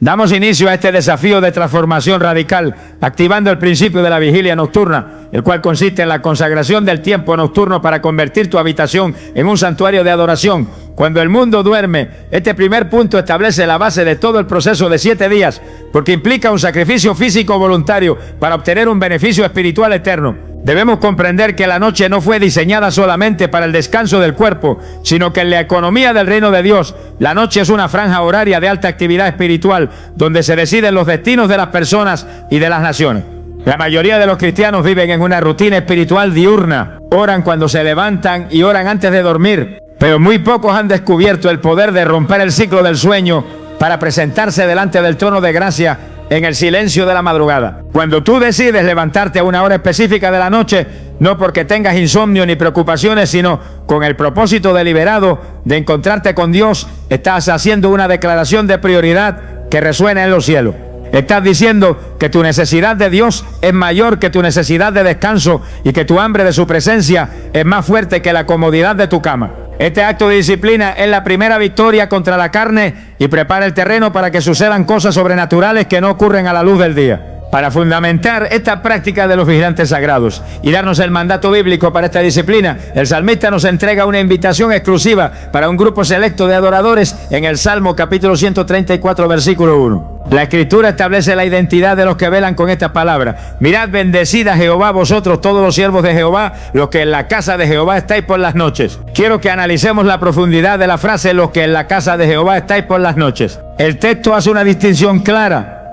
Damos inicio a este desafío de transformación radical, activando el principio de la vigilia nocturna, el cual consiste en la consagración del tiempo nocturno para convertir tu habitación en un santuario de adoración. Cuando el mundo duerme, este primer punto establece la base de todo el proceso de 7 días, porque implica un sacrificio físico voluntario para obtener un beneficio espiritual eterno. Debemos comprender que la noche no fue diseñada solamente para el descanso del cuerpo, sino que en la economía del reino de Dios, la noche es una franja horaria de alta actividad espiritual, donde se deciden los destinos de las personas y de las naciones. La mayoría de los cristianos viven en una rutina espiritual diurna. Oran cuando se levantan y oran antes de dormir, pero muy pocos han descubierto el poder de romper el ciclo del sueño para presentarse delante del trono de gracia en el silencio de la madrugada. Cuando tú decides levantarte a una hora específica de la noche, no porque tengas insomnio ni preocupaciones, sino con el propósito deliberado de encontrarte con Dios, estás haciendo una declaración de prioridad que resuena en los cielos. Estás diciendo que tu necesidad de Dios es mayor que tu necesidad de descanso y que tu hambre de su presencia es más fuerte que la comodidad de tu cama. Este acto de disciplina es la primera victoria contra la carne y prepara el terreno para que sucedan cosas sobrenaturales que no ocurren a la luz del día. Para fundamentar esta práctica de los vigilantes sagrados y darnos el mandato bíblico para esta disciplina, el salmista nos entrega una invitación exclusiva para un grupo selecto de adoradores en el Salmo capítulo 134, versículo 1. La Escritura establece la identidad de los que velan con esta palabra. Mirad, bendecid a Jehová vosotros todos los siervos de Jehová, los que en la casa de Jehová estáis por las noches. Quiero que analicemos la profundidad de la frase, los que en la casa de Jehová estáis por las noches. El texto hace una distinción clara.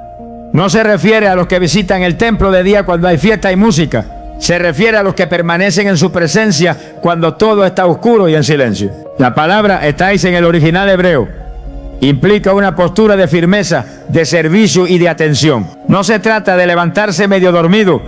No se refiere a los que visitan el templo de día cuando hay fiesta y música. Se refiere a los que permanecen en su presencia cuando todo está oscuro y en silencio. La palabra estáis en el original hebreo implica una postura de firmeza, de servicio y de atención. No se trata de levantarse medio dormido,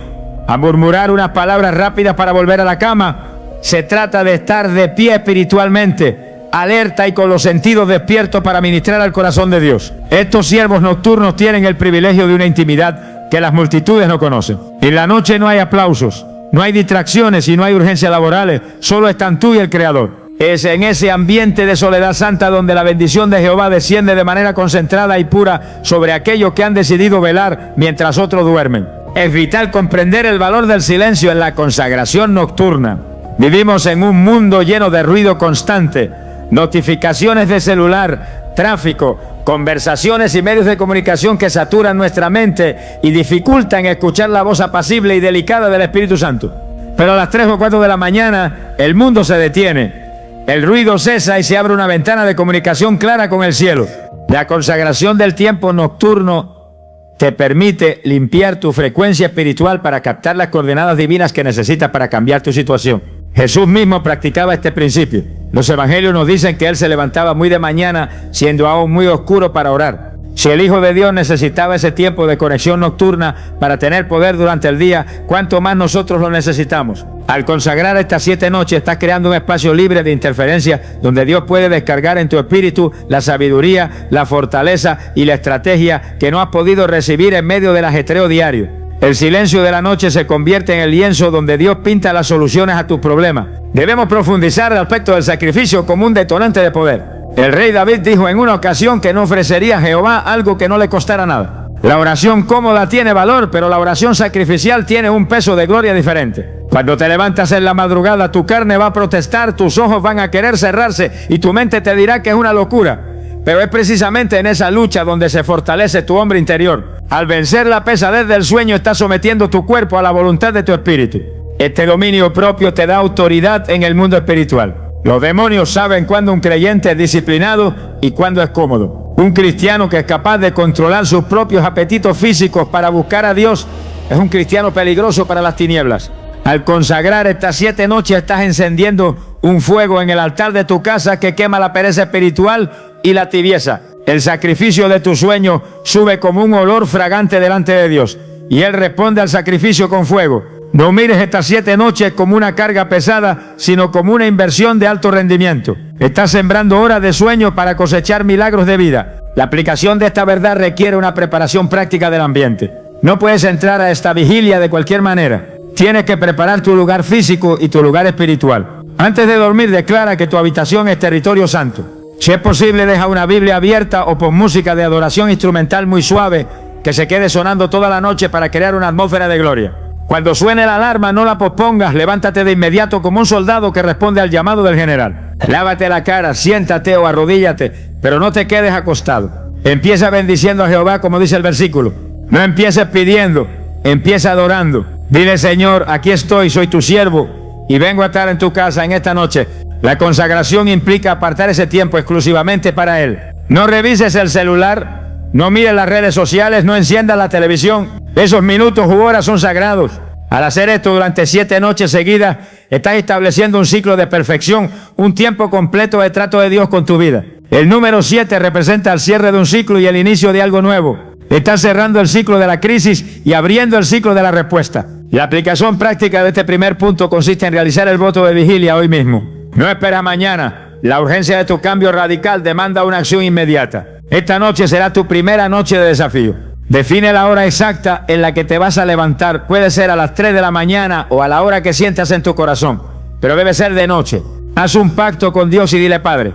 a murmurar unas palabras rápidas para volver a la cama. Se trata de estar de pie espiritualmente, alerta y con los sentidos despiertos para ministrar al corazón de Dios. Estos siervos nocturnos tienen el privilegio de una intimidad que las multitudes no conocen. En la noche no hay aplausos, no hay distracciones y no hay urgencias laborales, solo están tú y el Creador. Es en ese ambiente de soledad santa donde la bendición de Jehová desciende de manera concentrada y pura sobre aquellos que han decidido velar mientras otros duermen. Es vital comprender el valor del silencio en la consagración nocturna. Vivimos en un mundo lleno de ruido constante, notificaciones de celular, tráfico, conversaciones y medios de comunicación que saturan nuestra mente y dificultan escuchar la voz apacible y delicada del Espíritu Santo. Pero a las 3 o 4 de la mañana el mundo se detiene. El ruido cesa y se abre una ventana de comunicación clara con el cielo. La consagración del tiempo nocturno te permite limpiar tu frecuencia espiritual para captar las coordenadas divinas que necesitas para cambiar tu situación. Jesús mismo practicaba este principio. Los evangelios nos dicen que Él se levantaba muy de mañana, siendo aún muy oscuro, para orar. Si el Hijo de Dios necesitaba ese tiempo de conexión nocturna para tener poder durante el día, ¿cuánto más nosotros lo necesitamos? Al consagrar estas 7 noches, estás creando un espacio libre de interferencia donde Dios puede descargar en tu espíritu la sabiduría, la fortaleza y la estrategia que no has podido recibir en medio del ajetreo diario. El silencio de la noche se convierte en el lienzo donde Dios pinta las soluciones a tus problemas. Debemos profundizar el aspecto del sacrificio como un detonante de poder. El rey David dijo en una ocasión que no ofrecería a Jehová algo que no le costara nada. La oración cómoda tiene valor, pero la oración sacrificial tiene un peso de gloria diferente. Cuando te levantas en la madrugada, tu carne va a protestar, tus ojos van a querer cerrarse y tu mente te dirá que es una locura. Pero es precisamente en esa lucha donde se fortalece tu hombre interior. Al vencer la pesadez del sueño, estás sometiendo tu cuerpo a la voluntad de tu espíritu. Este dominio propio te da autoridad en el mundo espiritual. Los demonios saben cuándo un creyente es disciplinado y cuándo es cómodo. Un cristiano que es capaz de controlar sus propios apetitos físicos para buscar a Dios es un cristiano peligroso para las tinieblas. Al consagrar estas 7 noches, estás encendiendo un fuego en el altar de tu casa que quema la pereza espiritual y la tibieza. El sacrificio de tu sueño sube como un olor fragante delante de Dios y Él responde al sacrificio con fuego. No mires estas 7 noches como una carga pesada, sino como una inversión de alto rendimiento. Estás sembrando horas de sueño para cosechar milagros de vida. La aplicación de esta verdad requiere una preparación práctica del ambiente. No puedes entrar a esta vigilia de cualquier manera. Tienes que preparar tu lugar físico y tu lugar espiritual. Antes de dormir, declara que tu habitación es territorio santo. Si es posible, deja una Biblia abierta o pon música de adoración instrumental muy suave que se quede sonando toda la noche para crear una atmósfera de gloria. Cuando suene la alarma, no la pospongas, levántate de inmediato como un soldado que responde al llamado del general. Lávate la cara, siéntate o arrodíllate, pero no te quedes acostado. Empieza bendiciendo a Jehová, como dice el versículo. No empieces pidiendo, empieza adorando. Dile: Señor, aquí estoy, soy tu siervo y vengo a estar en tu casa en esta noche. La consagración implica apartar ese tiempo exclusivamente para Él. No revises el celular, no mires las redes sociales, no enciendas la televisión. Esos minutos u horas son sagrados. Al hacer esto durante 7 noches seguidas, estás estableciendo un ciclo de perfección, un tiempo completo de trato de Dios con tu vida. El número 7 representa el cierre de un ciclo y el inicio de algo nuevo. Estás cerrando el ciclo de la crisis y abriendo el ciclo de la respuesta. La aplicación práctica de este primer punto consiste en realizar el voto de vigilia hoy mismo. No esperes mañana. La urgencia de tu cambio radical demanda una acción inmediata. Esta noche será tu primera noche de desafío. Define la hora exacta en la que te vas a levantar. Puede ser a las 3 de la mañana o a la hora que sientas en tu corazón, pero debe ser de noche. Haz un pacto con Dios y dile: Padre,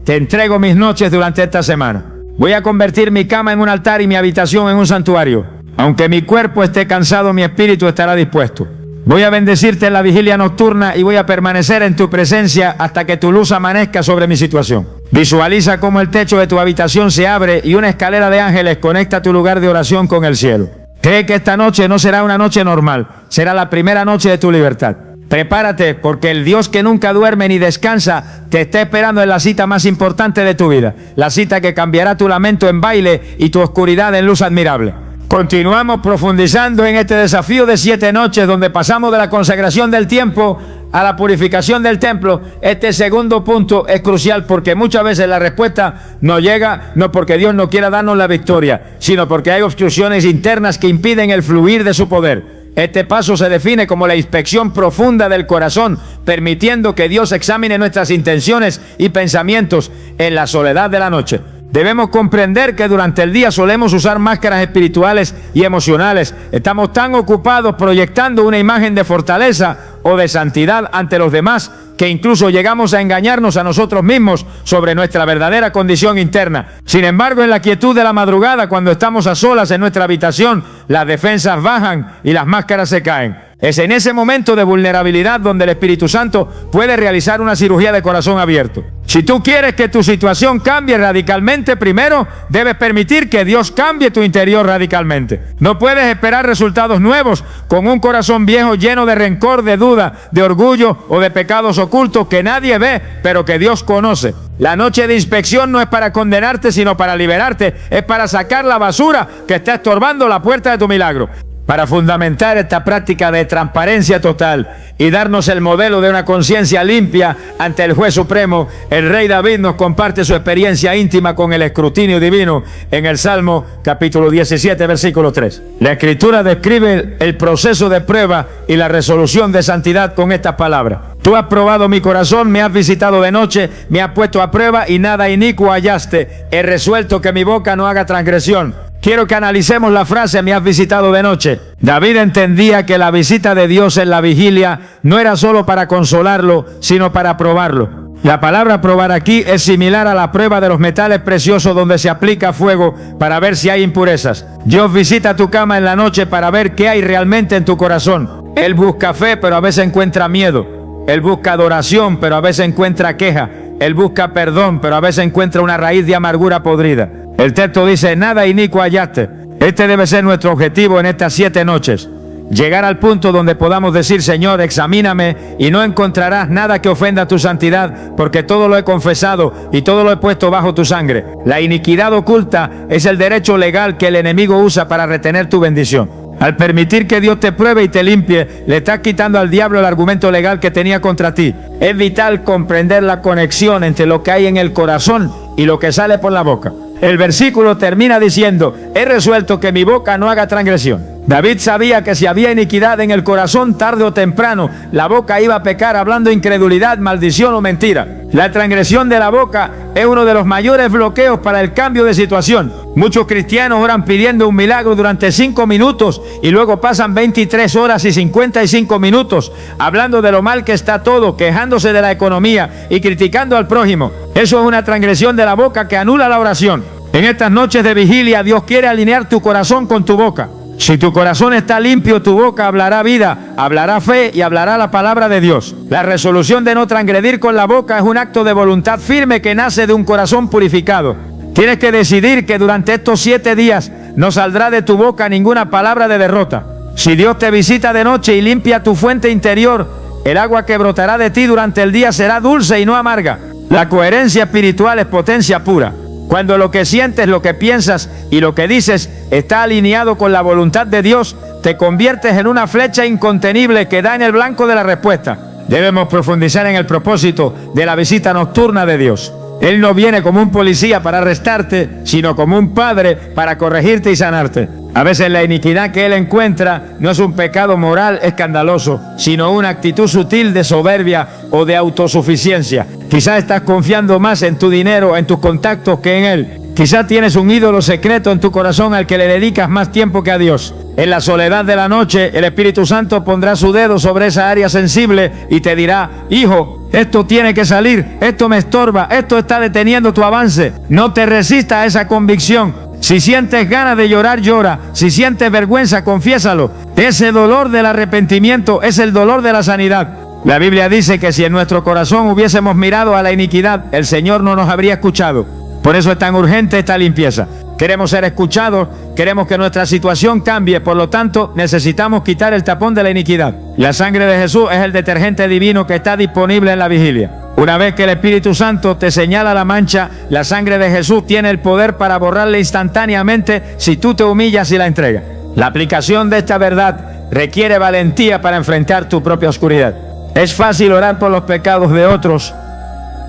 te entrego mis noches durante esta semana. Voy a convertir mi cama en un altar y mi habitación en un santuario. Aunque mi cuerpo esté cansado, mi espíritu estará dispuesto. Voy a bendecirte en la vigilia nocturna y voy a permanecer en tu presencia hasta que tu luz amanezca sobre mi situación. Visualiza cómo el techo de tu habitación se abre y una escalera de ángeles conecta tu lugar de oración con el cielo. Cree que esta noche no será una noche normal, será la primera noche de tu libertad. Prepárate, porque el Dios que nunca duerme ni descansa te está esperando en la cita más importante de tu vida, la cita que cambiará tu lamento en baile y tu oscuridad en luz admirable. Continuamos profundizando en este desafío de 7 noches donde pasamos de la consagración del tiempo a la purificación del templo. Este segundo punto es crucial porque muchas veces la respuesta no llega, no porque Dios no quiera darnos la victoria, sino porque hay obstrucciones internas que impiden el fluir de su poder. Este paso se define como la inspección profunda del corazón, permitiendo que Dios examine nuestras intenciones y pensamientos en la soledad de la noche. Debemos comprender que durante el día solemos usar máscaras espirituales y emocionales. Estamos tan ocupados proyectando una imagen de fortaleza o de santidad ante los demás que incluso llegamos a engañarnos a nosotros mismos sobre nuestra verdadera condición interna. Sin embargo, en la quietud de la madrugada, cuando estamos a solas en nuestra habitación, las defensas bajan y las máscaras se caen. Es en ese momento de vulnerabilidad donde el Espíritu Santo puede realizar una cirugía de corazón abierto. Si tú quieres que tu situación cambie radicalmente, primero debes permitir que Dios cambie tu interior radicalmente. No puedes esperar resultados nuevos con un corazón viejo lleno de rencor, de duda, de orgullo o de pecados ocultos que nadie ve, pero que Dios conoce. La noche de inspección no es para condenarte, sino para liberarte. Es para sacar la basura que está estorbando la puerta de tu milagro. Para fundamentar esta práctica de transparencia total y darnos el modelo de una conciencia limpia ante el juez supremo, el rey David nos comparte su experiencia íntima con el escrutinio divino en el Salmo capítulo 17, versículo 3. La Escritura describe el proceso de prueba y la resolución de santidad con estas palabras: Tú has probado mi corazón, me has visitado de noche, me has puesto a prueba y nada inicuo hallaste. He resuelto que mi boca no haga transgresión. Quiero que analicemos la frase: me has visitado de noche. David entendía que la visita de Dios en la vigilia no era solo para consolarlo, sino para probarlo. La palabra probar aquí es similar a la prueba de los metales preciosos donde se aplica fuego para ver si hay impurezas. Dios visita tu cama en la noche para ver qué hay realmente en tu corazón. Él busca fe, pero a veces encuentra miedo. Él busca adoración, pero a veces encuentra queja. Él busca perdón, pero a veces encuentra una raíz de amargura podrida. El texto dice: nada inicuo hallaste. Este debe ser nuestro objetivo en estas 7 noches. Llegar al punto donde podamos decir: Señor, examíname y no encontrarás nada que ofenda tu santidad, porque todo lo he confesado y todo lo he puesto bajo tu sangre. La iniquidad oculta es el derecho legal que el enemigo usa para retener tu bendición. Al permitir que Dios te pruebe y te limpie, le estás quitando al diablo el argumento legal que tenía contra ti. Es vital comprender la conexión entre lo que hay en el corazón y lo que sale por la boca. El versículo termina diciendo: he resuelto que mi boca no haga transgresión. David sabía que si había iniquidad en el corazón, tarde o temprano, la boca iba a pecar hablando incredulidad, maldición o mentira. La transgresión de la boca es uno de los mayores bloqueos para el cambio de situación. Muchos cristianos oran pidiendo un milagro durante 5 minutos y luego pasan 23 horas y 55 minutos hablando de lo mal que está todo, quejándose de la economía y criticando al prójimo. Eso es una transgresión de la boca que anula la oración. En estas noches de vigilia, Dios quiere alinear tu corazón con tu boca. Si tu corazón está limpio, tu boca hablará vida, hablará fe y hablará la palabra de Dios. La resolución de no transgredir con la boca es un acto de voluntad firme que nace de un corazón purificado. Tienes que decidir que durante estos 7 días no saldrá de tu boca ninguna palabra de derrota. Si Dios te visita de noche y limpia tu fuente interior, el agua que brotará de ti durante el día será dulce y no amarga. La coherencia espiritual es potencia pura. Cuando lo que sientes, lo que piensas y lo que dices está alineado con la voluntad de Dios, te conviertes en una flecha incontenible que da en el blanco de la respuesta. Debemos profundizar en el propósito de la visita nocturna de Dios. Él no viene como un policía para arrestarte, sino como un padre para corregirte y sanarte. A veces la iniquidad que Él encuentra no es un pecado moral escandaloso, sino una actitud sutil de soberbia o de autosuficiencia. Quizás estás confiando más en tu dinero, en tus contactos que en Él. Quizás tienes un ídolo secreto en tu corazón al que le dedicas más tiempo que a Dios. En la soledad de la noche, el Espíritu Santo pondrá su dedo sobre esa área sensible y te dirá: hijo, esto tiene que salir, esto me estorba, esto está deteniendo tu avance. No te resistas a esa convicción. Si sientes ganas de llorar, llora. Si sientes vergüenza, confiésalo. Ese dolor del arrepentimiento es el dolor de la sanidad. La Biblia dice que si en nuestro corazón hubiésemos mirado a la iniquidad, el Señor no nos habría escuchado. Por eso es tan urgente esta limpieza. Queremos ser escuchados, queremos que nuestra situación cambie, por lo tanto necesitamos quitar el tapón de la iniquidad. La sangre de Jesús es el detergente divino que está disponible en la vigilia. Una vez que el Espíritu Santo te señala la mancha, la sangre de Jesús tiene el poder para borrarla instantáneamente si tú te humillas y la entregas. La aplicación de esta verdad requiere valentía para enfrentar tu propia oscuridad. Es fácil orar por los pecados de otros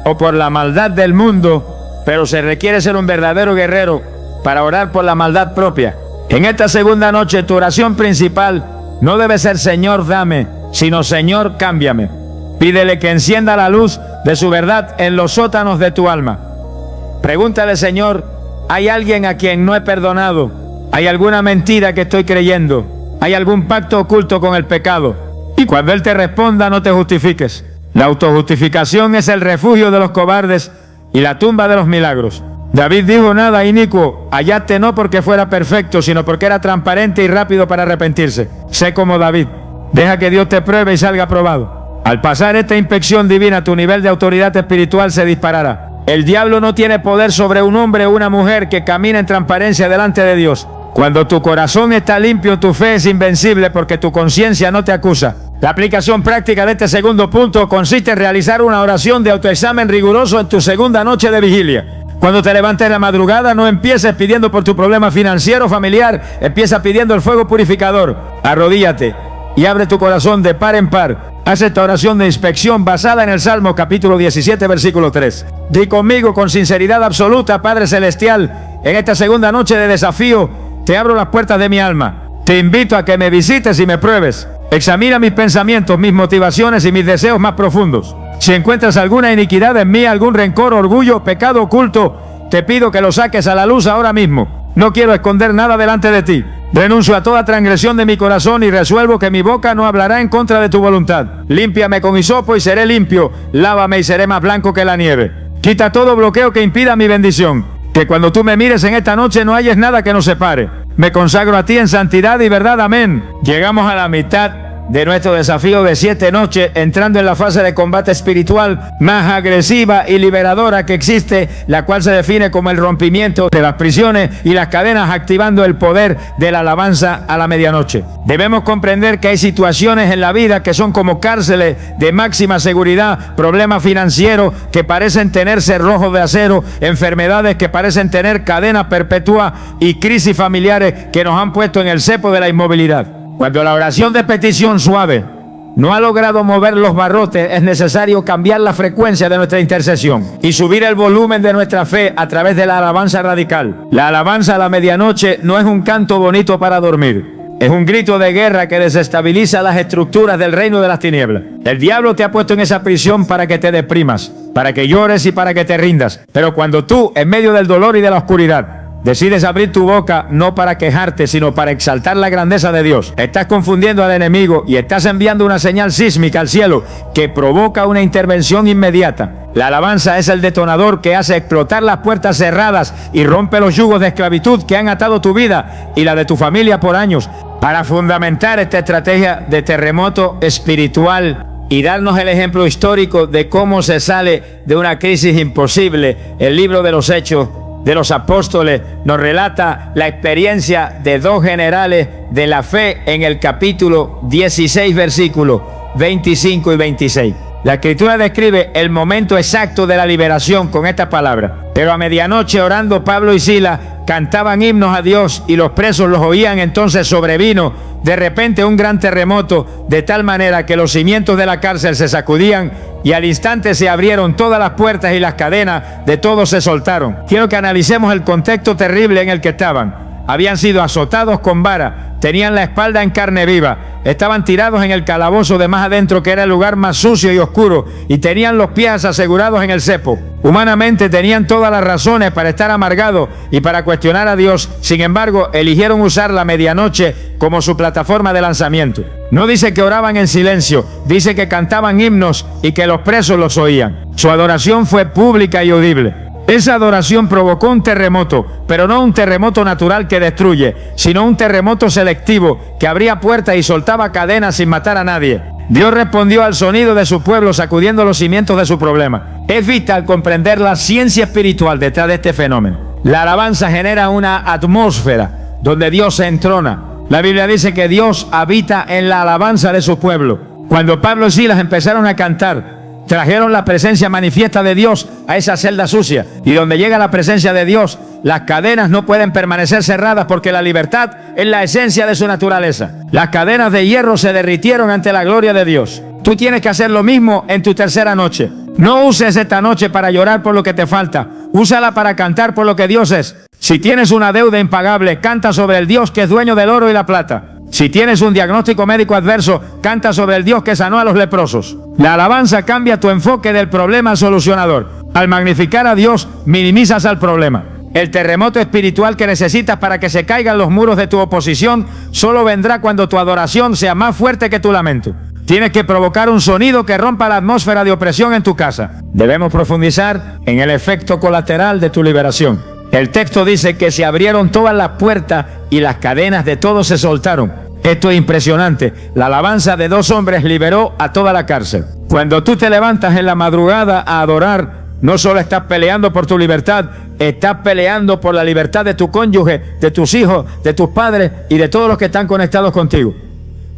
o por la maldad del mundo, pero se requiere ser un verdadero guerrero para orar por la maldad propia. En esta segunda noche, tu oración principal no debe ser Señor, dame, sino Señor, cámbiame. Pídele que encienda la luz de su verdad en los sótanos de tu alma. Pregúntale: Señor, ¿hay alguien a quien no he perdonado? ¿Hay alguna mentira que estoy creyendo? ¿Hay algún pacto oculto con el pecado? Y cuando Él te responda, no te justifiques. La autojustificación es el refugio de los cobardes y la tumba de los milagros. David dijo: nada inicuo hallaste, no porque fuera perfecto, sino porque era transparente y rápido para arrepentirse. Sé como David. Deja que Dios te pruebe y salga aprobado. Al pasar esta inspección divina, tu nivel de autoridad espiritual se disparará. El diablo no tiene poder sobre un hombre o una mujer que camina en transparencia delante de Dios. Cuando tu corazón está limpio, tu fe es invencible porque tu conciencia no te acusa. La aplicación práctica de este segundo punto consiste en realizar una oración de autoexamen riguroso en tu segunda noche de vigilia. Cuando te levantes en la madrugada, no empieces pidiendo por tu problema financiero o familiar, empieza pidiendo el fuego purificador. Arrodíllate y abre tu corazón de par en par. Haz esta oración de inspección basada en el Salmo capítulo 17, versículo 3. Di conmigo con sinceridad absoluta: Padre Celestial, en esta segunda noche de desafío, te abro las puertas de mi alma. Te invito a que me visites y me pruebes. Examina mis pensamientos, mis motivaciones y mis deseos más profundos. Si encuentras alguna iniquidad en mí, algún rencor, orgullo, pecado oculto, te pido que lo saques a la luz ahora mismo. No quiero esconder nada delante de ti. Renuncio a toda transgresión de mi corazón y resuelvo que mi boca no hablará en contra de tu voluntad. Límpiame con hisopo y seré limpio. Lávame y seré más blanco que la nieve. Quita todo bloqueo que impida mi bendición. Que cuando tú me mires en esta noche no hayas nada que nos separe. Me consagro a ti en santidad y verdad. Amén. Llegamos a la mitad de nuestro desafío de 7 noches, entrando en la fase de combate espiritual más agresiva y liberadora que existe, la cual se define como el rompimiento de las prisiones y las cadenas, activando el poder de la alabanza a la medianoche. Debemos comprender que hay situaciones en la vida que son como cárceles de máxima seguridad, problemas financieros que parecen tener cerrojos de acero, enfermedades que parecen tener cadenas perpetuas y crisis familiares que nos han puesto en el cepo de la inmovilidad. Cuando la oración de petición suave no ha logrado mover los barrotes, es necesario cambiar la frecuencia de nuestra intercesión y subir el volumen de nuestra fe a través de la alabanza radical. La alabanza a la medianoche no es un canto bonito para dormir. Es un grito de guerra que desestabiliza las estructuras del reino de las tinieblas. El diablo te ha puesto en esa prisión para que te deprimas, para que llores y para que te rindas. Pero cuando tú, en medio del dolor y de la oscuridad, Decides abrir tu boca no para quejarte, sino para exaltar la grandeza de Dios. Estás confundiendo al enemigo y estás enviando una señal sísmica al cielo que provoca una intervención inmediata. La alabanza es el detonador que hace explotar las puertas cerradas y rompe los yugos de esclavitud que han atado tu vida y la de tu familia por años. Para fundamentar esta estrategia de terremoto espiritual y darnos el ejemplo histórico de cómo se sale de una crisis imposible, el libro de los Hechos de los Apóstoles nos relata la experiencia de dos generales de la fe en el capítulo 16, versículos 25 y 26. La Escritura describe el momento exacto de la liberación con esta palabra: pero a medianoche, orando, Pablo y Silas cantaban himnos a Dios y los presos los oían. Entonces sobrevino de repente un gran terremoto, de tal manera que los cimientos de la cárcel se sacudían y al instante se abrieron todas las puertas y las cadenas de todos se soltaron. Quiero que analicemos el contexto terrible en el que estaban. Habían sido azotados con vara, tenían la espalda en carne viva, estaban tirados en el calabozo de más adentro, que era el lugar más sucio y oscuro, y tenían los pies asegurados en el cepo. Humanamente tenían todas las razones para estar amargados y para cuestionar a Dios. Sin embargo, eligieron usar la medianoche como su plataforma de lanzamiento. No dice que oraban en silencio, dice que cantaban himnos y que los presos los oían. Su adoración fue pública y audible. Esa adoración provocó un terremoto, pero no un terremoto natural que destruye, sino un terremoto selectivo que abría puertas y soltaba cadenas sin matar a nadie. Dios respondió al sonido de su pueblo sacudiendo los cimientos de su problema. Es vital comprender la ciencia espiritual detrás de este fenómeno. La alabanza genera una atmósfera donde Dios se entrona. La Biblia dice que Dios habita en la alabanza de su pueblo. Cuando Pablo y Silas empezaron a cantar, trajeron la presencia manifiesta de Dios a esa celda sucia. Y donde llega la presencia de Dios, las cadenas no pueden permanecer cerradas, porque la libertad es la esencia de su naturaleza. Las cadenas de hierro se derritieron ante la gloria de Dios. Tú tienes que hacer lo mismo en tu tercera noche. No uses esta noche para llorar por lo que te falta. Úsala para cantar por lo que Dios es. Si tienes una deuda impagable, canta sobre el Dios que es dueño del oro y la plata. Si tienes un diagnóstico médico adverso, canta sobre el Dios que sanó a los leprosos. La alabanza cambia tu enfoque del problema al solucionador. Al magnificar a Dios, minimizas al problema. El terremoto espiritual que necesitas para que se caigan los muros de tu oposición solo vendrá cuando tu adoración sea más fuerte que tu lamento. Tienes que provocar un sonido que rompa la atmósfera de opresión en tu casa. Debemos profundizar en el efecto colateral de tu liberación. El texto dice que se abrieron todas las puertas y las cadenas de todos se soltaron. Esto es impresionante. La alabanza de dos hombres liberó a toda la cárcel. Cuando tú te levantas en la madrugada a adorar, no solo estás peleando por tu libertad, estás peleando por la libertad de tu cónyuge, de tus hijos, de tus padres y de todos los que están conectados contigo.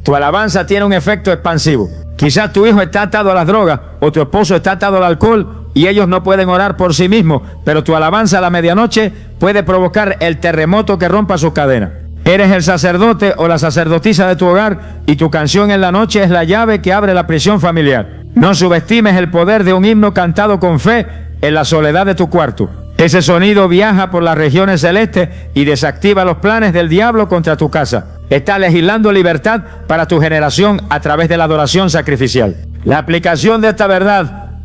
Tu alabanza tiene un efecto expansivo. Quizás tu hijo está atado a las drogas o tu esposo está atado al alcohol y ellos no pueden orar por sí mismos, pero tu alabanza a la medianoche puede provocar el terremoto que rompa sus cadenas. Eres el sacerdote o la sacerdotisa de tu hogar y tu canción en la noche es la llave que abre la prisión familiar. No subestimes el poder de un himno cantado con fe en la soledad de tu cuarto. Ese sonido viaja por las regiones celestes y desactiva los planes del diablo contra tu casa. Está legislando libertad para tu generación a través de la adoración sacrificial. La aplicación de esta verdad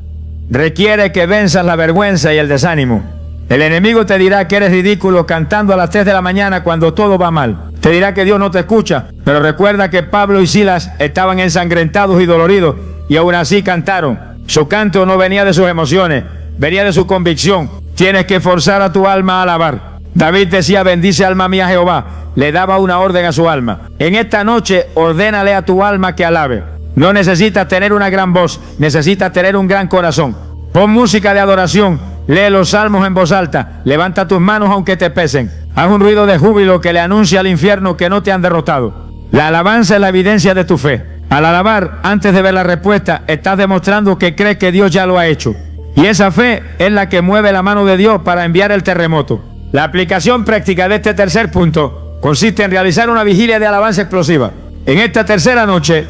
requiere que venzas la vergüenza y el desánimo. El enemigo te dirá que eres ridículo cantando a las 3 de la mañana cuando todo va mal. Te dirá que Dios no te escucha, pero recuerda que Pablo y Silas estaban ensangrentados y doloridos y aún así cantaron. Su canto no venía de sus emociones, venía de su convicción. Tienes que forzar a tu alma a alabar. David decía: bendice alma mía Jehová. Le daba una orden a su alma. En esta noche ordénale a tu alma que alabe. No necesitas tener una gran voz, necesitas tener un gran corazón. Pon música de adoración, lee los salmos en voz alta, levanta tus manos aunque te pesen. Haz un ruido de júbilo que le anuncie al infierno que no te han derrotado. La alabanza es la evidencia de tu fe. Al alabar, antes de ver la respuesta, estás demostrando que crees que Dios ya lo ha hecho. Y esa fe es la que mueve la mano de Dios para enviar el terremoto. La aplicación práctica de este tercer punto consiste en realizar una vigilia de alabanza explosiva. En esta tercera noche,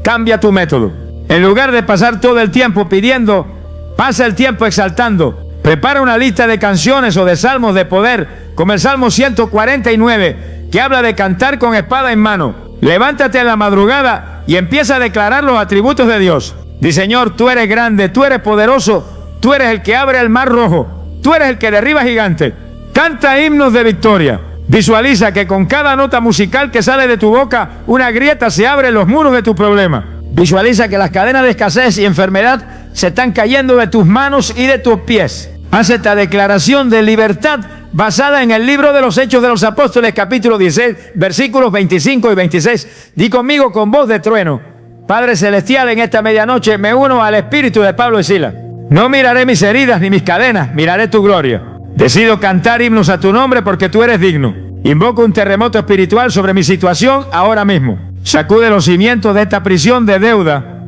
cambia tu método. En lugar de pasar todo el tiempo pidiendo, pasa el tiempo exaltando. Prepara una lista de canciones o de salmos de poder, como el Salmo 149, que habla de cantar con espada en mano. Levántate en la madrugada y empieza a declarar los atributos de Dios. Di: Señor, tú eres grande, tú eres poderoso, tú eres el que abre el mar rojo, tú eres el que derriba gigantes, Canta himnos de victoria. Visualiza que con cada nota musical que sale de tu boca, una grieta se abre en los muros de tu problema. Visualiza que las cadenas de escasez y enfermedad se están cayendo de tus manos y de tus pies. Haz esta declaración de libertad basada en el libro de los Hechos de los Apóstoles, capítulo 16, versículos 25 y 26. Di conmigo con voz de trueno: Padre Celestial, en esta medianoche me uno al espíritu de Pablo y Silas. No miraré mis heridas ni mis cadenas, miraré tu gloria. Decido cantar himnos a tu nombre porque tú eres digno. Invoco un terremoto espiritual sobre mi situación ahora mismo. Sacude los cimientos de esta prisión de deuda,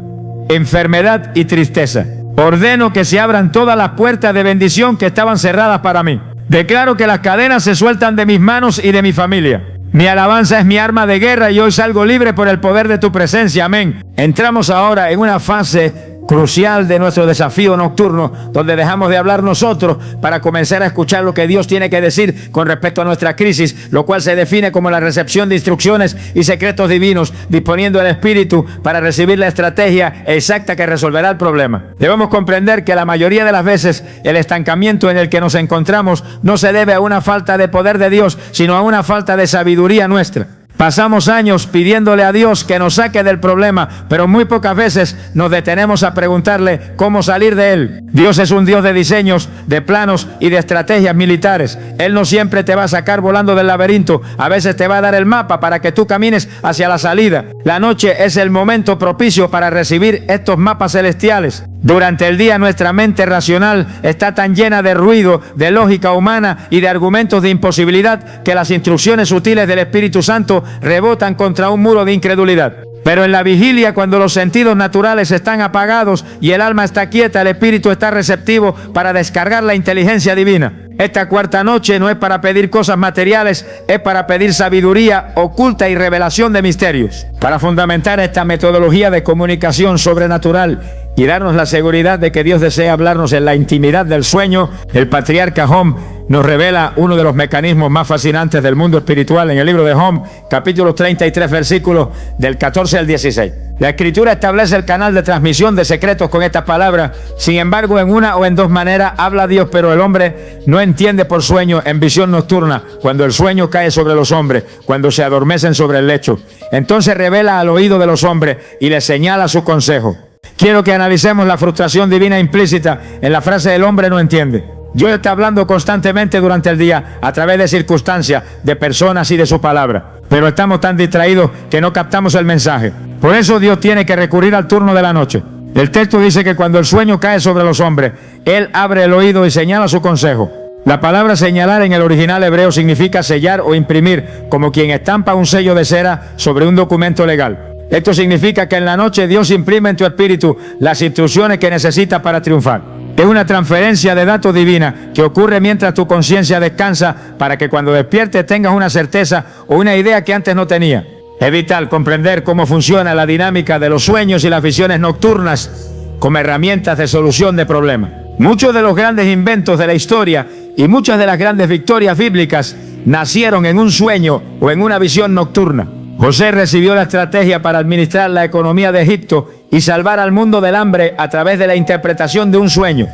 enfermedad y tristeza. Ordeno que se abran todas las puertas de bendición que estaban cerradas para mí. Declaro que las cadenas se sueltan de mis manos y de mi familia. Mi alabanza es mi arma de guerra y hoy salgo libre por el poder de tu presencia. Amén. Entramos ahora en una fase crucial de nuestro desafío nocturno, donde dejamos de hablar nosotros para comenzar a escuchar lo que Dios tiene que decir con respecto a nuestra crisis, lo cual se define como la recepción de instrucciones y secretos divinos, disponiendo el Espíritu para recibir la estrategia exacta que resolverá el problema. Debemos comprender que la mayoría de las veces el estancamiento en el que nos encontramos no se debe a una falta de poder de Dios, sino a una falta de sabiduría nuestra. Pasamos años pidiéndole a Dios que nos saque del problema, pero muy pocas veces nos detenemos a preguntarle cómo salir de él. Dios es un Dios de diseños, de planos y de estrategias militares. Él no siempre te va a sacar volando del laberinto. A veces te va a dar el mapa para que tú camines hacia la salida. La noche es el momento propicio para recibir estos mapas celestiales. Durante el día nuestra mente racional está tan llena de ruido, de lógica humana y de argumentos de imposibilidad que las instrucciones sutiles del Espíritu Santo rebotan contra un muro de incredulidad. Pero en la vigilia, cuando los sentidos naturales están apagados y el alma está quieta, el Espíritu está receptivo para descargar la inteligencia divina. Esta cuarta noche no es para pedir cosas materiales, es para pedir sabiduría oculta y revelación de misterios. Para fundamentar esta metodología de comunicación sobrenatural y darnos la seguridad de que Dios desea hablarnos en la intimidad del sueño, el patriarca Job nos revela uno de los mecanismos más fascinantes del mundo espiritual en el libro de Job, capítulo 33, versículos del 14 al 16. La Escritura establece el canal de transmisión de secretos con estas palabras. Sin embargo, en una o en dos maneras habla Dios, pero el hombre no entiende por sueño, en visión nocturna, cuando el sueño cae sobre los hombres, cuando se adormecen sobre el lecho. Entonces revela al oído de los hombres y les señala su consejo. Quiero que analicemos la frustración divina implícita en la frase "el hombre no entiende". Dios está hablando constantemente durante el día a través de circunstancias, de personas y de su palabra. Pero estamos tan distraídos que no captamos el mensaje. Por eso Dios tiene que recurrir al turno de la noche. El texto dice que cuando el sueño cae sobre los hombres, Él abre el oído y señala su consejo. La palabra señalar en el original hebreo significa sellar o imprimir, como quien estampa un sello de cera sobre un documento legal. Esto significa que en la noche Dios imprime en tu espíritu las instrucciones que necesitas para triunfar. Es una transferencia de datos divina que ocurre mientras tu conciencia descansa para que cuando despiertes tengas una certeza o una idea que antes no tenías. Es vital comprender cómo funciona la dinámica de los sueños y las visiones nocturnas como herramientas de solución de problemas. Muchos de los grandes inventos de la historia y muchas de las grandes victorias bíblicas nacieron en un sueño o en una visión nocturna. José recibió la estrategia para administrar la economía de Egipto y salvar al mundo del hambre a través de la interpretación de un sueño.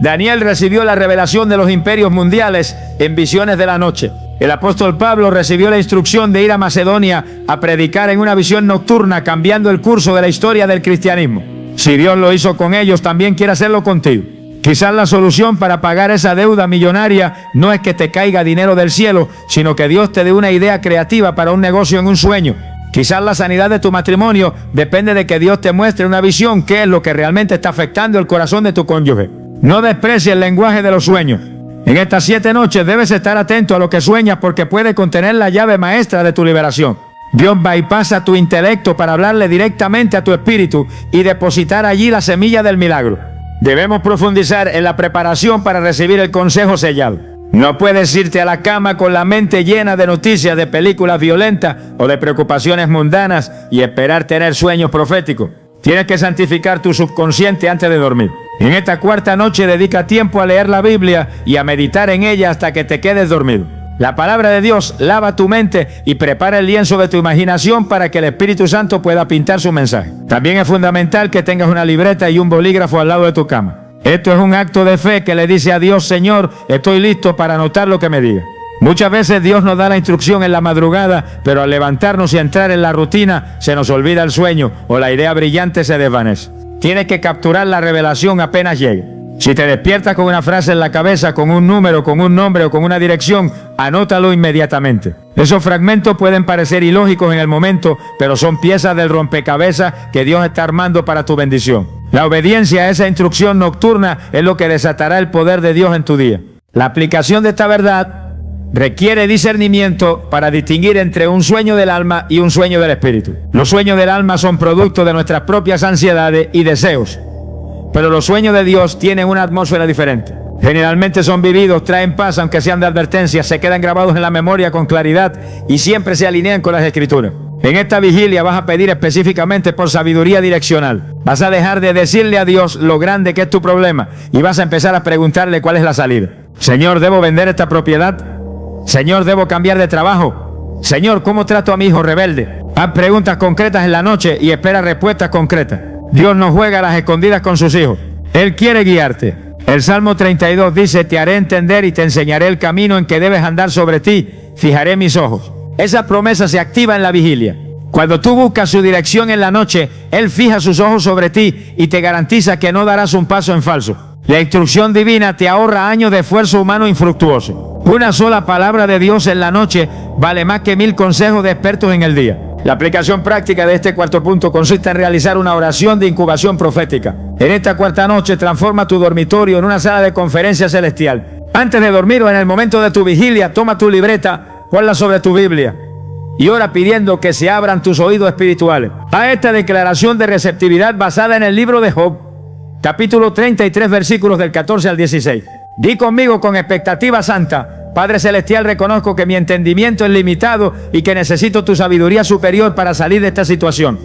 Daniel recibió la revelación de los imperios mundiales en visiones de la noche. El apóstol Pablo recibió la instrucción de ir a Macedonia a predicar en una visión nocturna, cambiando el curso de la historia del cristianismo. Si Dios lo hizo con ellos, también quiere hacerlo contigo. Quizás la solución para pagar esa deuda millonaria no es que te caiga dinero del cielo, sino que Dios te dé una idea creativa para un negocio en un sueño. Quizás la sanidad de tu matrimonio depende de que Dios te muestre una visión, qué es lo que realmente está afectando el corazón de tu cónyuge. No desprecies el lenguaje de los sueños. En estas 7 noches debes estar atento a lo que sueñas porque puede contener la llave maestra de tu liberación. Dios bypassa tu intelecto para hablarle directamente a tu espíritu y depositar allí la semilla del milagro. Debemos profundizar en la preparación para recibir el consejo sellado. No puedes irte a la cama con la mente llena de noticias de películas violentas o de preocupaciones mundanas y esperar tener sueños proféticos. Tienes que santificar tu subconsciente antes de dormir. En esta cuarta noche dedica tiempo a leer la Biblia y a meditar en ella hasta que te quedes dormido. La palabra de Dios lava tu mente y prepara el lienzo de tu imaginación para que el Espíritu Santo pueda pintar su mensaje. También es fundamental que tengas una libreta y un bolígrafo al lado de tu cama. Esto es un acto de fe que le dice a Dios: Señor, estoy listo para anotar lo que me diga. Muchas veces Dios nos da la instrucción en la madrugada, pero al levantarnos y entrar en la rutina, se nos olvida el sueño o la idea brillante se desvanece. Tienes que capturar la revelación apenas llegue. Si te despiertas con una frase en la cabeza, con un número, con un nombre o con una dirección, anótalo inmediatamente. Esos fragmentos pueden parecer ilógicos en el momento, pero son piezas del rompecabezas que Dios está armando para tu bendición. La obediencia a esa instrucción nocturna es lo que desatará el poder de Dios en tu día. La aplicación de esta verdad requiere discernimiento para distinguir entre un sueño del alma y un sueño del espíritu. Los sueños del alma son producto de nuestras propias ansiedades y deseos, pero los sueños de Dios tienen una atmósfera diferente. Generalmente son vividos, traen paz, aunque sean de advertencia, se quedan grabados en la memoria con claridad y siempre se alinean con las Escrituras. En esta vigilia vas a pedir específicamente por sabiduría direccional. Vas a dejar de decirle a Dios lo grande que es tu problema y vas a empezar a preguntarle cuál es la salida. Señor, ¿debo vender esta propiedad? Señor, ¿debo cambiar de trabajo? Señor, ¿cómo trato a mi hijo rebelde? Haz preguntas concretas en la noche y espera respuestas concretas. Dios no juega a las escondidas con sus hijos. Él quiere guiarte. El Salmo 32 dice: te haré entender y te enseñaré el camino en que debes andar. Sobre ti fijaré mis ojos. Esa promesa se activa en la vigilia. Cuando tú buscas su dirección en la noche, Él fija sus ojos sobre ti y te garantiza que no darás un paso en falso. La instrucción divina te ahorra años de esfuerzo humano infructuoso. Una sola palabra de Dios en la noche vale más que 1000 consejos de expertos en el día. La aplicación práctica de este cuarto punto consiste en realizar una oración de incubación profética. En esta cuarta noche, transforma tu dormitorio en una sala de conferencia celestial. Antes de dormir o en el momento de tu vigilia, toma tu libreta, ponla sobre tu Biblia y ora pidiendo que se abran tus oídos espirituales a esta declaración de receptividad basada en el libro de Job, capítulo 33, versículos del 14 al 16. Di conmigo con expectativa santa: Padre Celestial, reconozco que mi entendimiento es limitado y que necesito tu sabiduría superior para salir de esta situación.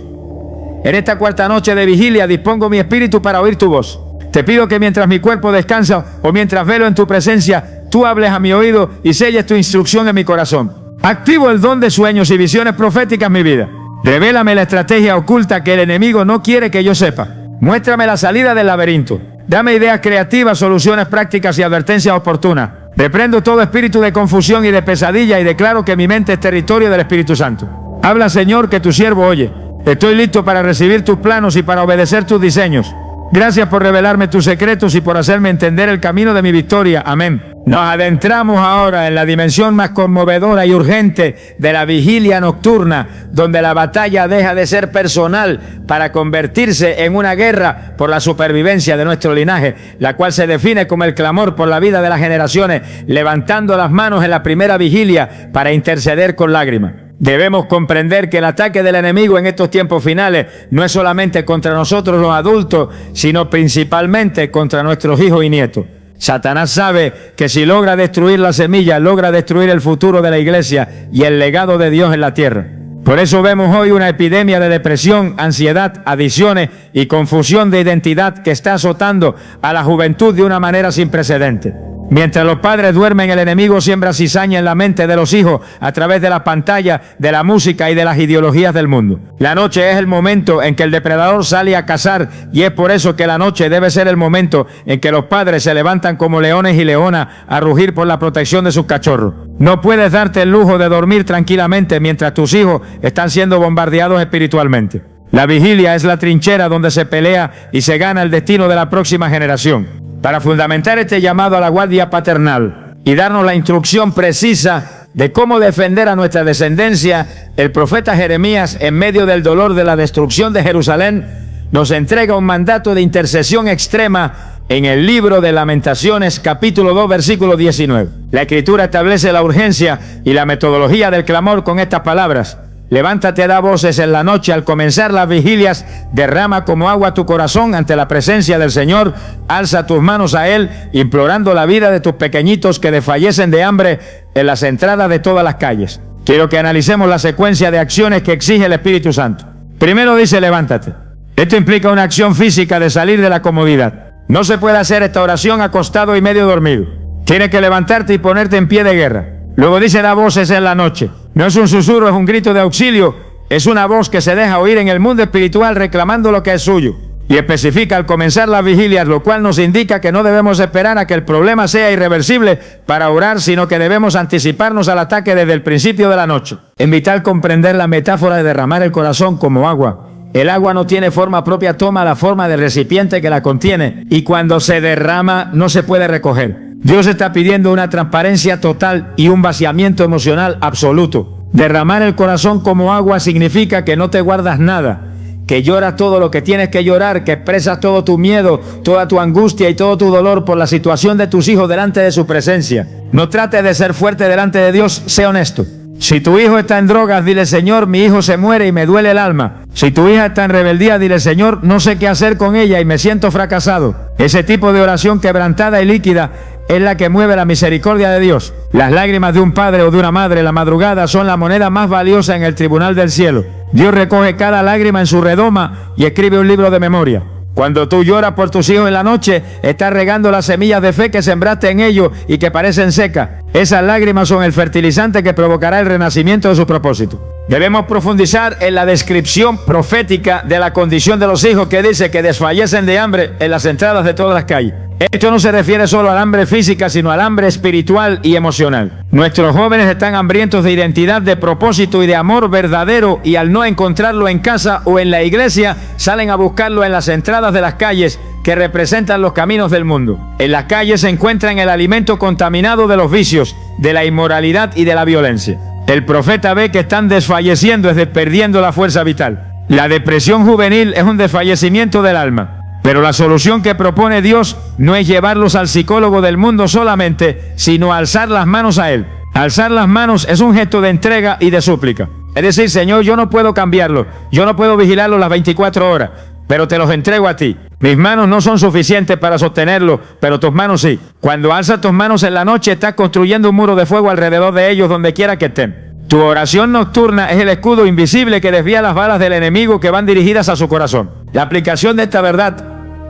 En esta cuarta noche de vigilia dispongo mi espíritu para oír tu voz. Te pido que mientras mi cuerpo descansa o mientras velo en tu presencia, tú hables a mi oído y selles tu instrucción en mi corazón. Activo el don de sueños y visiones proféticas en mi vida. Revélame la estrategia oculta que el enemigo no quiere que yo sepa. Muéstrame la salida del laberinto. Dame ideas creativas, soluciones prácticas y advertencias oportunas. Reprendo todo espíritu de confusión y de pesadilla y declaro que mi mente es territorio del Espíritu Santo. Habla, Señor, que tu siervo oye. Estoy listo para recibir tus planos y para obedecer tus diseños. Gracias por revelarme tus secretos y por hacerme entender el camino de mi victoria. Amén. Nos adentramos ahora en la dimensión más conmovedora y urgente de la vigilia nocturna, donde la batalla deja de ser personal para convertirse en una guerra por la supervivencia de nuestro linaje, la cual se define como el clamor por la vida de las generaciones, levantando las manos en la primera vigilia para interceder con lágrimas. Debemos comprender que el ataque del enemigo en estos tiempos finales no es solamente contra nosotros los adultos, sino principalmente contra nuestros hijos y nietos. Satanás sabe que si logra destruir la semilla, logra destruir el futuro de la iglesia y el legado de Dios en la tierra. Por eso vemos hoy una epidemia de depresión, ansiedad, adicciones y confusión de identidad que está azotando a la juventud de una manera sin precedentes. Mientras los padres duermen, el enemigo siembra cizaña en la mente de los hijos a través de las pantallas, de la música y de las ideologías del mundo. La noche es el momento en que el depredador sale a cazar y es por eso que la noche debe ser el momento en que los padres se levantan como leones y leonas a rugir por la protección de sus cachorros. No puedes darte el lujo de dormir tranquilamente mientras tus hijos están siendo bombardeados espiritualmente. La vigilia es la trinchera donde se pelea y se gana el destino de la próxima generación. Para fundamentar este llamado a la guardia paternal y darnos la instrucción precisa de cómo defender a nuestra descendencia, el profeta Jeremías, en medio del dolor de la destrucción de Jerusalén, nos entrega un mandato de intercesión extrema en el libro de Lamentaciones, capítulo 2, versículo 19. La Escritura establece la urgencia y la metodología del clamor con estas palabras: levántate, da voces en la noche, al comenzar las vigilias, derrama como agua tu corazón ante la presencia del Señor, alza tus manos a Él, implorando la vida de tus pequeñitos que desfallecen de hambre en las entradas de todas las calles. Quiero que analicemos la secuencia de acciones que exige el Espíritu Santo. Primero dice: levántate. Esto implica una acción física de salir de la comodidad. No se puede hacer esta oración acostado y medio dormido. Tienes que levantarte y ponerte en pie de guerra. Luego dice: da voces en la noche. No es un susurro, es un grito de auxilio. Es una voz que se deja oír en el mundo espiritual reclamando lo que es suyo. Y especifica al comenzar las vigilias, lo cual nos indica que no debemos esperar a que el problema sea irreversible para orar, sino que debemos anticiparnos al ataque desde el principio de la noche. Es vital comprender la metáfora de derramar el corazón como agua. El agua no tiene forma propia, toma la forma del recipiente que la contiene, y cuando se derrama no se puede recoger. Dios está pidiendo una transparencia total y un vaciamiento emocional absoluto. Derramar el corazón como agua significa que no te guardas nada, que lloras todo lo que tienes que llorar, que expresas todo tu miedo, toda tu angustia y todo tu dolor por la situación de tus hijos delante de su presencia. No trates de ser fuerte delante de Dios, sé honesto. Si tu hijo está en drogas, dile: Señor, mi hijo se muere y me duele el alma. Si tu hija está en rebeldía, dile: Señor, no sé qué hacer con ella y me siento fracasado. Ese tipo de oración quebrantada y líquida es la que mueve la misericordia de Dios. Las lágrimas de un padre o de una madre en la madrugada son la moneda más valiosa en el tribunal del cielo. Dios recoge cada lágrima en su redoma y escribe un libro de memoria. Cuando tú lloras por tus hijos en la noche, estás regando las semillas de fe que sembraste en ellos y que parecen secas. Esas lágrimas son el fertilizante que provocará el renacimiento de sus propósitos. Debemos profundizar en la descripción profética de la condición de los hijos, que dice que desfallecen de hambre en las entradas de todas las calles. Esto no se refiere solo al hambre física, sino al hambre espiritual y emocional. Nuestros jóvenes están hambrientos de identidad, de propósito y de amor verdadero, y al no encontrarlo en casa o en la iglesia, salen a buscarlo en las entradas de las calles que representan los caminos del mundo. En las calles se encuentran el alimento contaminado de los vicios, de la inmoralidad y de la violencia. El profeta ve que están desfalleciendo, es decir, perdiendo la fuerza vital. La depresión juvenil es un desfallecimiento del alma. Pero la solución que propone Dios no es llevarlos al psicólogo del mundo solamente, sino alzar las manos a Él. Alzar las manos es un gesto de entrega y de súplica. Es decir: Señor, yo no puedo cambiarlo, yo no puedo vigilarlo las 24 horas, pero te los entrego a ti. Mis manos no son suficientes para sostenerlo, pero tus manos sí. Cuando alzas tus manos en la noche, estás construyendo un muro de fuego alrededor de ellos donde quiera que estén. Tu oración nocturna es el escudo invisible que desvía las balas del enemigo que van dirigidas a su corazón. La aplicación de esta verdad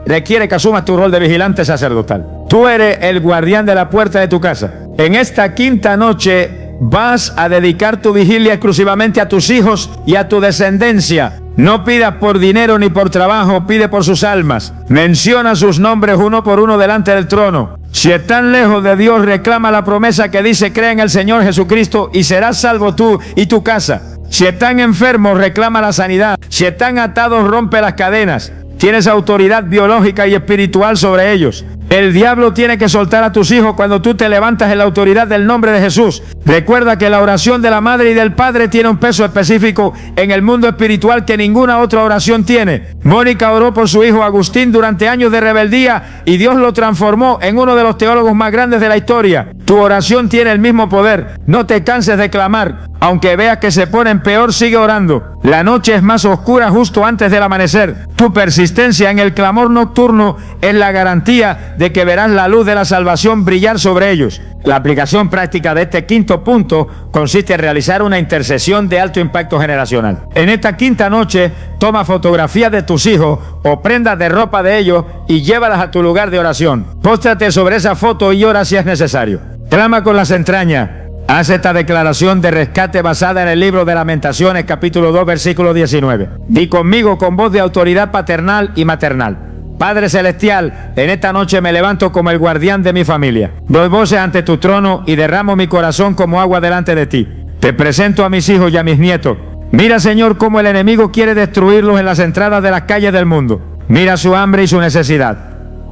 requiere que asumas tu rol de vigilante sacerdotal. Tú eres el guardián de la puerta de tu casa. En esta quinta noche vas a dedicar tu vigilia exclusivamente a tus hijos y a tu descendencia. No pidas por dinero ni por trabajo, pide por sus almas. Menciona sus nombres uno por uno delante del trono. Si están lejos de Dios, reclama la promesa que dice: cree en el Señor Jesucristo y serás salvo tú y tu casa. Si están enfermos, reclama la sanidad. Si están atados, rompe las cadenas. Tienes autoridad biológica y espiritual sobre ellos. El diablo tiene que soltar a tus hijos cuando tú te levantas en la autoridad del nombre de Jesús. Recuerda que la oración de la madre y del padre tiene un peso específico en el mundo espiritual que ninguna otra oración tiene. Mónica oró por su hijo Agustín durante años de rebeldía y Dios lo transformó en uno de los teólogos más grandes de la historia. Tu oración tiene el mismo poder. No te canses de clamar. Aunque veas que se ponen peor, sigue orando. La noche es más oscura justo antes del amanecer. Tu persistencia en el clamor nocturno es la garantía de que verás la luz de la salvación brillar sobre ellos. La aplicación práctica de este quinto punto consiste en realizar una intercesión de alto impacto generacional. En esta quinta noche, toma fotografías de tus hijos o prendas de ropa de ellos y llévalas a tu lugar de oración. Póstrate sobre esa foto y ora si es necesario. Clama con las entrañas. Haz esta declaración de rescate basada en el libro de Lamentaciones, capítulo 2, versículo 19. Di conmigo con voz de autoridad paternal y maternal: Padre Celestial, en esta noche me levanto como el guardián de mi familia. Doy voces ante tu trono y derramo mi corazón como agua delante de ti. Te presento a mis hijos y a mis nietos. Mira, Señor, cómo el enemigo quiere destruirlos en las entradas de las calles del mundo. Mira su hambre y su necesidad.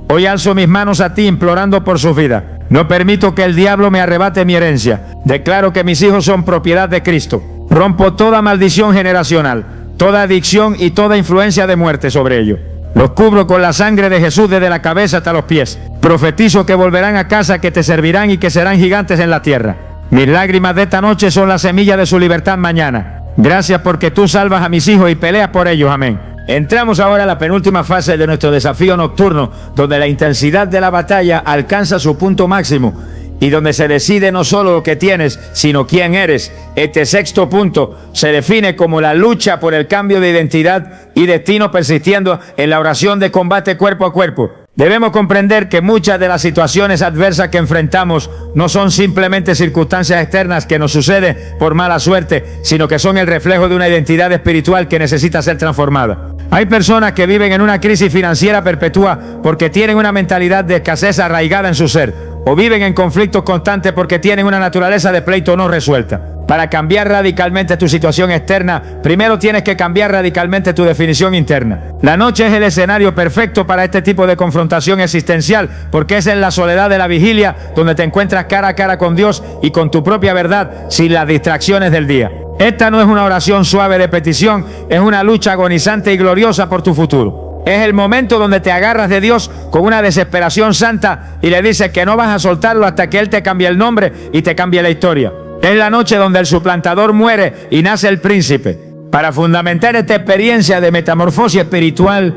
Hoy alzo mis manos a ti implorando por sus vidas. No permito que el diablo me arrebate mi herencia. Declaro que mis hijos son propiedad de Cristo. Rompo toda maldición generacional, toda adicción y toda influencia de muerte sobre ellos. Los cubro con la sangre de Jesús desde la cabeza hasta los pies. Profetizo que volverán a casa, que te servirán y que serán gigantes en la tierra. Mis lágrimas de esta noche son la semilla de su libertad mañana. Gracias porque tú salvas a mis hijos y peleas por ellos. Amén. Entramos ahora a la penúltima fase de nuestro desafío nocturno, donde la intensidad de la batalla alcanza su punto máximo y donde se decide no solo lo que tienes, sino quién eres. Este sexto punto se define como la lucha por el cambio de identidad y destino, persistiendo en la oración de combate cuerpo a cuerpo. Debemos comprender que muchas de las situaciones adversas que enfrentamos no son simplemente circunstancias externas que nos suceden por mala suerte, sino que son el reflejo de una identidad espiritual que necesita ser transformada. Hay personas que viven en una crisis financiera perpetua porque tienen una mentalidad de escasez arraigada en su ser, o viven en conflictos constantes porque tienen una naturaleza de pleito no resuelta. Para cambiar radicalmente tu situación externa, primero tienes que cambiar radicalmente tu definición interna. La noche es el escenario perfecto para este tipo de confrontación existencial, porque es en la soledad de la vigilia donde te encuentras cara a cara con Dios y con tu propia verdad, sin las distracciones del día. Esta no es una oración suave de petición, es una lucha agonizante y gloriosa por tu futuro. Es el momento donde te agarras de Dios con una desesperación santa y le dices que no vas a soltarlo hasta que Él te cambie el nombre y te cambie la historia. Es la noche donde el suplantador muere y nace el príncipe. Para fundamentar esta experiencia de metamorfosis espiritual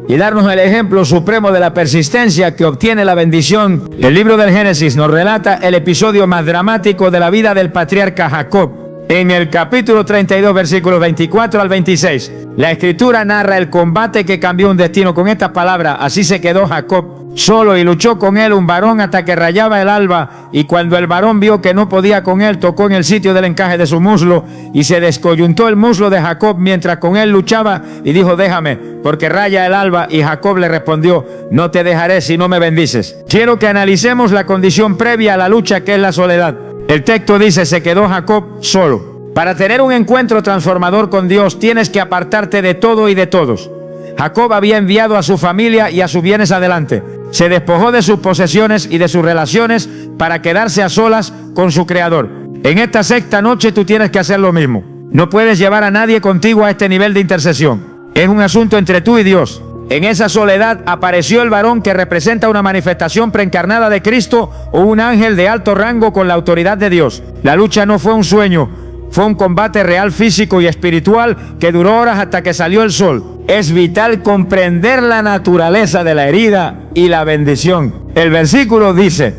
y darnos el ejemplo supremo de la persistencia que obtiene la bendición, el libro del Génesis nos relata el episodio más dramático de la vida del patriarca Jacob. En el capítulo 32, versículos 24 al 26, la escritura narra el combate que cambió un destino con estas palabras: así se quedó Jacob solo y luchó con él un varón hasta que rayaba el alba, y cuando el varón vio que no podía con él, tocó en el sitio del encaje de su muslo y se descoyuntó el muslo de Jacob mientras con él luchaba, y dijo: déjame, porque raya el alba. Y Jacob le respondió: no te dejaré si no me bendices. Quiero que analicemos la condición previa a la lucha, que es la soledad. El texto dice: se quedó Jacob solo. Para tener un encuentro transformador con Dios tienes que apartarte de todo y de todos. Jacob había enviado a su familia y a sus bienes adelante. Se despojó de sus posesiones y de sus relaciones para quedarse a solas con su Creador. En esta sexta noche tú tienes que hacer lo mismo. No puedes llevar a nadie contigo a este nivel de intercesión. Es un asunto entre tú y Dios. En esa soledad apareció el varón que representa una manifestación preencarnada de Cristo o un ángel de alto rango con la autoridad de Dios. La lucha no fue un sueño, fue un combate real, físico y espiritual que duró horas hasta que salió el sol. Es vital comprender la naturaleza de la herida y la bendición. El versículo dice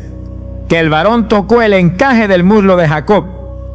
que el varón tocó el encaje del muslo de Jacob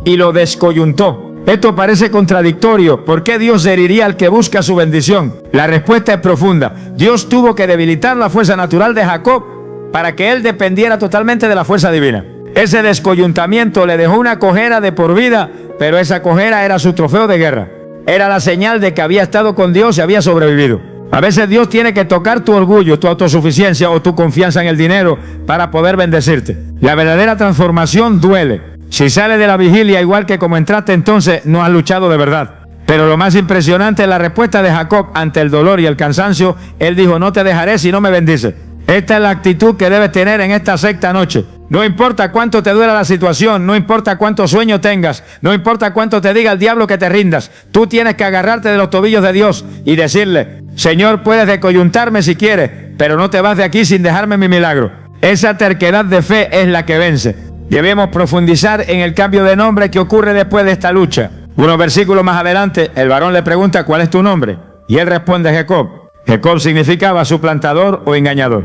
y lo descoyuntó. Esto parece contradictorio. ¿Por qué Dios heriría al que busca su bendición? La respuesta es profunda. Dios tuvo que debilitar la fuerza natural de Jacob para que él dependiera totalmente de la fuerza divina. Ese descoyuntamiento le dejó una cojera de por vida, pero esa cojera era su trofeo de guerra. Era la señal de que había estado con Dios y había sobrevivido. A veces Dios tiene que tocar tu orgullo, tu autosuficiencia o tu confianza en el dinero para poder bendecirte. La verdadera transformación duele. Si sales de la vigilia igual que como entraste, entonces no has luchado de verdad. Pero lo más impresionante es la respuesta de Jacob ante el dolor y el cansancio. Él dijo: no te dejaré si no me bendices. Esta es la actitud que debes tener en esta sexta noche. No importa cuánto te duela la situación, no importa cuánto sueño tengas, no importa cuánto te diga el diablo que te rindas, tú tienes que agarrarte de los tobillos de Dios y decirle: Señor, puedes descoyuntarme si quieres, pero no te vas de aquí sin dejarme mi milagro. Esa terquedad de fe es la que vence. Debemos profundizar en el cambio de nombre que ocurre después de esta lucha. Unos versículos más adelante, el varón le pregunta: ¿cuál es tu nombre? Y él responde: Jacob. Jacob significaba suplantador o engañador.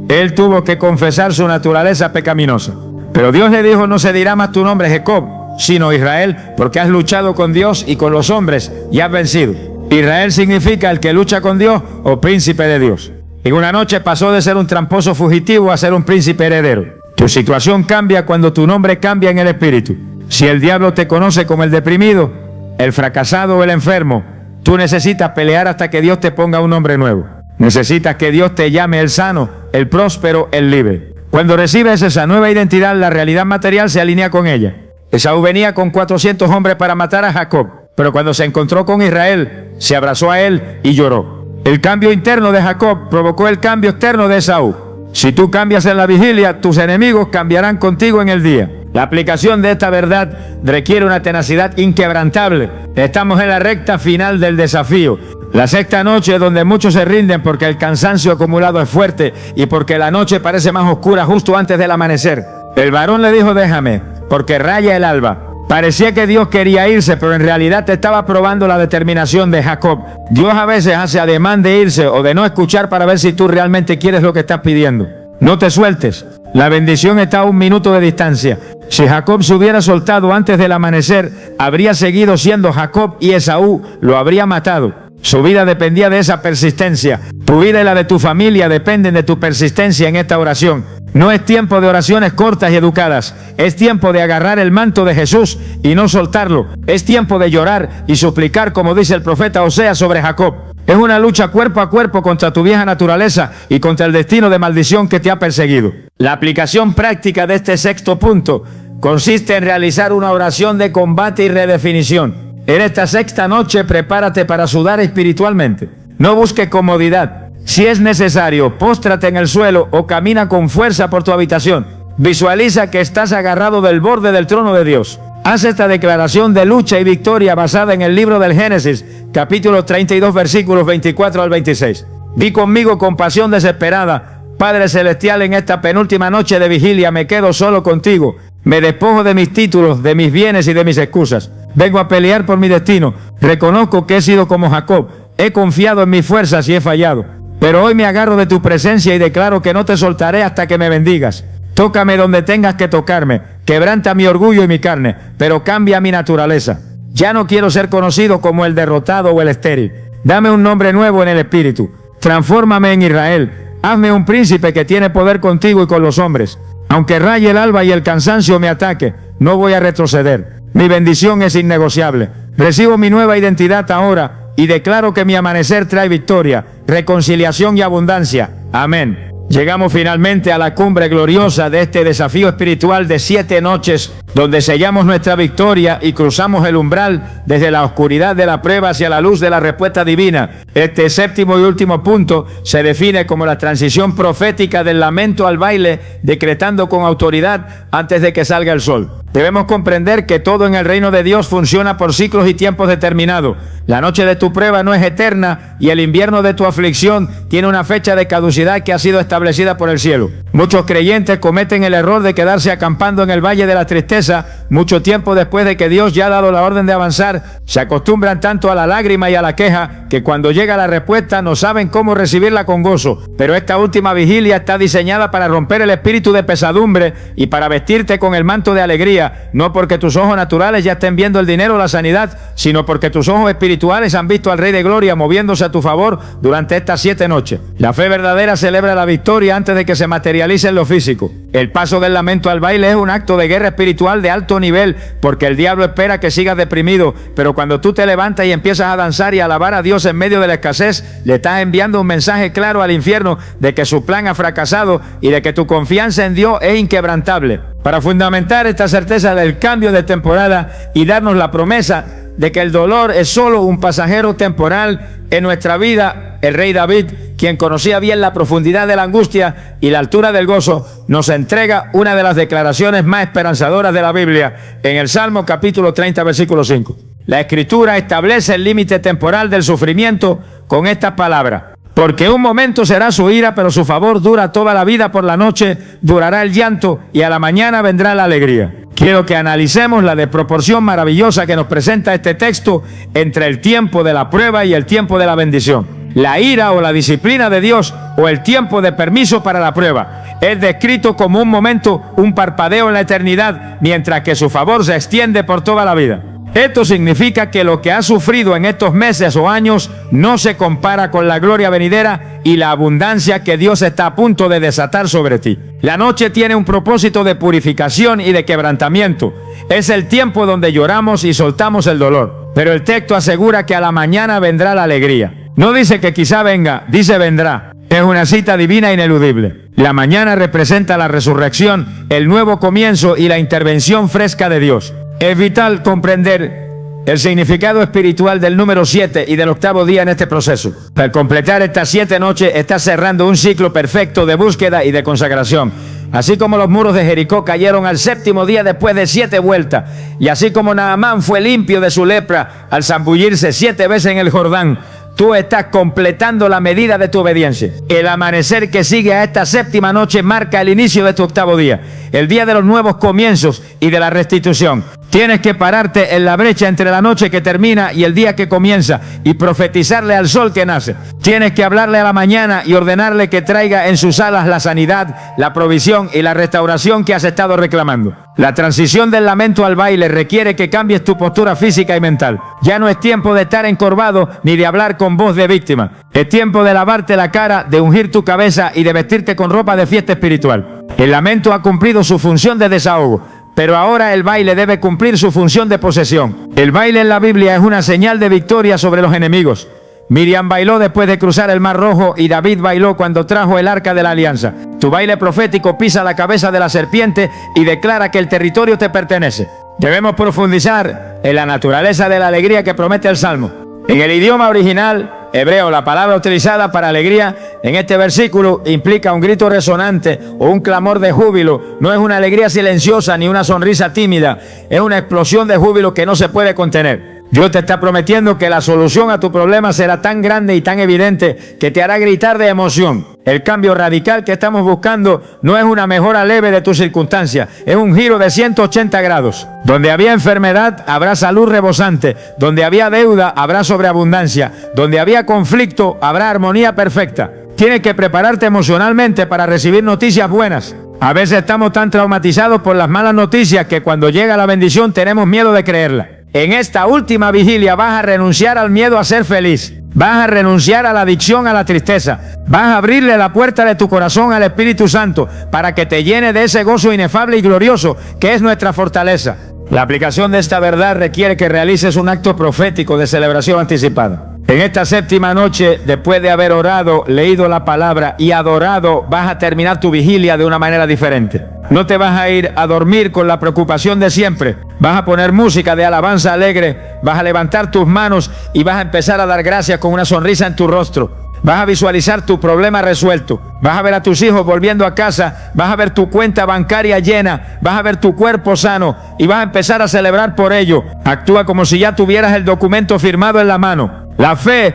Él tuvo que confesar su naturaleza pecaminosa. Pero Dios le dijo: no se dirá más tu nombre Jacob, sino Israel, porque has luchado con Dios y con los hombres y has vencido. Israel significa el que lucha con Dios o príncipe de Dios. En una noche pasó de ser un tramposo fugitivo a ser un príncipe heredero. Tu situación cambia cuando tu nombre cambia en el espíritu. Si el diablo te conoce como el deprimido, el fracasado o el enfermo, tú necesitas pelear hasta que Dios te ponga un nombre nuevo. Necesitas que Dios te llame el sano, el próspero, el libre. Cuando recibes esa nueva identidad, la realidad material se alinea con ella. Esaú venía con 400 hombres para matar a Jacob, pero cuando se encontró con Israel, se abrazó a él y lloró. El cambio interno de Jacob provocó el cambio externo de Esaú. Si tú cambias en la vigilia, tus enemigos cambiarán contigo en el día. La aplicación de esta verdad requiere una tenacidad inquebrantable. Estamos en la recta final del desafío. La sexta noche donde muchos se rinden porque el cansancio acumulado es fuerte y porque la noche parece más oscura justo antes del amanecer. El varón le dijo: déjame, porque raya el alba. Parecía que Dios quería irse, pero en realidad te estaba probando la determinación de Jacob. Dios a veces hace ademán de irse o de no escuchar para ver si tú realmente quieres lo que estás pidiendo. No te sueltes. La bendición está a 1 minuto de distancia. Si Jacob se hubiera soltado antes del amanecer, habría seguido siendo Jacob y Esaú lo habría matado. Su vida dependía de esa persistencia. Tu vida y la de tu familia dependen de tu persistencia en esta oración. No es tiempo de oraciones cortas y educadas. Es tiempo de agarrar el manto de Jesús y no soltarlo. Es tiempo de llorar y suplicar, como dice el profeta Oseas sobre Jacob. Es una lucha cuerpo a cuerpo contra tu vieja naturaleza y contra el destino de maldición que te ha perseguido. La aplicación práctica de este sexto punto consiste en realizar una oración de combate y redefinición. En esta sexta noche prepárate para sudar espiritualmente. No busques comodidad. Si es necesario, póstrate en el suelo o camina con fuerza por tu habitación. Visualiza que estás agarrado del borde del trono de Dios. Haz esta declaración de lucha y victoria basada en el libro del Génesis, capítulo 32, versículos 24 al 26. Di conmigo con pasión desesperada: Padre Celestial, en esta penúltima noche de vigilia me quedo solo contigo. Me despojo de mis títulos, de mis bienes y de mis excusas. Vengo a pelear por mi destino. Reconozco que he sido como Jacob. He confiado en mis fuerzas y he fallado. Pero hoy me agarro de tu presencia y declaro que no te soltaré hasta que me bendigas. Tócame donde tengas que tocarme. Quebranta mi orgullo y mi carne, pero cambia mi naturaleza. Ya no quiero ser conocido como el derrotado o el estéril. Dame un nombre nuevo en el espíritu. Transfórmame en Israel. Hazme un príncipe que tiene poder contigo y con los hombres. Aunque raye el alba y el cansancio me ataque, no voy a retroceder. Mi bendición es innegociable. Recibo mi nueva identidad ahora y declaro que mi amanecer trae victoria, reconciliación y abundancia. Amén. Llegamos finalmente a la cumbre gloriosa de este desafío espiritual de 7 noches, donde sellamos nuestra victoria y cruzamos el umbral desde la oscuridad de la prueba hacia la luz de la respuesta divina. Este séptimo y último punto se define como la transición profética del lamento al baile, decretando con autoridad antes de que salga el sol. Debemos comprender que todo en el reino de Dios funciona por ciclos y tiempos determinados. La noche de tu prueba no es eterna y el invierno de tu aflicción tiene una fecha de caducidad que ha sido establecida por el cielo. Muchos creyentes cometen el error de quedarse acampando en el valle de la tristeza mucho tiempo después de que Dios ya ha dado la orden de avanzar. Se acostumbran tanto a la lágrima y a la queja que cuando llega la respuesta no saben cómo recibirla con gozo. Pero esta última vigilia está diseñada para romper el espíritu de pesadumbre y para vestirte con el manto de alegría. No porque tus ojos naturales ya estén viendo el dinero o la sanidad, sino porque tus ojos espirituales han visto al Rey de Gloria moviéndose a tu favor durante estas 7 noches. La fe verdadera celebra la victoria antes de que se materialice en lo físico. El paso del lamento al baile es un acto de guerra espiritual de alto nivel, porque el diablo espera que sigas deprimido, pero cuando tú te levantas y empiezas a danzar y a alabar a Dios en medio de la escasez, le estás enviando un mensaje claro al infierno de que su plan ha fracasado y de que tu confianza en Dios es inquebrantable. Para fundamentar esta certeza del cambio de temporada y darnos la promesa de que el dolor es solo un pasajero temporal en nuestra vida, el rey David, quien conocía bien la profundidad de la angustia y la altura del gozo, nos entrega una de las declaraciones más esperanzadoras de la Biblia en el Salmo capítulo 30, versículo 5. La Escritura establece el límite temporal del sufrimiento con estas palabras: porque un momento será su ira, pero su favor dura toda la vida. Por la noche durará el llanto y a la mañana vendrá la alegría. Quiero que analicemos la desproporción maravillosa que nos presenta este texto entre el tiempo de la prueba y el tiempo de la bendición. La ira o la disciplina de Dios o el tiempo de permiso para la prueba es descrito como un momento, un parpadeo en la eternidad, mientras que su favor se extiende por toda la vida. Esto significa que lo que has sufrido en estos meses o años no se compara con la gloria venidera y la abundancia que Dios está a punto de desatar sobre ti. La noche tiene un propósito de purificación y de quebrantamiento. Es el tiempo donde lloramos y soltamos el dolor. Pero el texto asegura que a la mañana vendrá la alegría. No dice que quizá venga, dice vendrá. Es una cita divina ineludible. La mañana representa la resurrección, el nuevo comienzo y la intervención fresca de Dios. Es vital comprender el significado espiritual del número 7 y del octavo día en este proceso. Al completar estas 7 noches, estás cerrando un ciclo perfecto de búsqueda y de consagración. Así como los muros de Jericó cayeron al 7º día después de 7 vueltas, y así como Naamán fue limpio de su lepra al zambullirse 7 veces en el Jordán, tú estás completando la medida de tu obediencia. El amanecer que sigue a esta 7ª noche marca el inicio de tu octavo día, el día de los nuevos comienzos y de la restitución. Tienes que pararte en la brecha entre la noche que termina y el día que comienza y profetizarle al sol que nace. Tienes que hablarle a la mañana y ordenarle que traiga en sus alas la sanidad, la provisión y la restauración que has estado reclamando. La transición del lamento al baile requiere que cambies tu postura física y mental. Ya no es tiempo de estar encorvado ni de hablar con voz de víctima. Es tiempo de lavarte la cara, de ungir tu cabeza y de vestirte con ropa de fiesta espiritual. El lamento ha cumplido su función de desahogo, pero ahora el baile debe cumplir su función de posesión. El baile en la Biblia es una señal de victoria sobre los enemigos. Miriam bailó después de cruzar el Mar Rojo y David bailó cuando trajo el arca de la alianza. Tu baile profético pisa la cabeza de la serpiente y declara que el territorio te pertenece. Debemos profundizar en la naturaleza de la alegría que promete el Salmo. En el idioma original hebreo, la palabra utilizada para alegría en este versículo implica un grito resonante o un clamor de júbilo. No es una alegría silenciosa ni una sonrisa tímida, es una explosión de júbilo que no se puede contener. Dios te está prometiendo que la solución a tu problema será tan grande y tan evidente que te hará gritar de emoción. El cambio radical que estamos buscando no es una mejora leve de tus circunstancias, es un giro de 180 grados. Donde había enfermedad, habrá salud rebosante. Donde había deuda, habrá sobreabundancia. Donde había conflicto, habrá armonía perfecta. Tienes que prepararte emocionalmente para recibir noticias buenas. A veces estamos tan traumatizados por las malas noticias que cuando llega la bendición tenemos miedo de creerla. En esta última vigilia vas a renunciar al miedo a ser feliz. Vas a renunciar a la adicción a la tristeza. Vas a abrirle la puerta de tu corazón al Espíritu Santo para que te llene de ese gozo inefable y glorioso que es nuestra fortaleza. La aplicación de esta verdad requiere que realices un acto profético de celebración anticipada. En esta séptima noche, después de haber orado, leído la palabra y adorado, vas a terminar tu vigilia de una manera diferente. No te vas a ir a dormir con la preocupación de siempre. Vas a poner música de alabanza alegre, vas a levantar tus manos y vas a empezar a dar gracias con una sonrisa en tu rostro. Vas a visualizar tu problema resuelto. Vas a ver a tus hijos volviendo a casa. Vas a ver tu cuenta bancaria llena. Vas a ver tu cuerpo sano y vas a empezar a celebrar por ello. Actúa como si ya tuvieras el documento firmado en la mano. La fe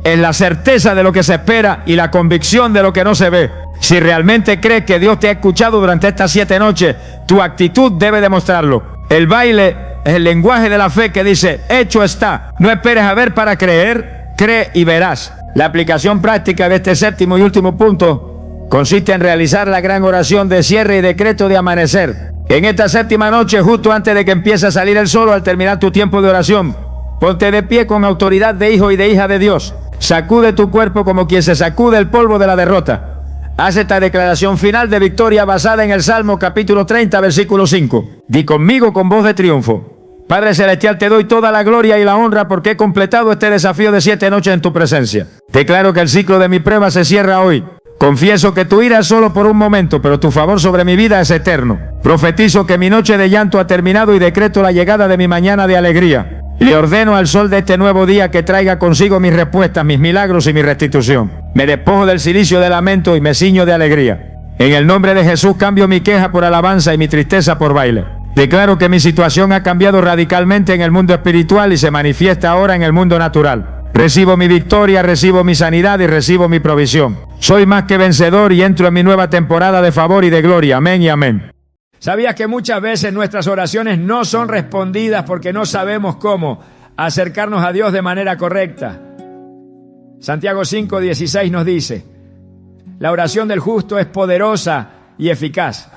es la certeza de lo que se espera y la convicción de lo que no se ve. Si realmente crees que Dios te ha escuchado durante estas 7 noches, tu actitud debe demostrarlo. El baile es el lenguaje de la fe que dice, hecho está. No esperes a ver para creer, cree y verás. La aplicación práctica de este séptimo y último punto consiste en realizar la gran oración de cierre y decreto de amanecer. En esta séptima noche, justo antes de que empiece a salir el sol, al terminar tu tiempo de oración, ponte de pie con autoridad de hijo y de hija de Dios. Sacude tu cuerpo como quien se sacude el polvo de la derrota. Haz esta declaración final de victoria basada en el Salmo capítulo 30, versículo 5. Di conmigo con voz de triunfo. Padre Celestial, te doy toda la gloria y la honra porque he completado este desafío de 7 noches en tu presencia. Declaro que el ciclo de mi prueba se cierra hoy. Confieso que tu ira es solo por un momento, pero tu favor sobre mi vida es eterno. Profetizo que mi noche de llanto ha terminado y decreto la llegada de mi mañana de alegría. Le ordeno al sol de este nuevo día que traiga consigo mis respuestas, mis milagros y mi restitución. Me despojo del cilicio de lamento y me ciño de alegría. En el nombre de Jesús cambio mi queja por alabanza y mi tristeza por baile. Declaro que mi situación ha cambiado radicalmente en el mundo espiritual y se manifiesta ahora en el mundo natural. Recibo mi victoria, recibo mi sanidad y recibo mi provisión. Soy más que vencedor y entro en mi nueva temporada de favor y de gloria. Amén y amén. ¿Sabías que muchas veces nuestras oraciones no son respondidas porque no sabemos cómo acercarnos a Dios de manera correcta? Santiago 5:16 nos dice, la oración del justo es poderosa y eficaz.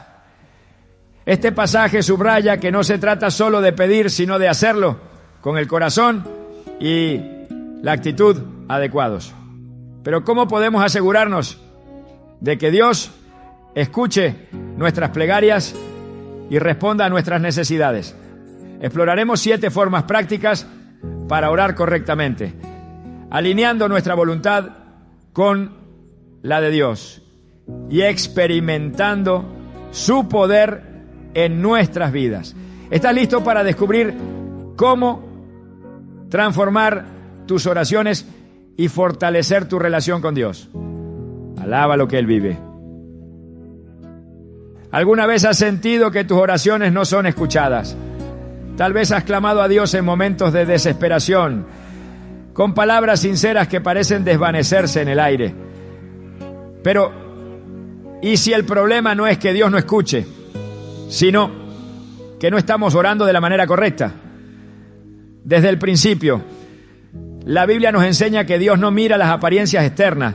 Este pasaje subraya que no se trata solo de pedir, sino de hacerlo con el corazón y la actitud adecuados. Pero ¿cómo podemos asegurarnos de que Dios escuche nuestras plegarias y responda a nuestras necesidades? Exploraremos 7 formas prácticas para orar correctamente, alineando nuestra voluntad con la de Dios y experimentando su poder en nuestras vidas. ¿Estás listo para descubrir cómo transformar tus oraciones y fortalecer tu relación con Dios? Alaba lo que Él vive. ¿Alguna vez has sentido que tus oraciones no son escuchadas? Tal vez has clamado a Dios en momentos de desesperación, con palabras sinceras que parecen desvanecerse en el aire. Pero, ¿y si el problema no es que Dios no escuche, sino que no estamos orando de la manera correcta? Desde el principio, la Biblia nos enseña que Dios no mira las apariencias externas,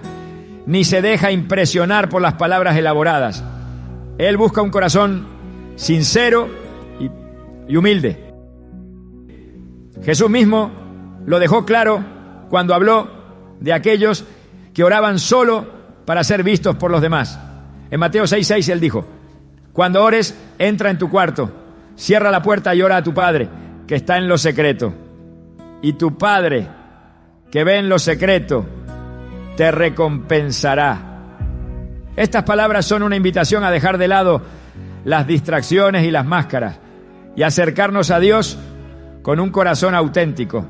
ni se deja impresionar por las palabras elaboradas. Él busca un corazón sincero y humilde. Jesús mismo lo dejó claro cuando habló de aquellos que oraban solo para ser vistos por los demás. En Mateo 6:6 Él dijo, cuando ores, entra en tu cuarto, cierra la puerta y ora a tu Padre, que está en lo secreto. Y tu Padre, que ve en lo secreto, te recompensará. Estas palabras son una invitación a dejar de lado las distracciones y las máscaras y acercarnos a Dios con un corazón auténtico.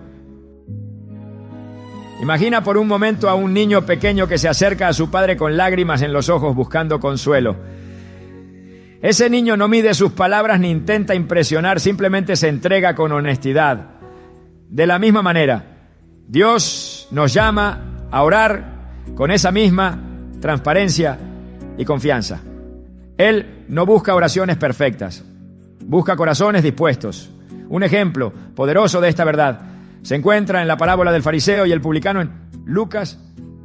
Imagina por un momento a un niño pequeño que se acerca a su padre con lágrimas en los ojos buscando consuelo. Ese niño no mide sus palabras ni intenta impresionar, simplemente se entrega con honestidad. De la misma manera, Dios nos llama a orar con esa misma transparencia y confianza. Él no busca oraciones perfectas, busca corazones dispuestos. Un ejemplo poderoso de esta verdad se encuentra en la parábola del fariseo y el publicano en Lucas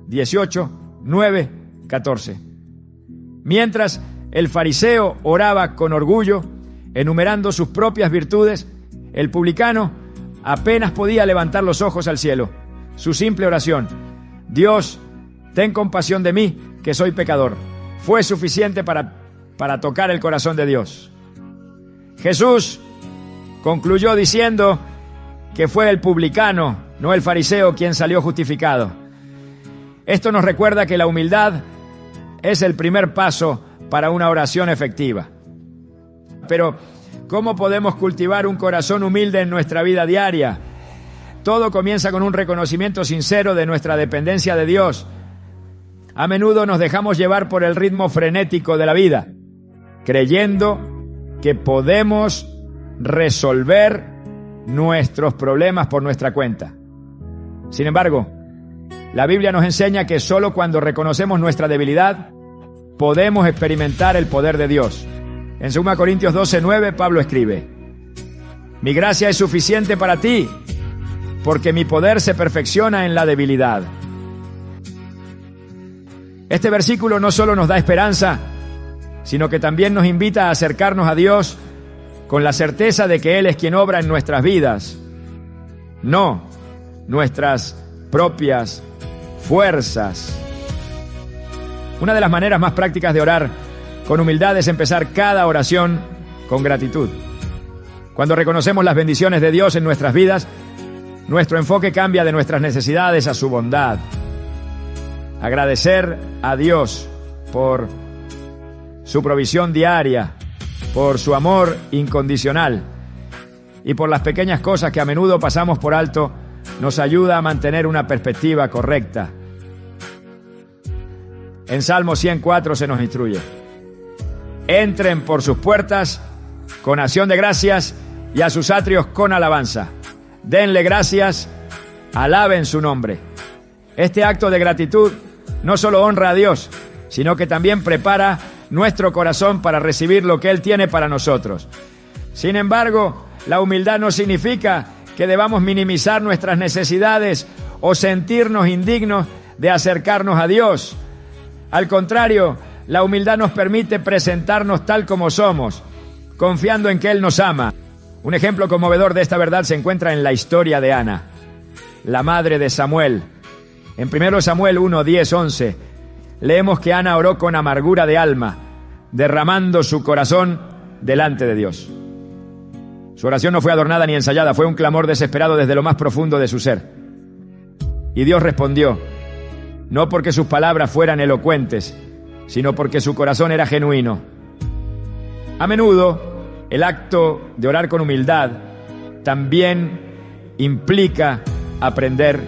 18, 9, 14. Mientras el fariseo oraba con orgullo, enumerando sus propias virtudes, el publicano apenas podía levantar los ojos al cielo. Su simple oración, Dios, ten compasión de mí, que soy pecador, fue suficiente para tocar el corazón de Dios. Jesús concluyó diciendo que fue el publicano, no el fariseo, quien salió justificado. Esto nos recuerda que la humildad es el primer paso para una oración efectiva. Pero, ¿cómo podemos cultivar un corazón humilde en nuestra vida diaria? Todo comienza con un reconocimiento sincero de nuestra dependencia de Dios. A menudo nos dejamos llevar por el ritmo frenético de la vida, creyendo que podemos resolver nuestros problemas por nuestra cuenta. Sin embargo, la Biblia nos enseña que solo cuando reconocemos nuestra debilidad podemos experimentar el poder de Dios. En 2 Corintios 12:9, Pablo escribe: mi gracia es suficiente para ti, porque mi poder se perfecciona en la debilidad. Este versículo no solo nos da esperanza, sino que también nos invita a acercarnos a Dios con la certeza de que Él es quien obra en nuestras vidas, no nuestras propias fuerzas. Una de las maneras más prácticas de orar con humildad es empezar cada oración con gratitud. Cuando reconocemos las bendiciones de Dios en nuestras vidas, nuestro enfoque cambia de nuestras necesidades a su bondad. Agradecer a Dios por su provisión diaria, por su amor incondicional y por las pequeñas cosas que a menudo pasamos por alto, nos ayuda a mantener una perspectiva correcta. En Salmo 104 se nos instruye: entren por sus puertas con acción de gracias y a sus atrios con alabanza. Denle gracias, alaben su nombre. Este acto de gratitud no solo honra a Dios, sino que también prepara nuestro corazón para recibir lo que Él tiene para nosotros. Sin embargo, la humildad no significa que debamos minimizar nuestras necesidades o sentirnos indignos de acercarnos a Dios. Al contrario, la humildad nos permite presentarnos tal como somos, confiando en que Él nos ama. Un ejemplo conmovedor de esta verdad se encuentra en la historia de Ana, la madre de Samuel. En 1 Samuel 1, 10, 11, leemos que Ana oró con amargura de alma, derramando su corazón delante de Dios. Su oración no fue adornada ni ensayada, fue un clamor desesperado desde lo más profundo de su ser. Y Dios respondió, no porque sus palabras fueran elocuentes, sino porque su corazón era genuino. A menudo, el acto de orar con humildad también implica aprender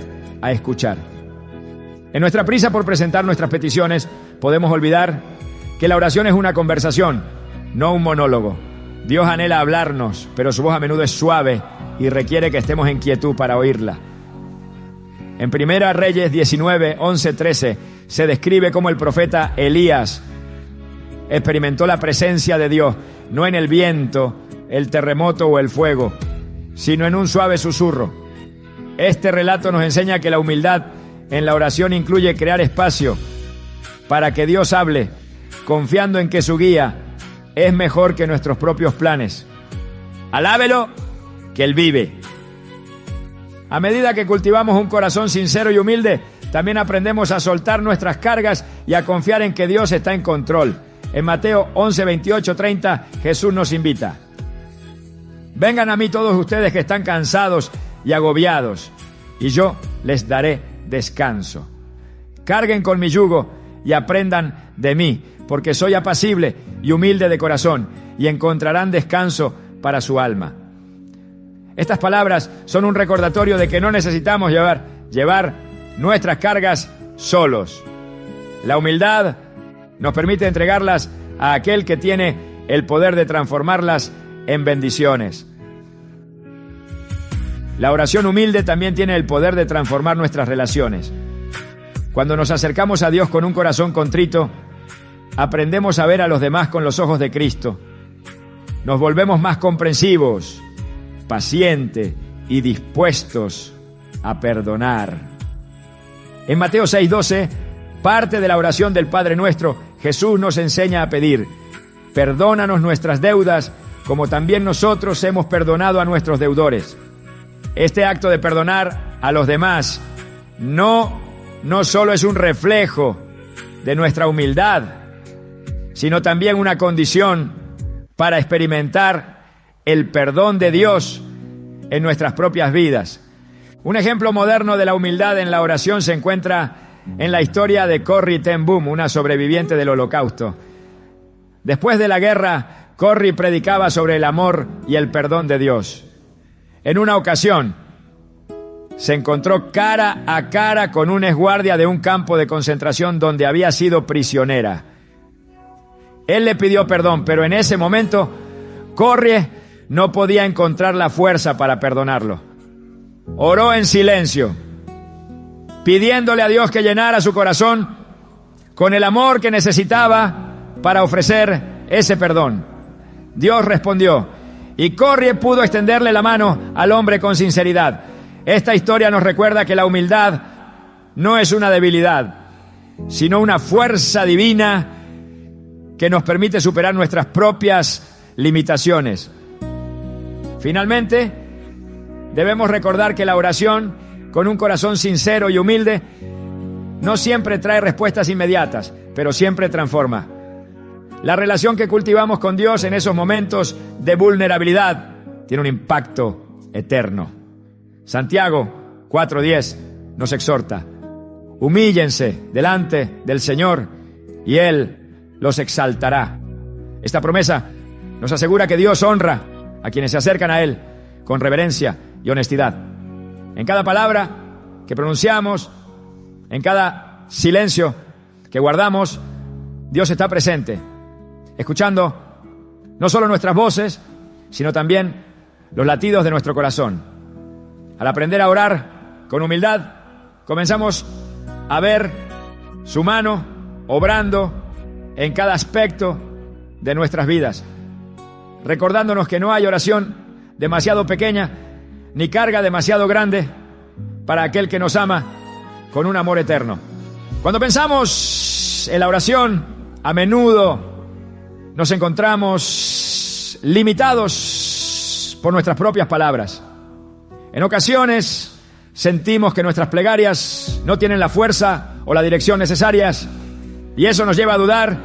a escuchar. En nuestra prisa por presentar nuestras peticiones, podemos olvidar que la oración es una conversación, no un monólogo. Dios anhela hablarnos, pero su voz a menudo es suave y requiere que estemos en quietud para oírla. En 1 Reyes 19, 11, 13, se describe cómo el profeta Elías experimentó la presencia de Dios, no en el viento, el terremoto o el fuego, sino en un suave susurro. Este relato nos enseña que la humildad en la oración incluye crear espacio para que Dios hable, confiando en que su guía es mejor que nuestros propios planes. Alábelo, que Él vive. A medida que cultivamos un corazón sincero y humilde, también aprendemos a soltar nuestras cargas y a confiar en que Dios está en control. En Mateo 11, 28, 30, Jesús nos invita: vengan a mí todos ustedes que están cansados y agobiados, y yo les daré descanso. Carguen con mi yugo y aprendan de mí, porque soy apacible y humilde de corazón, y encontrarán descanso para su alma. Estas palabras son un recordatorio de que no necesitamos llevar nuestras cargas solos. La humildad nos permite entregarlas a aquel que tiene el poder de transformarlas en bendiciones. La oración humilde también tiene el poder de transformar nuestras relaciones. Cuando nos acercamos a Dios con un corazón contrito, aprendemos a ver a los demás con los ojos de Cristo. Nos volvemos más comprensivos, pacientes y dispuestos a perdonar. En Mateo 6:12, parte de la oración del Padre Nuestro, Jesús nos enseña a pedir: perdónanos nuestras deudas, como también nosotros hemos perdonado a nuestros deudores. Este acto de perdonar a los demás no solo es un reflejo de nuestra humildad, sino también una condición para experimentar el perdón de Dios en nuestras propias vidas. Un ejemplo moderno de la humildad en la oración se encuentra en la historia de Corrie ten Boom, una sobreviviente del Holocausto. Después de la guerra, Corrie predicaba sobre el amor y el perdón de Dios. En una ocasión, se encontró cara a cara con un exguardia de un campo de concentración donde había sido prisionera. Él le pidió perdón, pero en ese momento, Corrie no podía encontrar la fuerza para perdonarlo. Oró en silencio, pidiéndole a Dios que llenara su corazón con el amor que necesitaba para ofrecer ese perdón. Dios respondió, y Corrie pudo extenderle la mano al hombre con sinceridad. Esta historia nos recuerda que la humildad no es una debilidad, sino una fuerza divina que nos permite superar nuestras propias limitaciones. Finalmente, debemos recordar que la oración con un corazón sincero y humilde no siempre trae respuestas inmediatas, pero siempre transforma. La relación que cultivamos con Dios en esos momentos de vulnerabilidad tiene un impacto eterno. Santiago 4:10 nos exhorta: humíllense delante del Señor y Él los exaltará. Esta promesa nos asegura que Dios honra a quienes se acercan a Él con reverencia y honestidad. En cada palabra que pronunciamos, en cada silencio que guardamos, Dios está presente, escuchando no solo nuestras voces, sino también los latidos de nuestro corazón. Al aprender a orar con humildad, comenzamos a ver su mano obrando en cada aspecto de nuestras vidas, recordándonos que no hay oración demasiado pequeña ni carga demasiado grande para aquel que nos ama con un amor eterno. Cuando pensamos en la oración, a menudo nos encontramos limitados por nuestras propias palabras. En ocasiones sentimos que nuestras plegarias no tienen la fuerza o la dirección necesarias, y eso nos lleva a dudar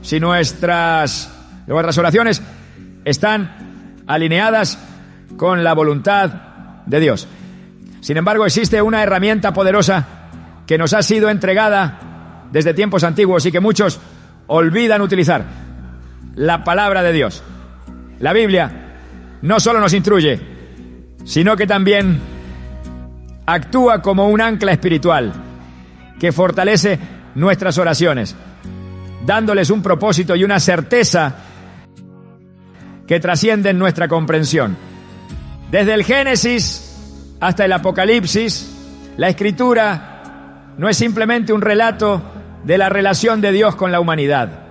si nuestras oraciones están alineadas con la voluntad de Dios. Sin embargo, existe una herramienta poderosa que nos ha sido entregada desde tiempos antiguos y que muchos olvidan utilizar: la palabra de Dios. La Biblia no solo nos instruye, sino que también actúa como un ancla espiritual que fortalece nuestras oraciones, dándoles un propósito y una certeza que trascienden nuestra comprensión. Desde el Génesis hasta el Apocalipsis, la Escritura no es simplemente un relato de la relación de Dios con la humanidad.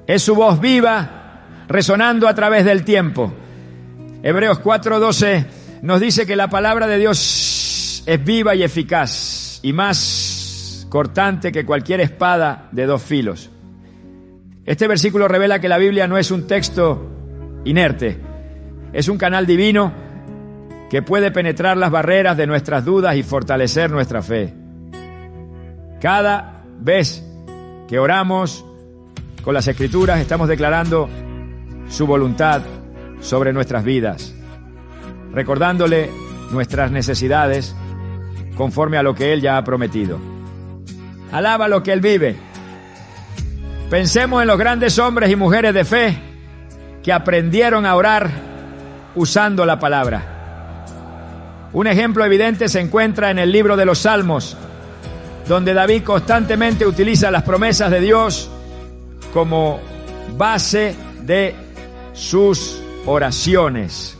Es su voz viva, resonando a través del tiempo. Hebreos 4:12 nos dice que la palabra de Dios es viva y eficaz, y más cortante que cualquier espada de dos filos. Este versículo revela que la Biblia no es un texto inerte, es un canal divino que puede penetrar las barreras de nuestras dudas y fortalecer nuestra fe. Cada vez que oramos con las Escrituras, estamos declarando su voluntad sobre nuestras vidas, recordándole nuestras necesidades conforme a lo que Él ya ha prometido. Alaba lo que Él vive. Pensemos en los grandes hombres y mujeres de fe que aprendieron a orar usando la palabra. Un ejemplo evidente se encuentra en el libro de los Salmos, donde David constantemente utiliza las promesas de Dios como base de sus oraciones.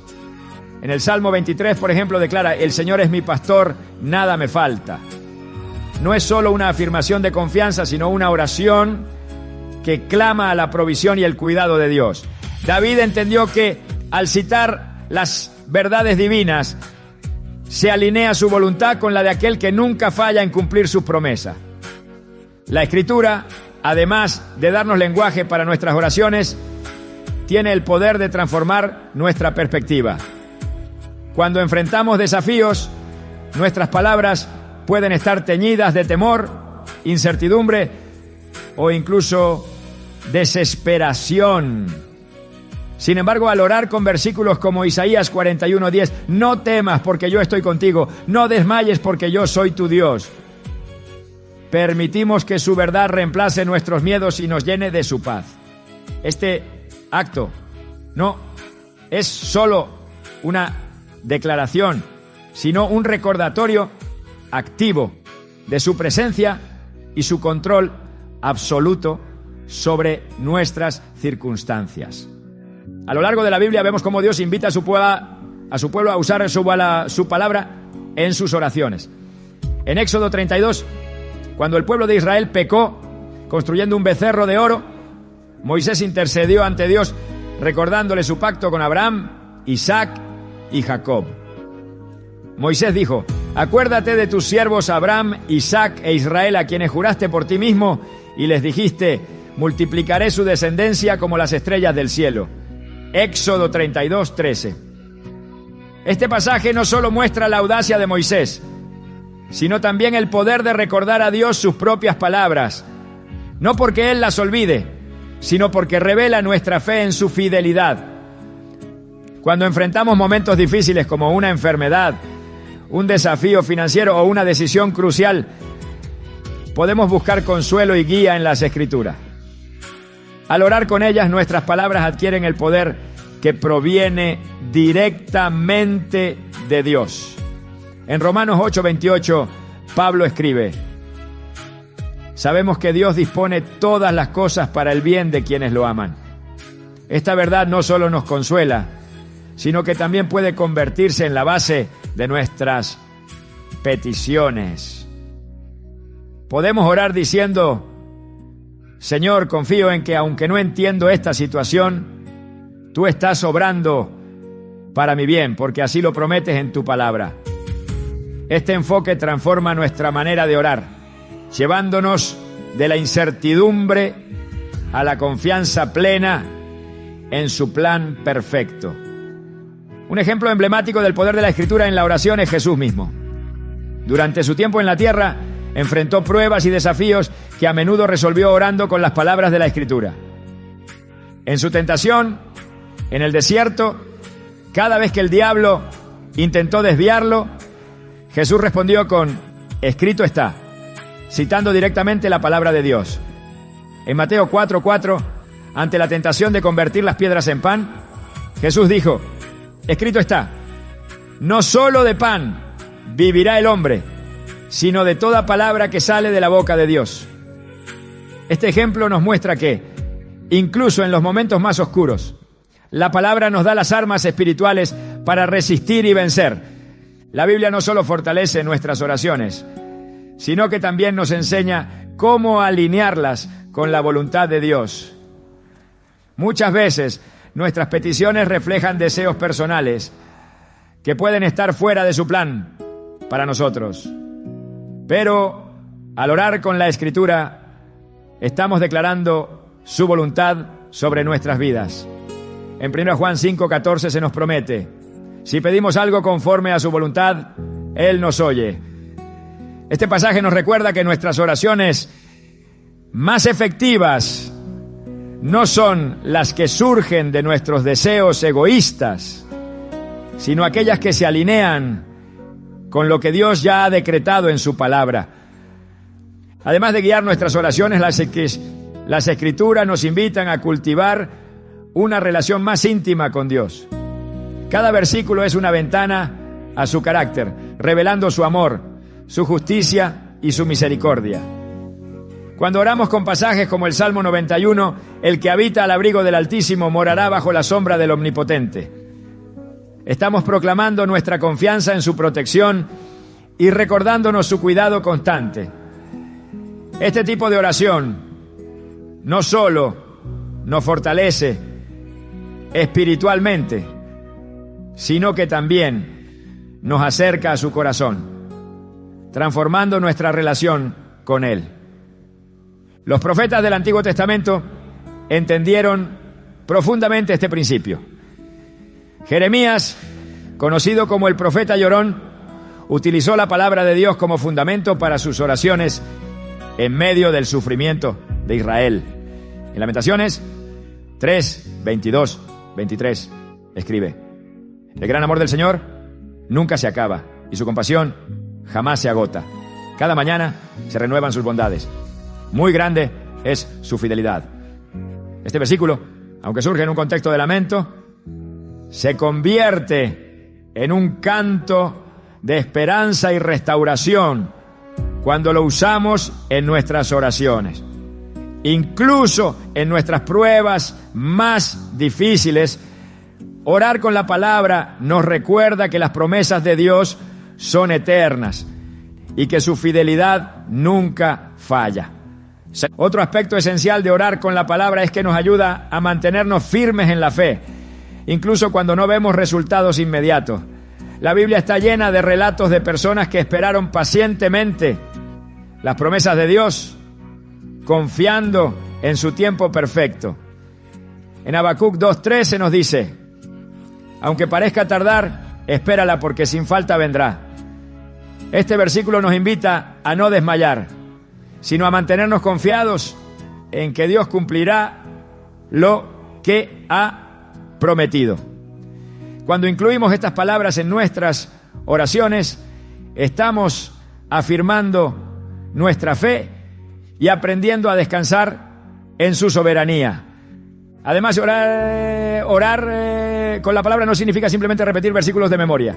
En el Salmo 23, por ejemplo, declara: el Señor es mi pastor, nada me falta. No es solo una afirmación de confianza, sino una oración que clama a la provisión y el cuidado de Dios. David entendió que al citar las verdades divinas, se alinea su voluntad con la de aquel que nunca falla en cumplir sus promesas. La Escritura, además de darnos lenguaje para nuestras oraciones, tiene el poder de transformar nuestra perspectiva. Cuando enfrentamos desafíos, nuestras palabras pueden estar teñidas de temor, incertidumbre o incluso desesperación. Sin embargo, al orar con versículos como Isaías 41:10, no temas porque yo estoy contigo, no desmayes porque yo soy tu Dios, permitimos que su verdad reemplace nuestros miedos y nos llene de su paz. Este acto no es solo una declaración, sino un recordatorio activo de su presencia y su control absoluto sobre nuestras circunstancias. A lo largo de la Biblia vemos cómo Dios invita a su pueblo a usar su palabra en sus oraciones. En Éxodo 32, cuando el pueblo de Israel pecó construyendo un becerro de oro, Moisés intercedió ante Dios recordándole su pacto con Abraham, Isaac y Jacob. Moisés dijo: acuérdate de tus siervos Abraham, Isaac e Israel, a quienes juraste por ti mismo y les dijiste: multiplicaré su descendencia como las estrellas del cielo. Éxodo 32:13. Este pasaje no solo muestra la audacia de Moisés, sino también el poder de recordar a Dios sus propias palabras, no porque Él las olvide, sino porque revela nuestra fe en su fidelidad. Cuando enfrentamos momentos difíciles como una enfermedad, un desafío financiero o una decisión crucial, podemos buscar consuelo y guía en las Escrituras. Al orar con ellas, nuestras palabras adquieren el poder que proviene directamente de Dios. En Romanos 8:28, Pablo escribe: sabemos que Dios dispone todas las cosas para el bien de quienes lo aman. Esta verdad no solo nos consuela, sino que también puede convertirse en la base de nuestras peticiones. Podemos orar diciendo: Señor, confío en que aunque no entiendo esta situación, tú estás obrando para mi bien, porque así lo prometes en tu palabra. Este enfoque transforma nuestra manera de orar, llevándonos de la incertidumbre a la confianza plena en su plan perfecto. Un ejemplo emblemático del poder de la Escritura en la oración es Jesús mismo. Durante su tiempo en la tierra, enfrentó pruebas y desafíos que a menudo resolvió orando con las palabras de la Escritura. En su tentación, en el desierto, cada vez que el diablo intentó desviarlo, Jesús respondió con: escrito está, citando directamente la palabra de Dios. En Mateo 4:4, ante la tentación de convertir las piedras en pan, Jesús dijo: escrito está, no solo de pan vivirá el hombre, sino de toda palabra que sale de la boca de Dios. Este ejemplo nos muestra que, incluso en los momentos más oscuros, la palabra nos da las armas espirituales para resistir y vencer. La Biblia no solo fortalece nuestras oraciones, sino que también nos enseña cómo alinearlas con la voluntad de Dios. Muchas veces nuestras peticiones reflejan deseos personales que pueden estar fuera de su plan para nosotros. Pero al orar con la Escritura, estamos declarando su voluntad sobre nuestras vidas. En 1 Juan 5:14 se nos promete: si pedimos algo conforme a su voluntad, Él nos oye. Este pasaje nos recuerda que nuestras oraciones más efectivas no son las que surgen de nuestros deseos egoístas, sino aquellas que se alinean con lo que Dios ya ha decretado en su palabra. Además de guiar nuestras oraciones, las Escrituras nos invitan a cultivar una relación más íntima con Dios. Cada versículo es una ventana a su carácter, revelando su amor, su justicia y su misericordia. Cuando oramos con pasajes como el Salmo 91, el que habita al abrigo del Altísimo morará bajo la sombra del Omnipotente. Estamos proclamando nuestra confianza en su protección y recordándonos su cuidado constante. Este tipo de oración no solo nos fortalece espiritualmente, sino que también nos acerca a su corazón, transformando nuestra relación con Él. Los profetas del Antiguo Testamento entendieron profundamente este principio. Jeremías, conocido como el profeta llorón, utilizó la palabra de Dios como fundamento para sus oraciones en medio del sufrimiento de Israel. En Lamentaciones 3, 22, 23, escribe: el gran amor del Señor nunca se acaba y su compasión jamás se agota. Cada mañana se renuevan sus bondades. Muy grande es su fidelidad. Este versículo, aunque surge en un contexto de lamento, se convierte en un canto de esperanza y restauración cuando lo usamos en nuestras oraciones. Incluso en nuestras pruebas más difíciles, orar con la palabra nos recuerda que las promesas de Dios son eternas y que su fidelidad nunca falla. Otro aspecto esencial de orar con la palabra es que nos ayuda a mantenernos firmes en la fe, incluso cuando no vemos resultados inmediatos. La Biblia está llena de relatos de personas que esperaron pacientemente las promesas de Dios, confiando en su tiempo perfecto. En Habacuc 2:3 se nos dice: aunque parezca tardar, espérala, porque sin falta vendrá. Este versículo nos invita a no desmayar, sino a mantenernos confiados en que Dios cumplirá lo que ha prometido. Cuando incluimos estas palabras en nuestras oraciones, estamos afirmando nuestra fe y aprendiendo a descansar en su soberanía. Además, orar con la palabra no significa simplemente repetir versículos de memoria.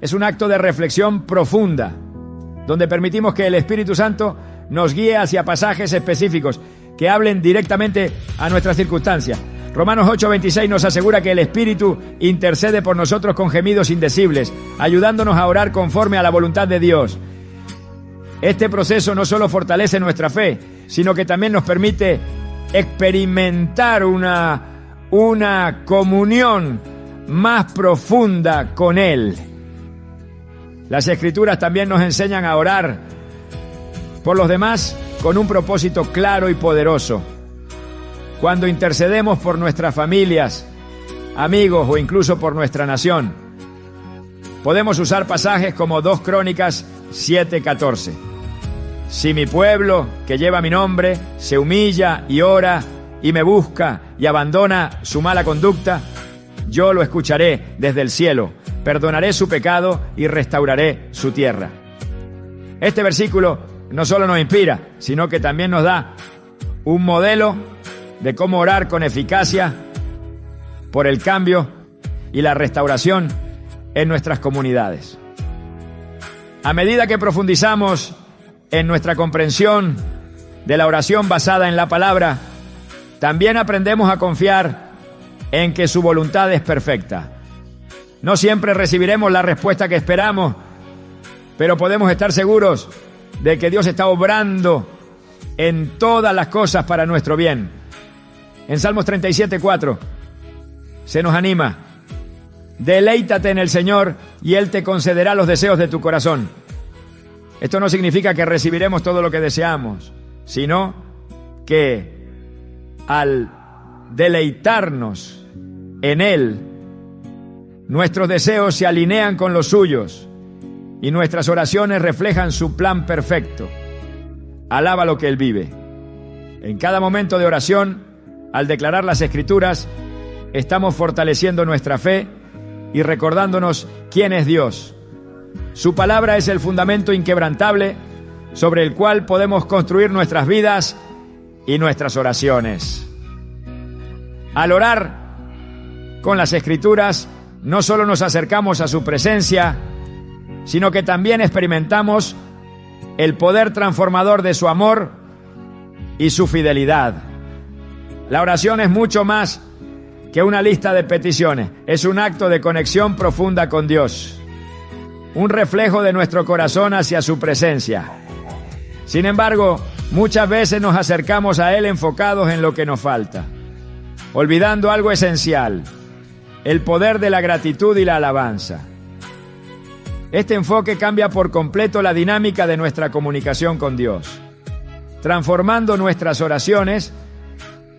Es un acto de reflexión profunda, donde permitimos que el Espíritu Santo nos guíe hacia pasajes específicos que hablen directamente a nuestras circunstancias. Romanos 8:26 nos asegura que el Espíritu intercede por nosotros con gemidos indecibles, ayudándonos a orar conforme a la voluntad de Dios. Este proceso no solo fortalece nuestra fe, sino que también nos permite experimentar una comunión más profunda con Él. Las Escrituras también nos enseñan a orar por los demás con un propósito claro y poderoso. Cuando intercedemos por nuestras familias, amigos o incluso por nuestra nación, podemos usar pasajes como 2 Crónicas 7:14. Si mi pueblo, que lleva mi nombre, se humilla y ora y me busca y abandona su mala conducta, yo lo escucharé desde el cielo, perdonaré su pecado y restauraré su tierra. Este versículo no solo nos inspira, sino que también nos da un modelo de cómo orar con eficacia por el cambio y la restauración en nuestras comunidades. A medida que profundizamos en nuestra comprensión de la oración basada en la palabra, también aprendemos a confiar en que su voluntad es perfecta. No siempre recibiremos la respuesta que esperamos, pero podemos estar seguros de que Dios está obrando en todas las cosas para nuestro bien. En Salmos 37:4 se nos anima: deleítate en el Señor y Él te concederá los deseos de tu corazón. Esto no significa que recibiremos todo lo que deseamos, sino que al deleitarnos en Él, nuestros deseos se alinean con los suyos y nuestras oraciones reflejan su plan perfecto. Alaba lo que Él vive. En cada momento de oración, al declarar las Escrituras, estamos fortaleciendo nuestra fe y recordándonos quién es Dios. Su palabra es el fundamento inquebrantable sobre el cual podemos construir nuestras vidas y nuestras oraciones. Al orar con las Escrituras, no solo nos acercamos a su presencia, sino que también experimentamos el poder transformador de su amor y su fidelidad. La oración es mucho más que una lista de peticiones, es un acto de conexión profunda con Dios, un reflejo de nuestro corazón hacia su presencia. Sin embargo, muchas veces nos acercamos a Él enfocados en lo que nos falta, olvidando algo esencial: el poder de la gratitud y la alabanza. Este enfoque cambia por completo la dinámica de nuestra comunicación con Dios, transformando nuestras oraciones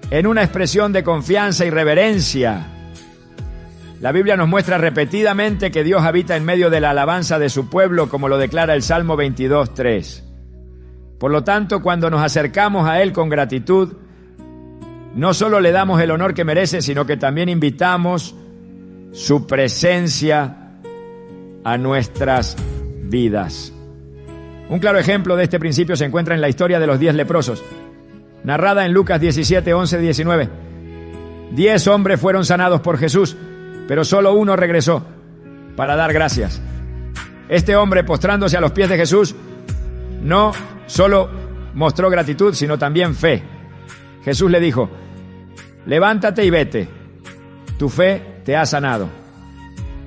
en una expresión de confianza y reverencia. La Biblia nos muestra repetidamente que Dios habita en medio de la alabanza de su pueblo, como lo declara el Salmo 22:3. Por lo tanto, cuando nos acercamos a Él con gratitud, no solo le damos el honor que merece, sino que también invitamos su presencia a nuestras vidas. Un claro ejemplo de este principio se encuentra en la historia de los 10 leprosos, narrada en Lucas 17, 11, 19. 10 hombres fueron sanados por Jesús, pero solo uno regresó para dar gracias. Este hombre, postrándose a los pies de Jesús, no solo mostró gratitud, sino también fe. Jesús le dijo: levántate y vete, tu fe te ha sanado.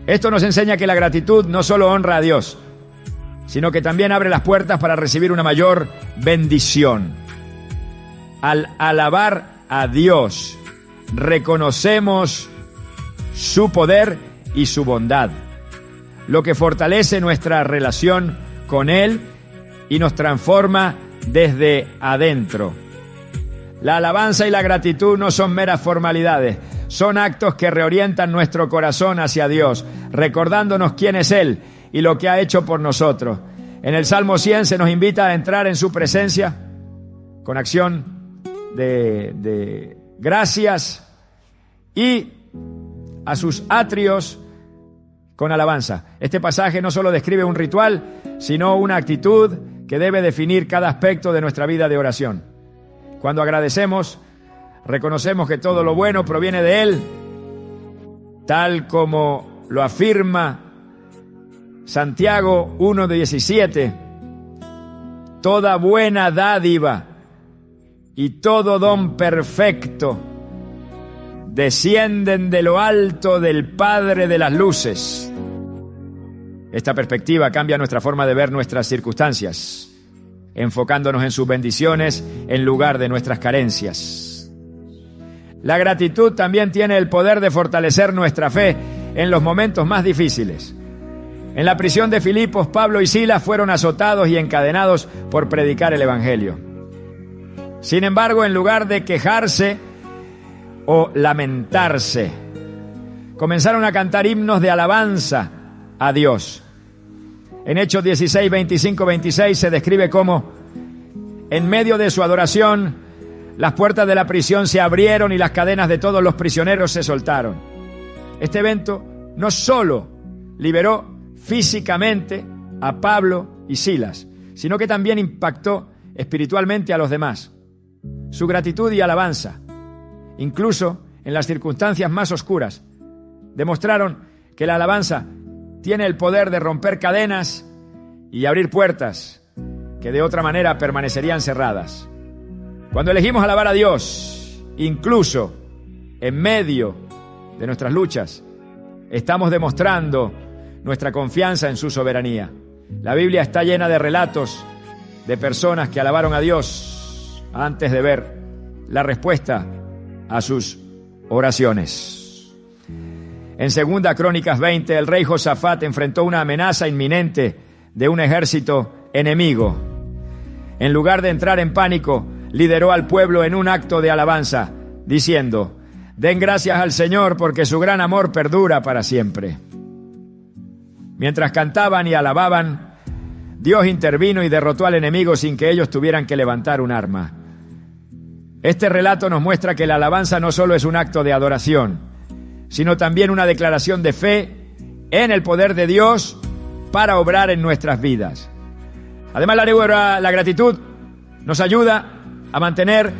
Esto nos enseña que la gratitud no solo honra a Dios, sino que también abre las puertas para recibir una mayor bendición. Al alabar a Dios, reconocemos su poder y su bondad, lo que fortalece nuestra relación con Él y nos transforma desde adentro. La alabanza y la gratitud no son meras formalidades, son actos que reorientan nuestro corazón hacia Dios, recordándonos quién es Él y lo que ha hecho por nosotros. En el Salmo 100 se nos invita a entrar en su presencia con acción de gracias y a sus atrios con alabanza. Este pasaje no solo describe un ritual, sino una actitud que debe definir cada aspecto de nuestra vida de oración. Cuando agradecemos, reconocemos que todo lo bueno proviene de Él, tal como lo afirma Santiago 1:17. Toda buena dádiva y todo don perfecto descienden de lo alto del Padre de las luces. Esta perspectiva cambia nuestra forma de ver nuestras circunstancias, enfocándonos en sus bendiciones en lugar de nuestras carencias. La gratitud también tiene el poder de fortalecer nuestra fe en los momentos más difíciles. En la prisión de Filipos, Pablo y Silas fueron azotados y encadenados por predicar el Evangelio. Sin embargo, en lugar de quejarse o lamentarse, comenzaron a cantar himnos de alabanza a Dios. En Hechos 16, 25, 26 se describe cómo, en medio de su adoración, las puertas de la prisión se abrieron y las cadenas de todos los prisioneros se soltaron. Este evento no solo liberó físicamente a Pablo y Silas, sino que también impactó espiritualmente a los demás. Su gratitud y alabanza, incluso en las circunstancias más oscuras, demostraron que la alabanza tiene el poder de romper cadenas y abrir puertas que de otra manera permanecerían cerradas. Cuando elegimos alabar a Dios, incluso en medio de nuestras luchas, estamos demostrando nuestra confianza en su soberanía. La Biblia está llena de relatos de personas que alabaron a Dios antes de ver la respuesta a sus oraciones. En 2 Crónicas 20, el rey Josafat enfrentó una amenaza inminente de un ejército enemigo. En lugar de entrar en pánico, lideró al pueblo en un acto de alabanza, diciendo: den gracias al Señor porque su gran amor perdura para siempre. Mientras cantaban y alababan, Dios intervino y derrotó al enemigo sin que ellos tuvieran que levantar un arma. Este relato nos muestra que la alabanza no solo es un acto de adoración, sino también una declaración de fe en el poder de Dios para obrar en nuestras vidas. Además, la gratitud nos ayuda a mantener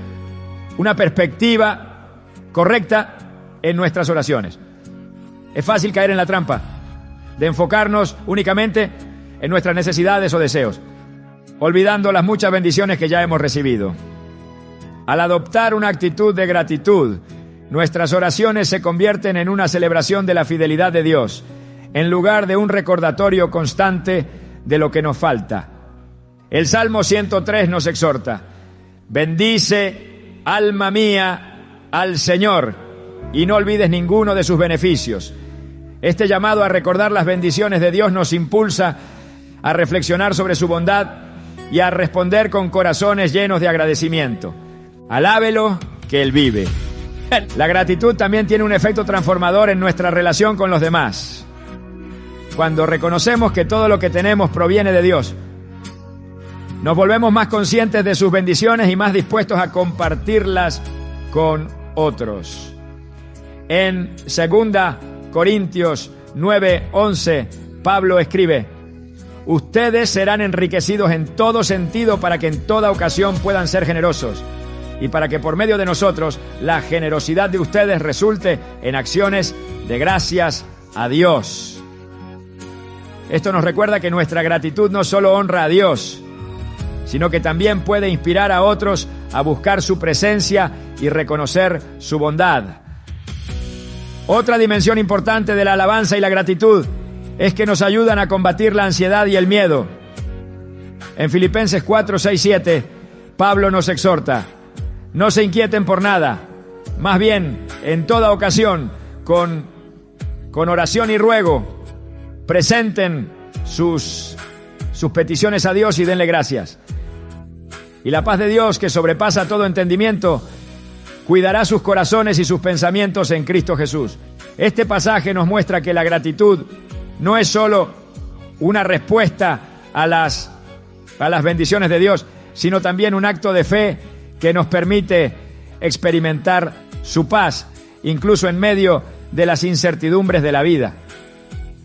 una perspectiva correcta en nuestras oraciones. Es fácil caer en la trampa de enfocarnos únicamente en nuestras necesidades o deseos, olvidando las muchas bendiciones que ya hemos recibido. Al adoptar una actitud de gratitud, nuestras oraciones se convierten en una celebración de la fidelidad de Dios, en lugar de un recordatorio constante de lo que nos falta. El Salmo 103 nos exhorta: bendice, alma mía, al Señor, y no olvides ninguno de sus beneficios. Este llamado a recordar las bendiciones de Dios nos impulsa a reflexionar sobre su bondad y a responder con corazones llenos de agradecimiento. Alábelo, que Él vive. La gratitud también tiene un efecto transformador en nuestra relación con los demás. Cuando reconocemos que todo lo que tenemos proviene de Dios, nos volvemos más conscientes de sus bendiciones y más dispuestos a compartirlas con otros. En 2 Corintios 9:11, Pablo escribe: ustedes serán enriquecidos en todo sentido para que en toda ocasión puedan ser generosos y para que por medio de nosotros la generosidad de ustedes resulte en acciones de gracias a Dios. Esto nos recuerda que nuestra gratitud no solo honra a Dios, sino que también puede inspirar a otros a buscar su presencia y reconocer su bondad. Otra dimensión importante de la alabanza y la gratitud es que nos ayudan a combatir la ansiedad y el miedo. En Filipenses 4:6-7, Pablo nos exhorta: no se inquieten por nada, más bien, en toda ocasión, con oración y ruego, presenten sus peticiones a Dios y denle gracias. Y la paz de Dios, que sobrepasa todo entendimiento, cuidará sus corazones y sus pensamientos en Cristo Jesús. Este pasaje nos muestra que la gratitud no es solo una respuesta a las bendiciones de Dios, sino también un acto de fe que nos permite experimentar su paz, incluso en medio de las incertidumbres de la vida.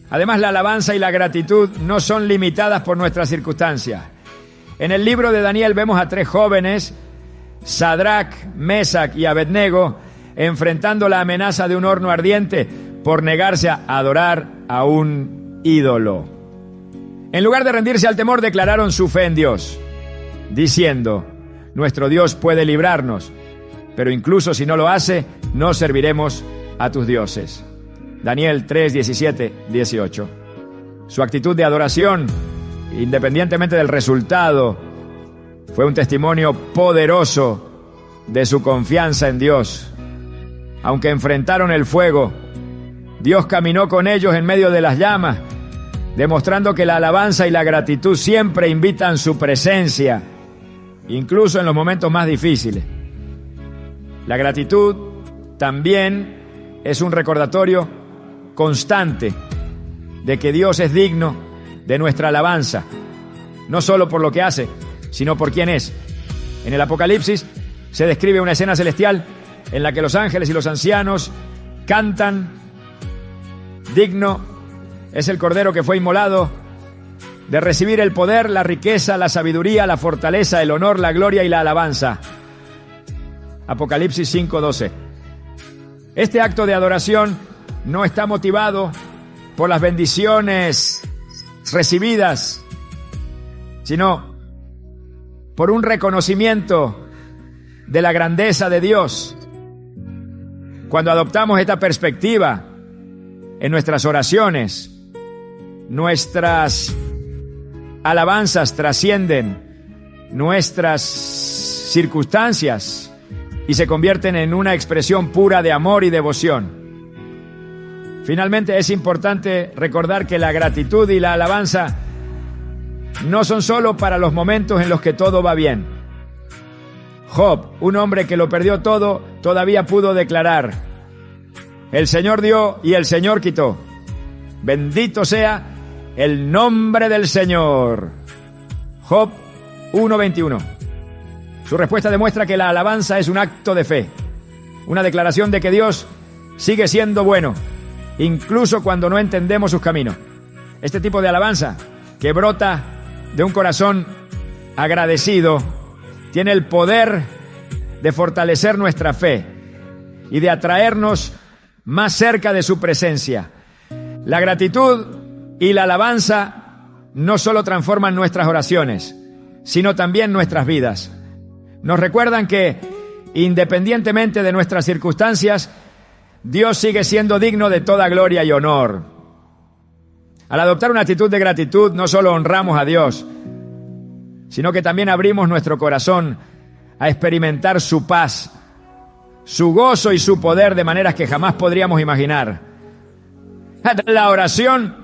Además, la alabanza y la gratitud no son limitadas por nuestras circunstancias. En el libro de Daniel vemos a 3 jóvenes, Sadrac, Mesac y Abednego, enfrentando la amenaza de un horno ardiente por negarse a adorar a un ídolo. En lugar de rendirse al temor, declararon su fe en Dios, diciendo: nuestro Dios puede librarnos, pero incluso si no lo hace, no serviremos a tus dioses. Daniel 3:17-18. Su actitud de adoración, independientemente del resultado, fue un testimonio poderoso de su confianza en Dios. Aunque enfrentaron el fuego, Dios caminó con ellos en medio de las llamas, demostrando que la alabanza y la gratitud siempre invitan su presencia, incluso en los momentos más difíciles. La gratitud también es un recordatorio constante de que Dios es digno de nuestra alabanza, no solo por lo que hace, sino por quién es. En el Apocalipsis se describe una escena celestial en la que los ángeles y los ancianos cantan: digno es el Cordero que fue inmolado de recibir el poder, la riqueza, la sabiduría, la fortaleza, el honor, la gloria y la alabanza. Apocalipsis 5:12. Este acto de adoración no está motivado por las bendiciones recibidas, sino por un reconocimiento de la grandeza de Dios. Cuando adoptamos esta perspectiva en nuestras oraciones, nuestras alabanzas trascienden nuestras circunstancias y se convierten en una expresión pura de amor y devoción. Finalmente, es importante recordar que la gratitud y la alabanza no son solo para los momentos en los que todo va bien. Job, un hombre que lo perdió todo, todavía pudo declarar: el Señor dio y el Señor quitó. Bendito sea el nombre del Señor. Job 1:21. Su respuesta demuestra que la alabanza es un acto de fe, una declaración de que Dios sigue siendo bueno, incluso cuando no entendemos sus caminos. Este tipo de alabanza que brota de un corazón agradecido tiene el poder de fortalecer nuestra fe y de atraernos más cerca de su presencia. La gratitud y la alabanza no solo transforman nuestras oraciones, sino también nuestras vidas. Nos recuerdan que, independientemente de nuestras circunstancias, Dios sigue siendo digno de toda gloria y honor. Al adoptar una actitud de gratitud, no solo honramos a Dios, sino que también abrimos nuestro corazón a experimentar su paz, su gozo y su poder de maneras que jamás podríamos imaginar. La oración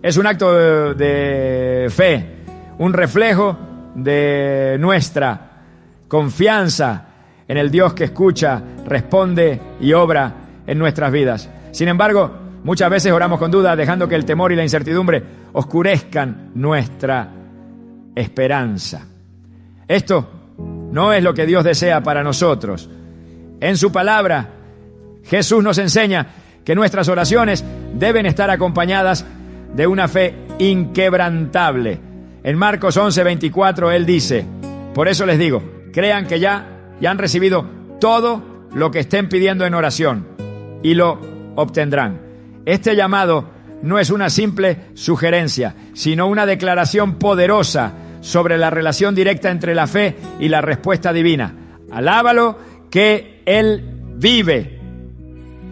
es un acto de fe, un reflejo de nuestra confianza en el Dios que escucha, responde y obra en nuestras vidas. Sin embargo, muchas veces oramos con duda, dejando que el temor y la incertidumbre oscurezcan nuestra esperanza. Esto no es lo que Dios desea para nosotros. En su palabra, Jesús nos enseña que nuestras oraciones deben estar acompañadas de una fe inquebrantable. En Marcos 11:24 Él dice: por eso les digo, crean que ya han recibido todo lo que estén pidiendo en oración y lo obtendrán. Este llamado no es una simple sugerencia, sino una declaración poderosa sobre la relación directa entre la fe y la respuesta divina. Alábalo que Él vive.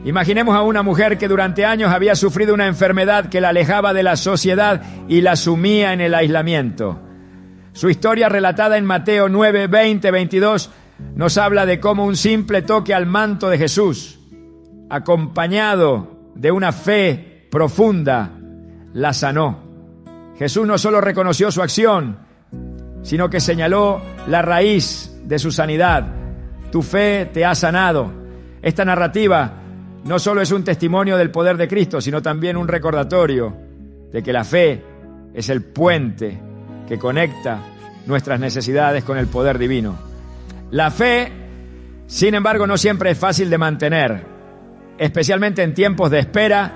Imaginemos a una mujer que durante años había sufrido una enfermedad que la alejaba de la sociedad y la sumía en el aislamiento. Su historia, relatada en Mateo 9, 20, 22, nos habla de cómo un simple toque al manto de Jesús, acompañado de una fe profunda, la sanó. Jesús no solo reconoció su acción, sino que señaló la raíz de su sanidad. Tu fe te ha sanado. Esta narrativa no solo es un testimonio del poder de Cristo, sino también un recordatorio de que la fe es el puente que conecta nuestras necesidades con el poder divino. La fe, sin embargo, no siempre es fácil de mantener, especialmente en tiempos de espera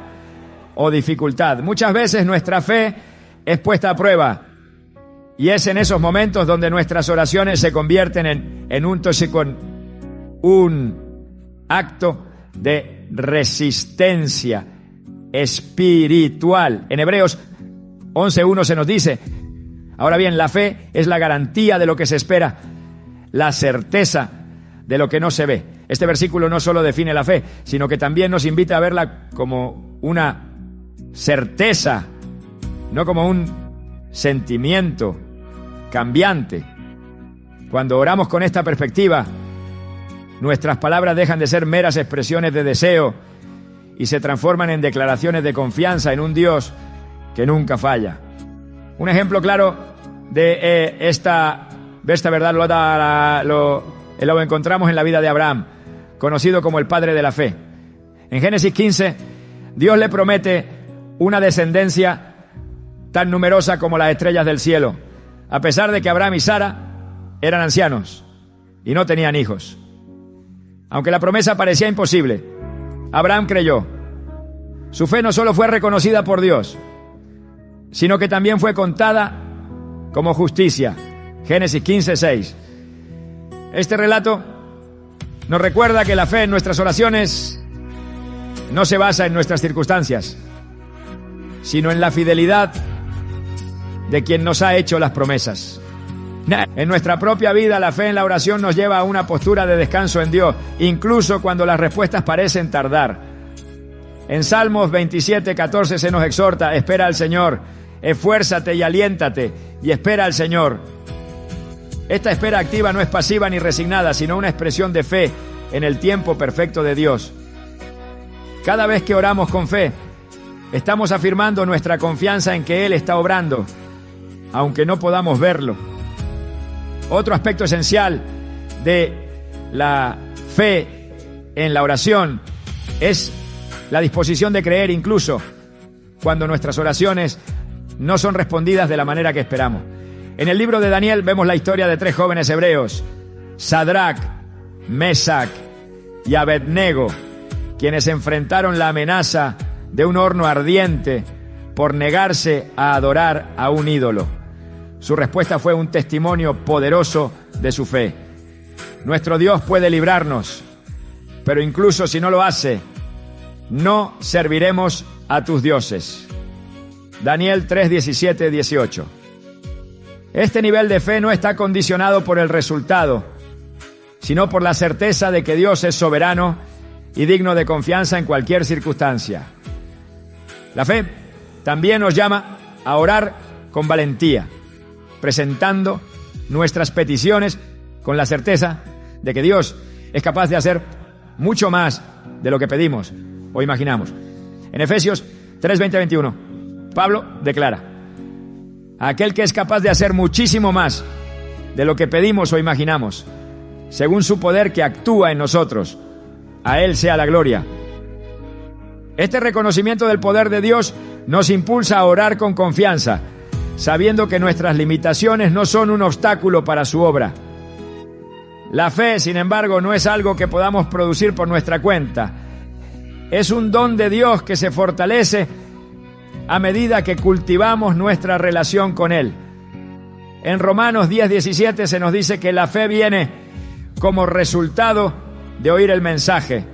o dificultad. Muchas veces nuestra fe es puesta a prueba, y es en esos momentos donde nuestras oraciones se convierten en un acto de resistencia espiritual. En Hebreos 11:1 se nos dice: ahora bien, la fe es la garantía de lo que se espera, la certeza de lo que no se ve. Este versículo no solo define la fe, sino que también nos invita a verla como una certeza, no como un sentimiento cambiante. Cuando oramos con esta perspectiva, nuestras palabras dejan de ser meras expresiones de deseo y se transforman en declaraciones de confianza en un Dios que nunca falla. Un ejemplo claro de esta verdad lo encontramos en la vida de Abraham, conocido como el padre de la fe. En Génesis 15, Dios le promete una descendencia tan numerosa como las estrellas del cielo, a pesar de que Abraham y Sara eran ancianos y no tenían hijos. Aunque la promesa parecía imposible, Abraham creyó. Su fe no solo fue reconocida por Dios, sino que también fue contada como justicia. Génesis 15:6. Este relato nos recuerda que la fe en nuestras oraciones no se basa en nuestras circunstancias, sino en la fidelidad de quien nos ha hecho las promesas. En nuestra propia vida, la fe en la oración nos lleva a una postura de descanso en Dios, incluso cuando las respuestas parecen tardar. En Salmos 27:14 se nos exhorta: espera al Señor, esfuérzate y aliéntate, y espera al Señor. Esta espera activa no es pasiva ni resignada, sino una expresión de fe en el tiempo perfecto de Dios. Cada vez que oramos con fe, estamos afirmando nuestra confianza en que Él está obrando, aunque no podamos verlo. Otro aspecto esencial de la fe en la oración es la disposición de creer incluso cuando nuestras oraciones no son respondidas de la manera que esperamos. En el libro de Daniel vemos la historia de 3 jóvenes hebreos, Sadrac, Mesac y Abednego, quienes enfrentaron la amenaza de un horno ardiente por negarse a adorar a un ídolo. Su respuesta fue un testimonio poderoso de su fe. Nuestro Dios puede librarnos, pero incluso si no lo hace, no serviremos a tus dioses. Daniel 3, 17, 18. Este nivel de fe no está condicionado por el resultado, sino por la certeza de que Dios es soberano y digno de confianza en cualquier circunstancia. La fe también nos llama a orar con valentía, presentando nuestras peticiones con la certeza de que Dios es capaz de hacer mucho más de lo que pedimos o imaginamos. En Efesios 3, 20, 21, Pablo declara: aquel que es capaz de hacer muchísimo más de lo que pedimos o imaginamos, según su poder que actúa en nosotros, a Él sea la gloria. Este reconocimiento del poder de Dios nos impulsa a orar con confianza, sabiendo que nuestras limitaciones no son un obstáculo para su obra. La fe, sin embargo, no es algo que podamos producir por nuestra cuenta. Es un don de Dios que se fortalece a medida que cultivamos nuestra relación con Él. En Romanos 10, 17 se nos dice que la fe viene como resultado de oír el mensaje,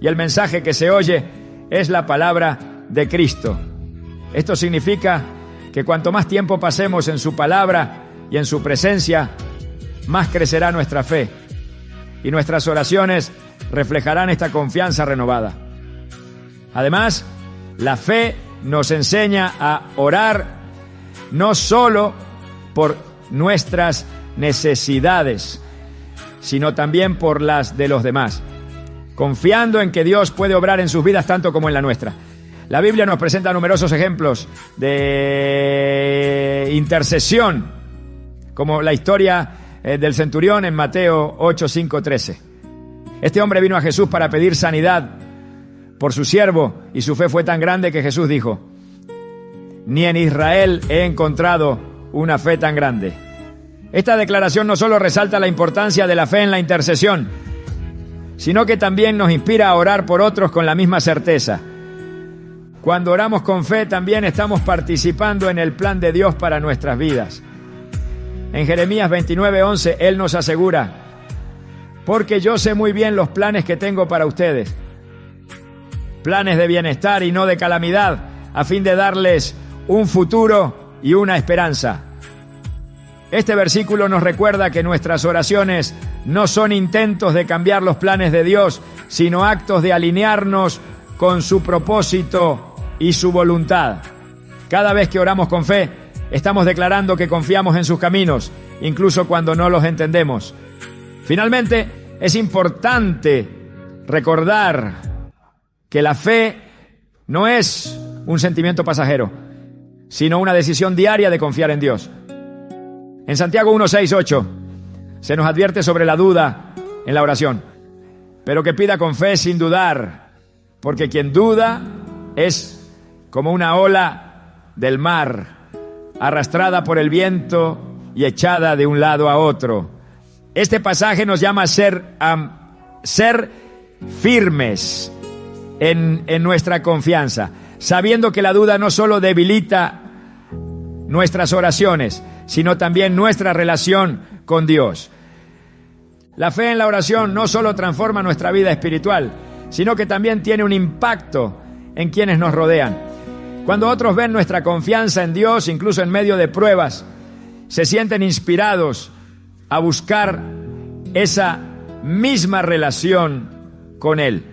y el mensaje que se oye es la palabra de Cristo. Esto significa que cuanto más tiempo pasemos en su palabra y en su presencia, más crecerá nuestra fe, y nuestras oraciones reflejarán esta confianza renovada. Además, la fe nos enseña a orar no solo por nuestras necesidades, sino también por las de los demás, confiando en que Dios puede obrar en sus vidas tanto como en la nuestra. La Biblia nos presenta numerosos ejemplos de intercesión, como la historia del centurión en Mateo 8, 5, 13. Este hombre vino a Jesús para pedir sanidad por su siervo, y su fe fue tan grande que Jesús dijo: ni en Israel he encontrado una fe tan grande. Esta declaración no solo resalta la importancia de la fe en la intercesión, sino que también nos inspira a orar por otros con la misma certeza. Cuando oramos con fe, también estamos participando en el plan de Dios para nuestras vidas. En Jeremías 29:11, Él nos asegura: porque yo sé muy bien los planes que tengo para ustedes, planes de bienestar y no de calamidad, a fin de darles un futuro y una esperanza. Este versículo nos recuerda que nuestras oraciones no son intentos de cambiar los planes de Dios, sino actos de alinearnos con su propósito y su voluntad. Cada vez que oramos con fe, estamos declarando que confiamos en sus caminos, incluso cuando no los entendemos. Finalmente, es importante recordar que la fe no es un sentimiento pasajero, sino una decisión diaria de confiar en Dios. En Santiago 1, 6, 8 se nos advierte sobre la duda en la oración, pero que pida con fe sin dudar, porque quien duda es como una ola del mar, arrastrada por el viento y echada de un lado a otro. Este pasaje nos llama a ser firmes en nuestra confianza, sabiendo que la duda no solo debilita nuestras oraciones, sino también nuestra relación con Dios. La fe en la oración no solo transforma nuestra vida espiritual, sino que también tiene un impacto en quienes nos rodean. Cuando otros ven nuestra confianza en Dios, incluso en medio de pruebas, se sienten inspirados a buscar esa misma relación con Él.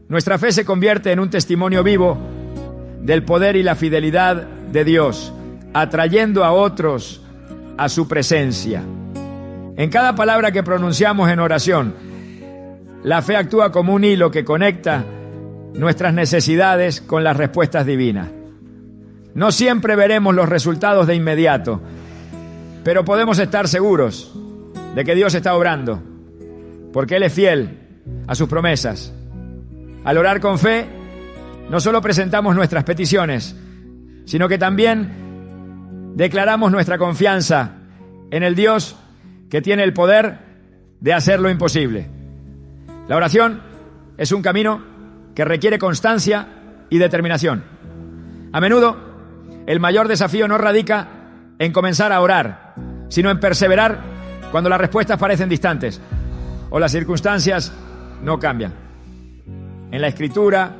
Nuestra fe se convierte en un testimonio vivo del poder y la fidelidad de Dios, atrayendo a otros a su presencia. En cada palabra que pronunciamos en oración, la fe actúa como un hilo que conecta nuestras necesidades con las respuestas divinas. No siempre veremos los resultados de inmediato, pero podemos estar seguros de que Dios está obrando, porque Él es fiel a sus promesas. Al orar con fe, no solo presentamos nuestras peticiones, sino que también declaramos nuestra confianza en el Dios que tiene el poder de hacer lo imposible. La oración es un camino que requiere constancia y determinación. A menudo El mayor desafío no radica en comenzar a orar, sino en perseverar cuando las respuestas parecen distantes o las circunstancias no cambian. En la Escritura,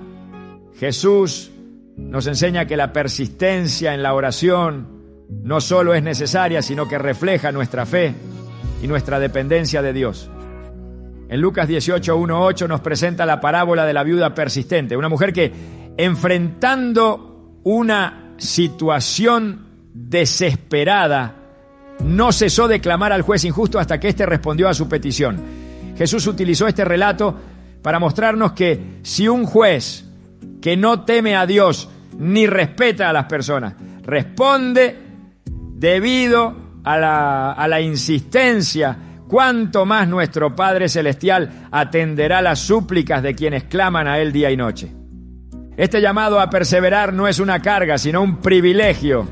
Jesús nos enseña que la persistencia en la oración no solo es necesaria, sino que refleja nuestra fe y nuestra dependencia de Dios. En Lucas 18:1-8 nos presenta la parábola de la viuda persistente, una mujer que, enfrentando una situación desesperada, no cesó de clamar al juez injusto hasta que éste respondió a su petición. Jesús utilizó este relato para mostrarnos que si un juez que no teme a Dios ni respeta a las personas responde debido a la insistencia, cuánto más nuestro Padre Celestial atenderá las súplicas de quienes claman a Él día y noche. Este llamado a perseverar no es una carga, sino un privilegio.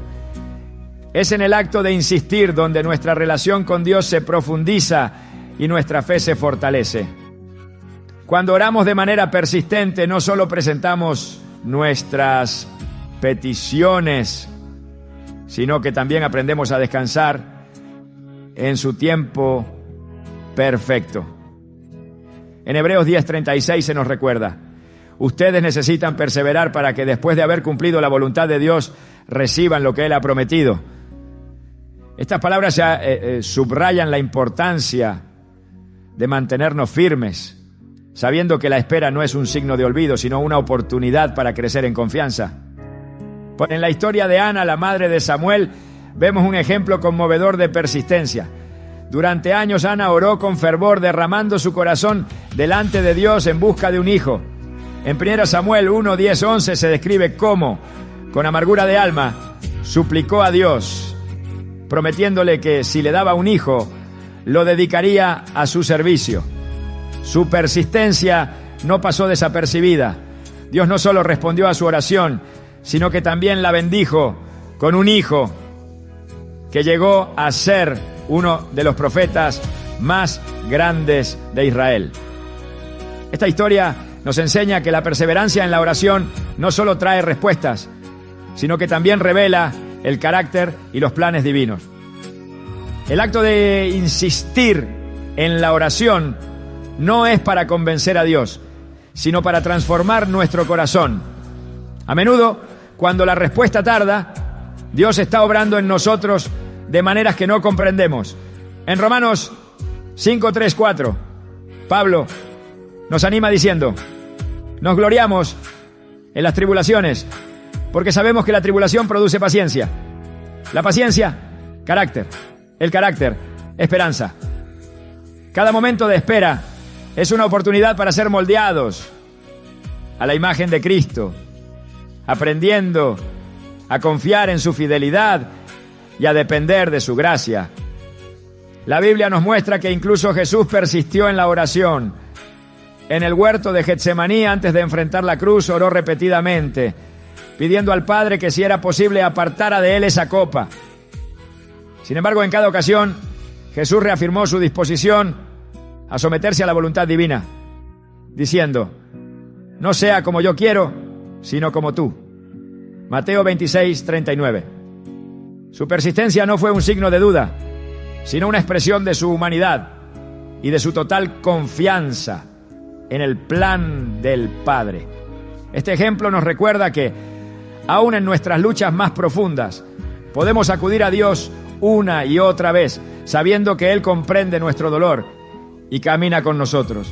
Es en el acto de insistir donde nuestra relación con Dios se profundiza y nuestra fe se fortalece. Cuando oramos de manera persistente, no solo presentamos nuestras peticiones, sino que también aprendemos a descansar en su tiempo perfecto. En Hebreos 10:36 se nos recuerda: ustedes necesitan perseverar para que después de haber cumplido la voluntad de Dios reciban lo que Él ha prometido. Estas palabras subrayan la importancia de mantenernos firmes, sabiendo que la espera no es un signo de olvido, sino una oportunidad para crecer en confianza. En la historia de Ana, la madre de Samuel, vemos un ejemplo conmovedor de persistencia. Durante años Ana oró con fervor, derramando su corazón delante de Dios en busca de un hijo. En 1 Samuel 1:10-11 se describe cómo, con amargura de alma, suplicó a Dios, prometiéndole que si le daba un hijo, lo dedicaría a su servicio. Su persistencia no pasó desapercibida. Dios no solo respondió a su oración, sino que también la bendijo con un hijo que llegó a ser uno de los profetas más grandes de Israel. Esta historia nos enseña que la perseverancia en la oración no solo trae respuestas, sino que también revela el carácter y los planes divinos. El acto de insistir en la oración no es para convencer a Dios, sino para transformar nuestro corazón. A menudo, cuando la respuesta tarda, Dios está obrando en nosotros de maneras que no comprendemos. En Romanos 5:3-4, Pablo nos anima diciendo: nos gloriamos en las tribulaciones, porque sabemos que la tribulación produce paciencia. La paciencia, carácter. El carácter, esperanza. Cada momento de espera es una oportunidad para ser moldeados a la imagen de Cristo, aprendiendo a confiar en su fidelidad y a depender de su gracia. La Biblia nos muestra que incluso Jesús persistió en la oración. En el huerto de Getsemaní, antes de enfrentar la cruz, oró repetidamente, pidiendo al Padre que, si era posible, apartara de él esa copa. Sin embargo, en cada ocasión, Jesús reafirmó su disposición a someterse a la voluntad divina, diciendo: no sea como yo quiero, sino como tú. Mateo 26:39. Su persistencia no fue un signo de duda, sino una expresión de su humanidad y de su total confianza en el plan del Padre. Este ejemplo nos recuerda que, aún en nuestras luchas más profundas, podemos acudir a Dios una y otra vez, sabiendo que Él comprende nuestro dolor y camina con nosotros.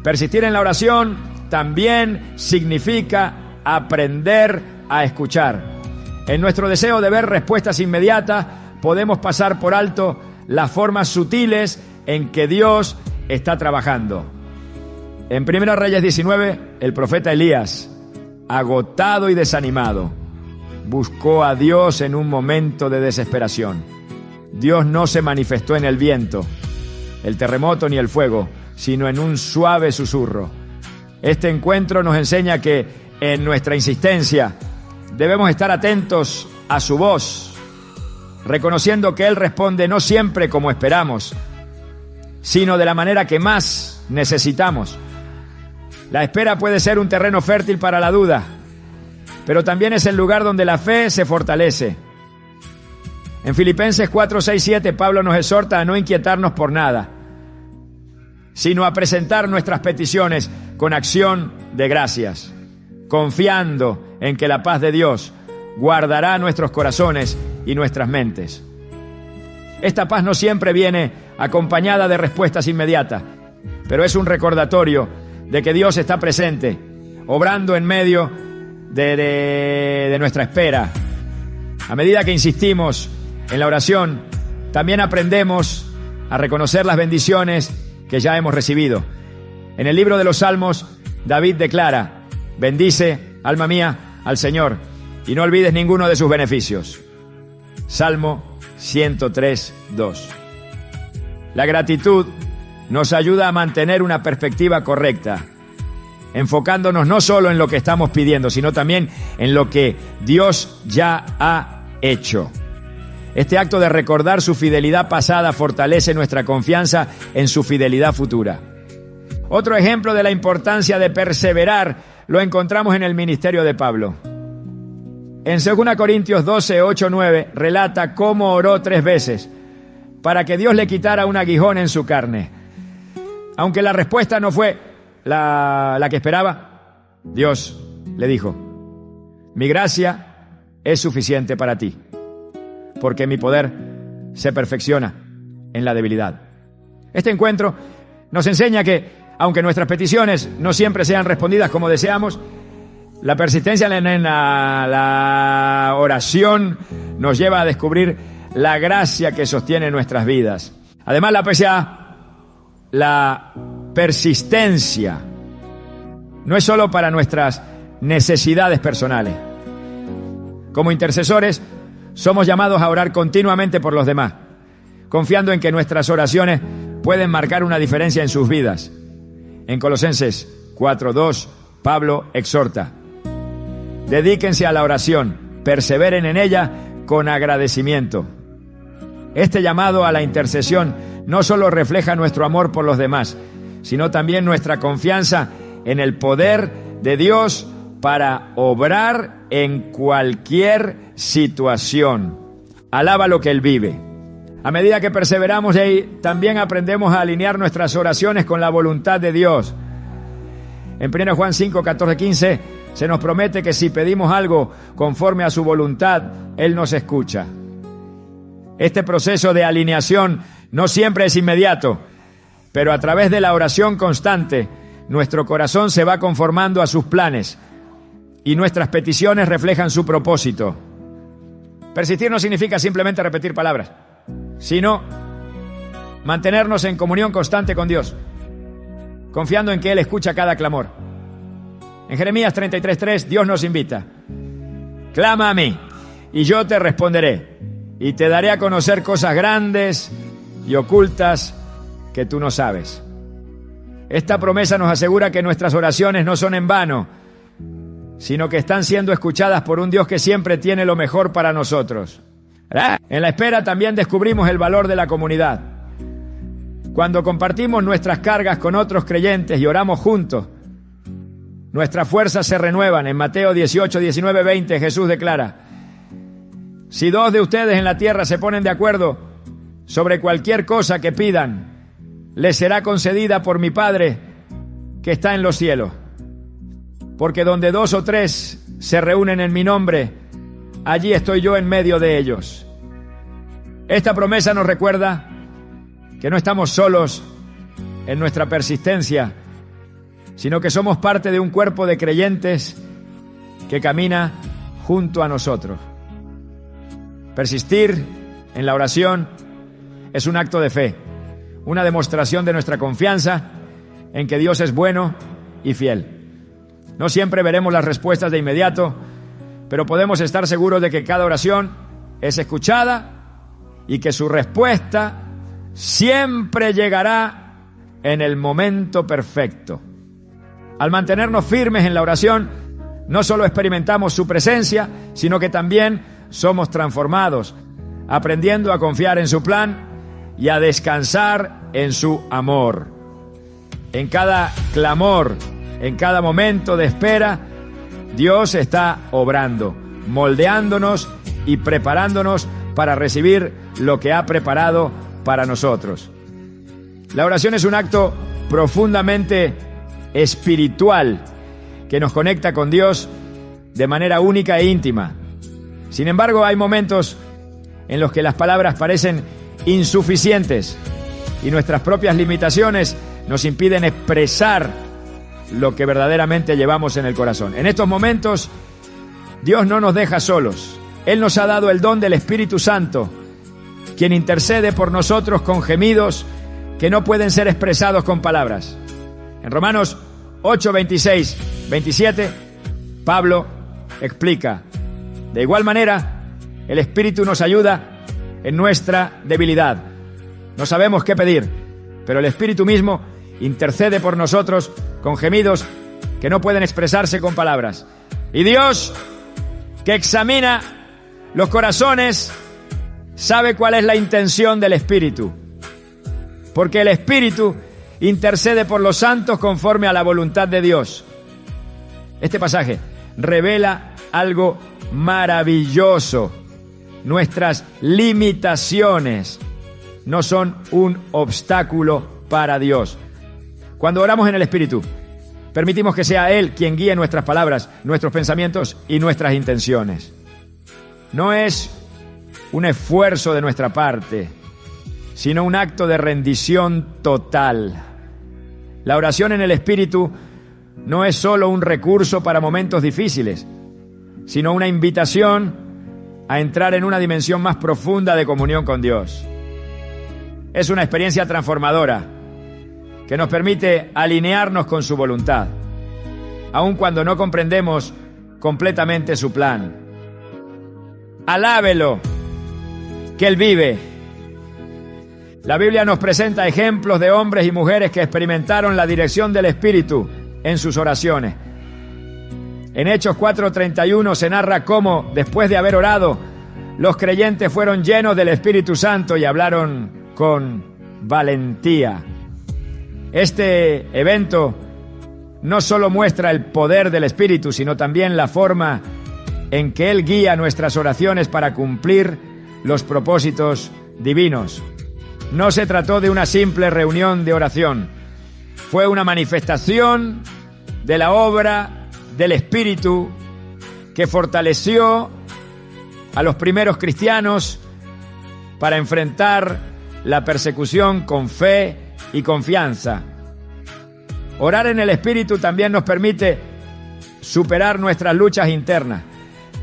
Persistir en la oración también significa aprender a escuchar. En nuestro deseo de ver respuestas inmediatas, podemos pasar por alto las formas sutiles en que Dios está trabajando. En 1 Reyes 19, el profeta Elías, agotado y desanimado, buscó a Dios en un momento de desesperación. Dios no se manifestó en el viento, el terremoto ni el fuego, sino en un suave susurro. Este encuentro nos enseña que en nuestra insistencia debemos estar atentos a su voz, reconociendo que Él responde no siempre como esperamos, sino de la manera que más necesitamos. La espera puede ser un terreno fértil para la duda, pero también es el lugar donde la fe se fortalece. En Filipenses 4, 6, 7, Pablo nos exhorta a no inquietarnos por nada, sino a presentar nuestras peticiones con acción de gracias, confiando en que la paz de Dios guardará nuestros corazones y nuestras mentes. Esta paz no siempre viene acompañada de respuestas inmediatas, pero es un recordatorio de que Dios está presente, obrando en medio de nuestra espera. A medida que insistimos en la oración, también aprendemos a reconocer las bendiciones que ya hemos recibido. En el libro de los Salmos, David declara: bendice, alma mía, al Señor, y no olvides ninguno de sus beneficios. Salmo 103, 2. La gratitud nos ayuda a mantener una perspectiva correcta, enfocándonos no solo en lo que estamos pidiendo, sino también en lo que Dios ya ha hecho. Este acto de recordar su fidelidad pasada fortalece nuestra confianza en su fidelidad futura. Otro ejemplo de la importancia de perseverar lo encontramos en el ministerio de Pablo. En 2 Corintios 12, 8, 9 relata cómo oró 3 veces para que Dios le quitara un aguijón en su carne. Aunque la respuesta no fue la que esperaba, Dios le dijo: mi gracia es suficiente para ti, porque mi poder se perfecciona en la debilidad. Este encuentro nos enseña que, aunque nuestras peticiones no siempre sean respondidas como deseamos, la persistencia en la oración nos lleva a descubrir la gracia que sostiene nuestras vidas. Además, la persistencia no es solo para nuestras necesidades personales. Como intercesores, somos llamados a orar continuamente por los demás, confiando en que nuestras oraciones pueden marcar una diferencia en sus vidas. En Colosenses 4:2, Pablo exhorta: dedíquense a la oración, perseveren en ella con agradecimiento. Este llamado a la intercesión no solo refleja nuestro amor por los demás, sino también nuestra confianza en el poder de Dios para obrar en cualquier situación. Alaba lo que Él vive. A medida que perseveramos ahí, también aprendemos a alinear nuestras oraciones con la voluntad de Dios. En 1 Juan 5, 14, 15 se nos promete que si pedimos algo conforme a su voluntad, Él nos escucha. Este proceso de alineación no siempre es inmediato, pero a través de la oración constante, nuestro corazón se va conformando a sus planes y nuestras peticiones reflejan su propósito. Persistir no significa simplemente repetir palabras, sino mantenernos en comunión constante con Dios, confiando en que Él escucha cada clamor. En Jeremías 33:3, Dios nos invita: clama a mí, y yo te responderé, y te daré a conocer cosas grandes y ocultas que tú no sabes. Esta promesa nos asegura que nuestras oraciones no son en vano, sino que están siendo escuchadas por un Dios que siempre tiene lo mejor para nosotros. En la espera también descubrimos el valor de la comunidad. Cuando compartimos nuestras cargas con otros creyentes y oramos juntos, nuestras fuerzas se renuevan. En Mateo 18, 19, 20, Jesús declara: si 2 de ustedes en la tierra se ponen de acuerdo sobre cualquier cosa que pidan, les será concedida por mi Padre que está en los cielos. Porque donde 2 o 3 se reúnen en mi nombre, allí estoy yo en medio de ellos. Esta promesa nos recuerda que no estamos solos en nuestra persistencia, sino que somos parte de un cuerpo de creyentes que camina junto a nosotros. Persistir en la oración es un acto de fe, una demostración de nuestra confianza en que Dios es bueno y fiel. No siempre veremos las respuestas de inmediato, pero podemos estar seguros de que cada oración es escuchada y que su respuesta siempre llegará en el momento perfecto. Al mantenernos firmes en la oración, no solo experimentamos su presencia, sino que también somos transformados, aprendiendo a confiar en su plan y a descansar en su amor. En cada clamor, en cada momento de espera, Dios está obrando, moldeándonos y preparándonos para recibir lo que ha preparado para nosotros. La oración es un acto profundamente espiritual que nos conecta con Dios de manera única e íntima. Sin embargo, hay momentos en los que las palabras parecen insuficientes y nuestras propias limitaciones nos impiden expresar lo que verdaderamente llevamos en el corazón. En estos momentos, Dios no nos deja solos. Él nos ha dado el don del Espíritu Santo, quien intercede por nosotros con gemidos que no pueden ser expresados con palabras. En Romanos 8, 26, 27, Pablo explica: de igual manera, el Espíritu nos ayuda en nuestra debilidad. No sabemos qué pedir, pero el Espíritu mismo intercede por nosotros con gemidos que no pueden expresarse con palabras. Y Dios, que examina los corazones, sabe cuál es la intención del Espíritu, porque el Espíritu intercede por los santos conforme a la voluntad de Dios. Este pasaje revela algo maravilloso. Nuestras limitaciones no son un obstáculo para Dios. Cuando oramos en el Espíritu, permitimos que sea Él quien guíe nuestras palabras, nuestros pensamientos y nuestras intenciones. No es un esfuerzo de nuestra parte, sino un acto de rendición total. La oración en el Espíritu no es solo un recurso para momentos difíciles, sino una invitación a entrar en una dimensión más profunda de comunión con Dios. Es una experiencia transformadora que nos permite alinearnos con su voluntad, aun cuando no comprendemos completamente su plan. Alábelo, que Él vive. La Biblia nos presenta ejemplos de hombres y mujeres que experimentaron la dirección del Espíritu en sus oraciones. En Hechos 4:31 se narra cómo, después de haber orado, los creyentes fueron llenos del Espíritu Santo y hablaron con valentía. Este evento no solo muestra el poder del Espíritu, sino también la forma en que Él guía nuestras oraciones para cumplir los propósitos divinos. No se trató de una simple reunión de oración. Fue una manifestación de la obra del Espíritu que fortaleció a los primeros cristianos para enfrentar la persecución con fe y confianza. Orar en el Espíritu también nos permite superar nuestras luchas internas.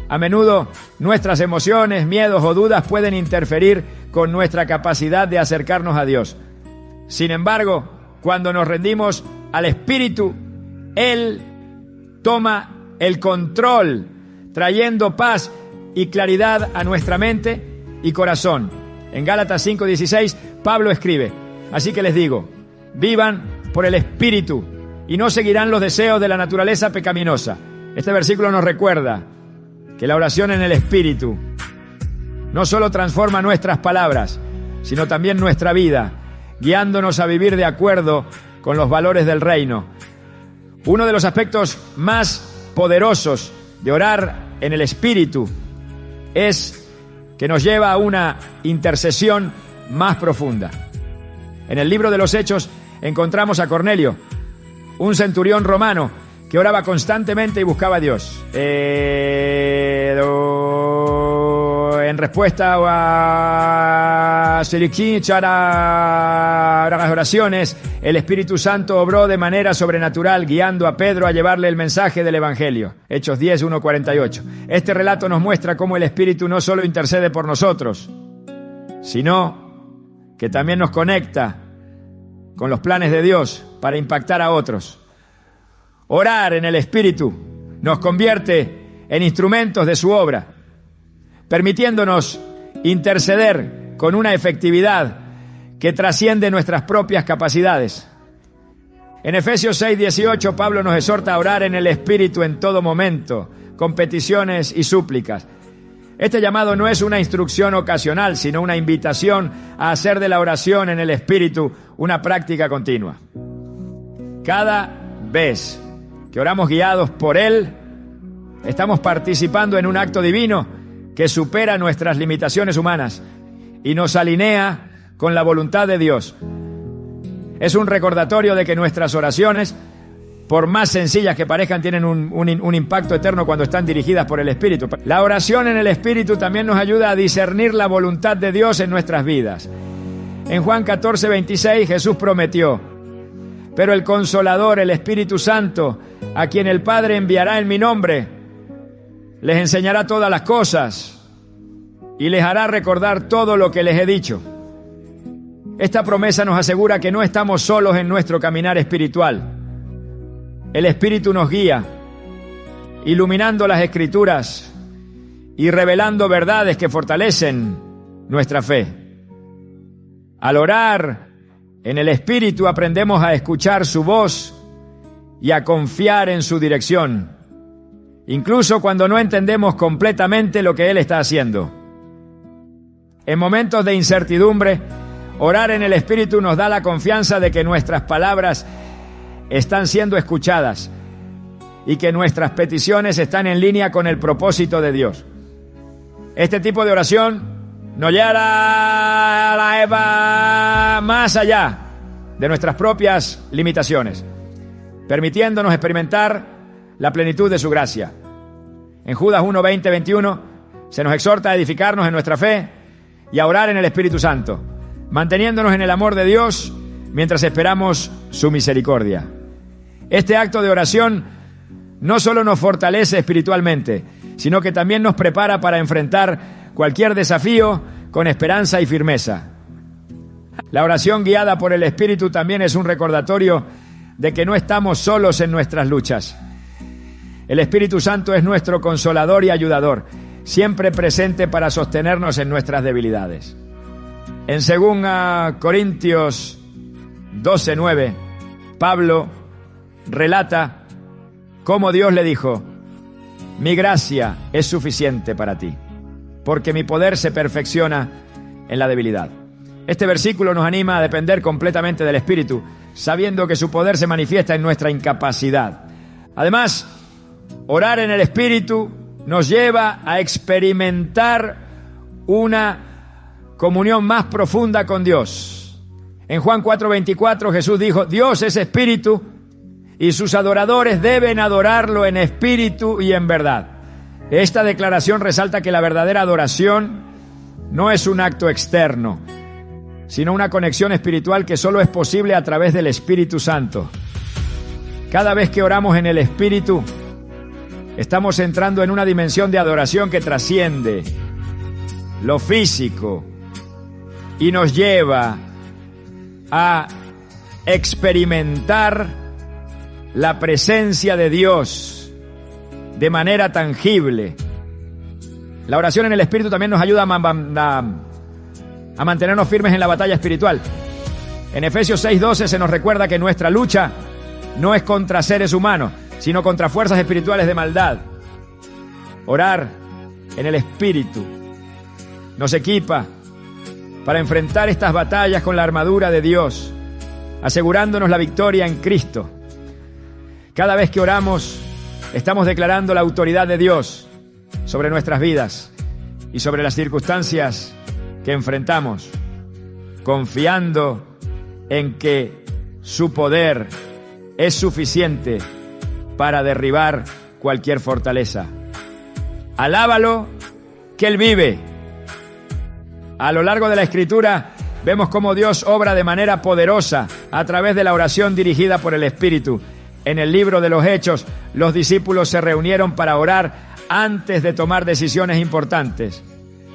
A menudo nuestras emociones, miedos o dudas pueden interferir con nuestra capacidad de acercarnos a Dios. Sin embargo, cuando nos rendimos al Espíritu, Él toma el control, trayendo paz y claridad a nuestra mente y corazón. En Gálatas 5:16, Pablo escribe: así que les digo, vivan por el Espíritu y no seguirán los deseos de la naturaleza pecaminosa. Este versículo nos recuerda que la oración en el Espíritu no solo transforma nuestras palabras, sino también nuestra vida, guiándonos a vivir de acuerdo con los valores del reino. Uno de los aspectos más poderosos de orar en el Espíritu es que nos lleva a una intercesión más profunda. En el libro de los Hechos encontramos a Cornelio, un centurión romano que oraba constantemente y buscaba a Dios. En respuesta a las oraciones, el Espíritu Santo obró de manera sobrenatural, guiando a Pedro a llevarle el mensaje del Evangelio. Hechos 10, 1:48. Este relato nos muestra cómo el Espíritu no solo intercede por nosotros, sino que también nos conecta con los planes de Dios para impactar a otros. Orar en el Espíritu nos convierte en instrumentos de su obra, permitiéndonos interceder con una efectividad que trasciende nuestras propias capacidades. En Efesios 6:18, Pablo nos exhorta a orar en el Espíritu en todo momento, con peticiones y súplicas. Este llamado no es una instrucción ocasional, sino una invitación a hacer de la oración en el Espíritu una práctica continua. Cada vez que oramos guiados por Él, Estamos participando en un acto divino que supera nuestras limitaciones humanas y nos alinea con la voluntad de Dios. Es un recordatorio de que nuestras oraciones, por más sencillas que parezcan, tienen un impacto eterno cuando están dirigidas por el Espíritu. La oración en el Espíritu también nos ayuda a discernir la voluntad de Dios en nuestras vidas. En Juan 14:26 Jesús prometió: pero el Consolador, el Espíritu Santo, a quien el Padre enviará en mi nombre, les enseñará todas las cosas y les hará recordar todo lo que les he dicho. Esta promesa nos asegura que no estamos solos en nuestro caminar espiritual. El Espíritu nos guía, iluminando las Escrituras y revelando verdades que fortalecen nuestra fe. Al orar en el Espíritu aprendemos a escuchar su voz y a confiar en su dirección, incluso cuando no entendemos completamente lo que Él está haciendo. En momentos de incertidumbre, orar en el Espíritu nos da la confianza de que nuestras palabras están siendo escuchadas y que nuestras peticiones están en línea con el propósito de Dios. Este tipo de oración nos lleva más allá de nuestras propias limitaciones, permitiéndonos experimentar la plenitud de su gracia. En Judas 1:20-21 se nos exhorta a edificarnos en nuestra fe y a orar en el Espíritu Santo, manteniéndonos en el amor de Dios mientras esperamos su misericordia. Este acto de oración no solo nos fortalece espiritualmente, sino que también nos prepara para enfrentar cualquier desafío con esperanza y firmeza. La oración guiada por el Espíritu también es un recordatorio de que no estamos solos en nuestras luchas. El Espíritu Santo es nuestro consolador y ayudador, siempre presente para sostenernos en nuestras debilidades. En 2 Corintios 12:9, Pablo relata cómo Dios le dijo: mi gracia es suficiente para ti, porque mi poder se perfecciona en la debilidad. Este versículo nos anima a depender completamente del Espíritu, sabiendo que su poder se manifiesta en nuestra incapacidad. Además, orar en el Espíritu nos lleva a experimentar una comunión más profunda con Dios. En Juan 4:24 Jesús dijo: Dios es Espíritu y sus adoradores deben adorarlo en espíritu y en verdad. Esta declaración resalta que la verdadera adoración no es un acto externo, sino una conexión espiritual que solo es posible a través del Espíritu Santo. Cada vez que oramos en el Espíritu, estamos entrando en una dimensión de adoración que trasciende lo físico y nos lleva a experimentar la presencia de Dios de manera tangible. La oración en el Espíritu también nos ayuda a mantenernos firmes en la batalla espiritual. En Efesios 6:12 se nos recuerda que nuestra lucha no es contra seres humanos, sino contra fuerzas espirituales de maldad. Orar en el Espíritu nos equipa para enfrentar estas batallas con la armadura de Dios, asegurándonos la victoria en Cristo. Cada vez que oramos, estamos declarando la autoridad de Dios sobre nuestras vidas y sobre las circunstancias que enfrentamos, confiando en que su poder es suficiente para derribar cualquier fortaleza. Alábalo, que Él vive. A lo largo de la Escritura vemos cómo Dios obra de manera poderosa a través de la oración dirigida por el Espíritu. En el libro de los Hechos, los discípulos se reunieron para orar antes de tomar decisiones importantes,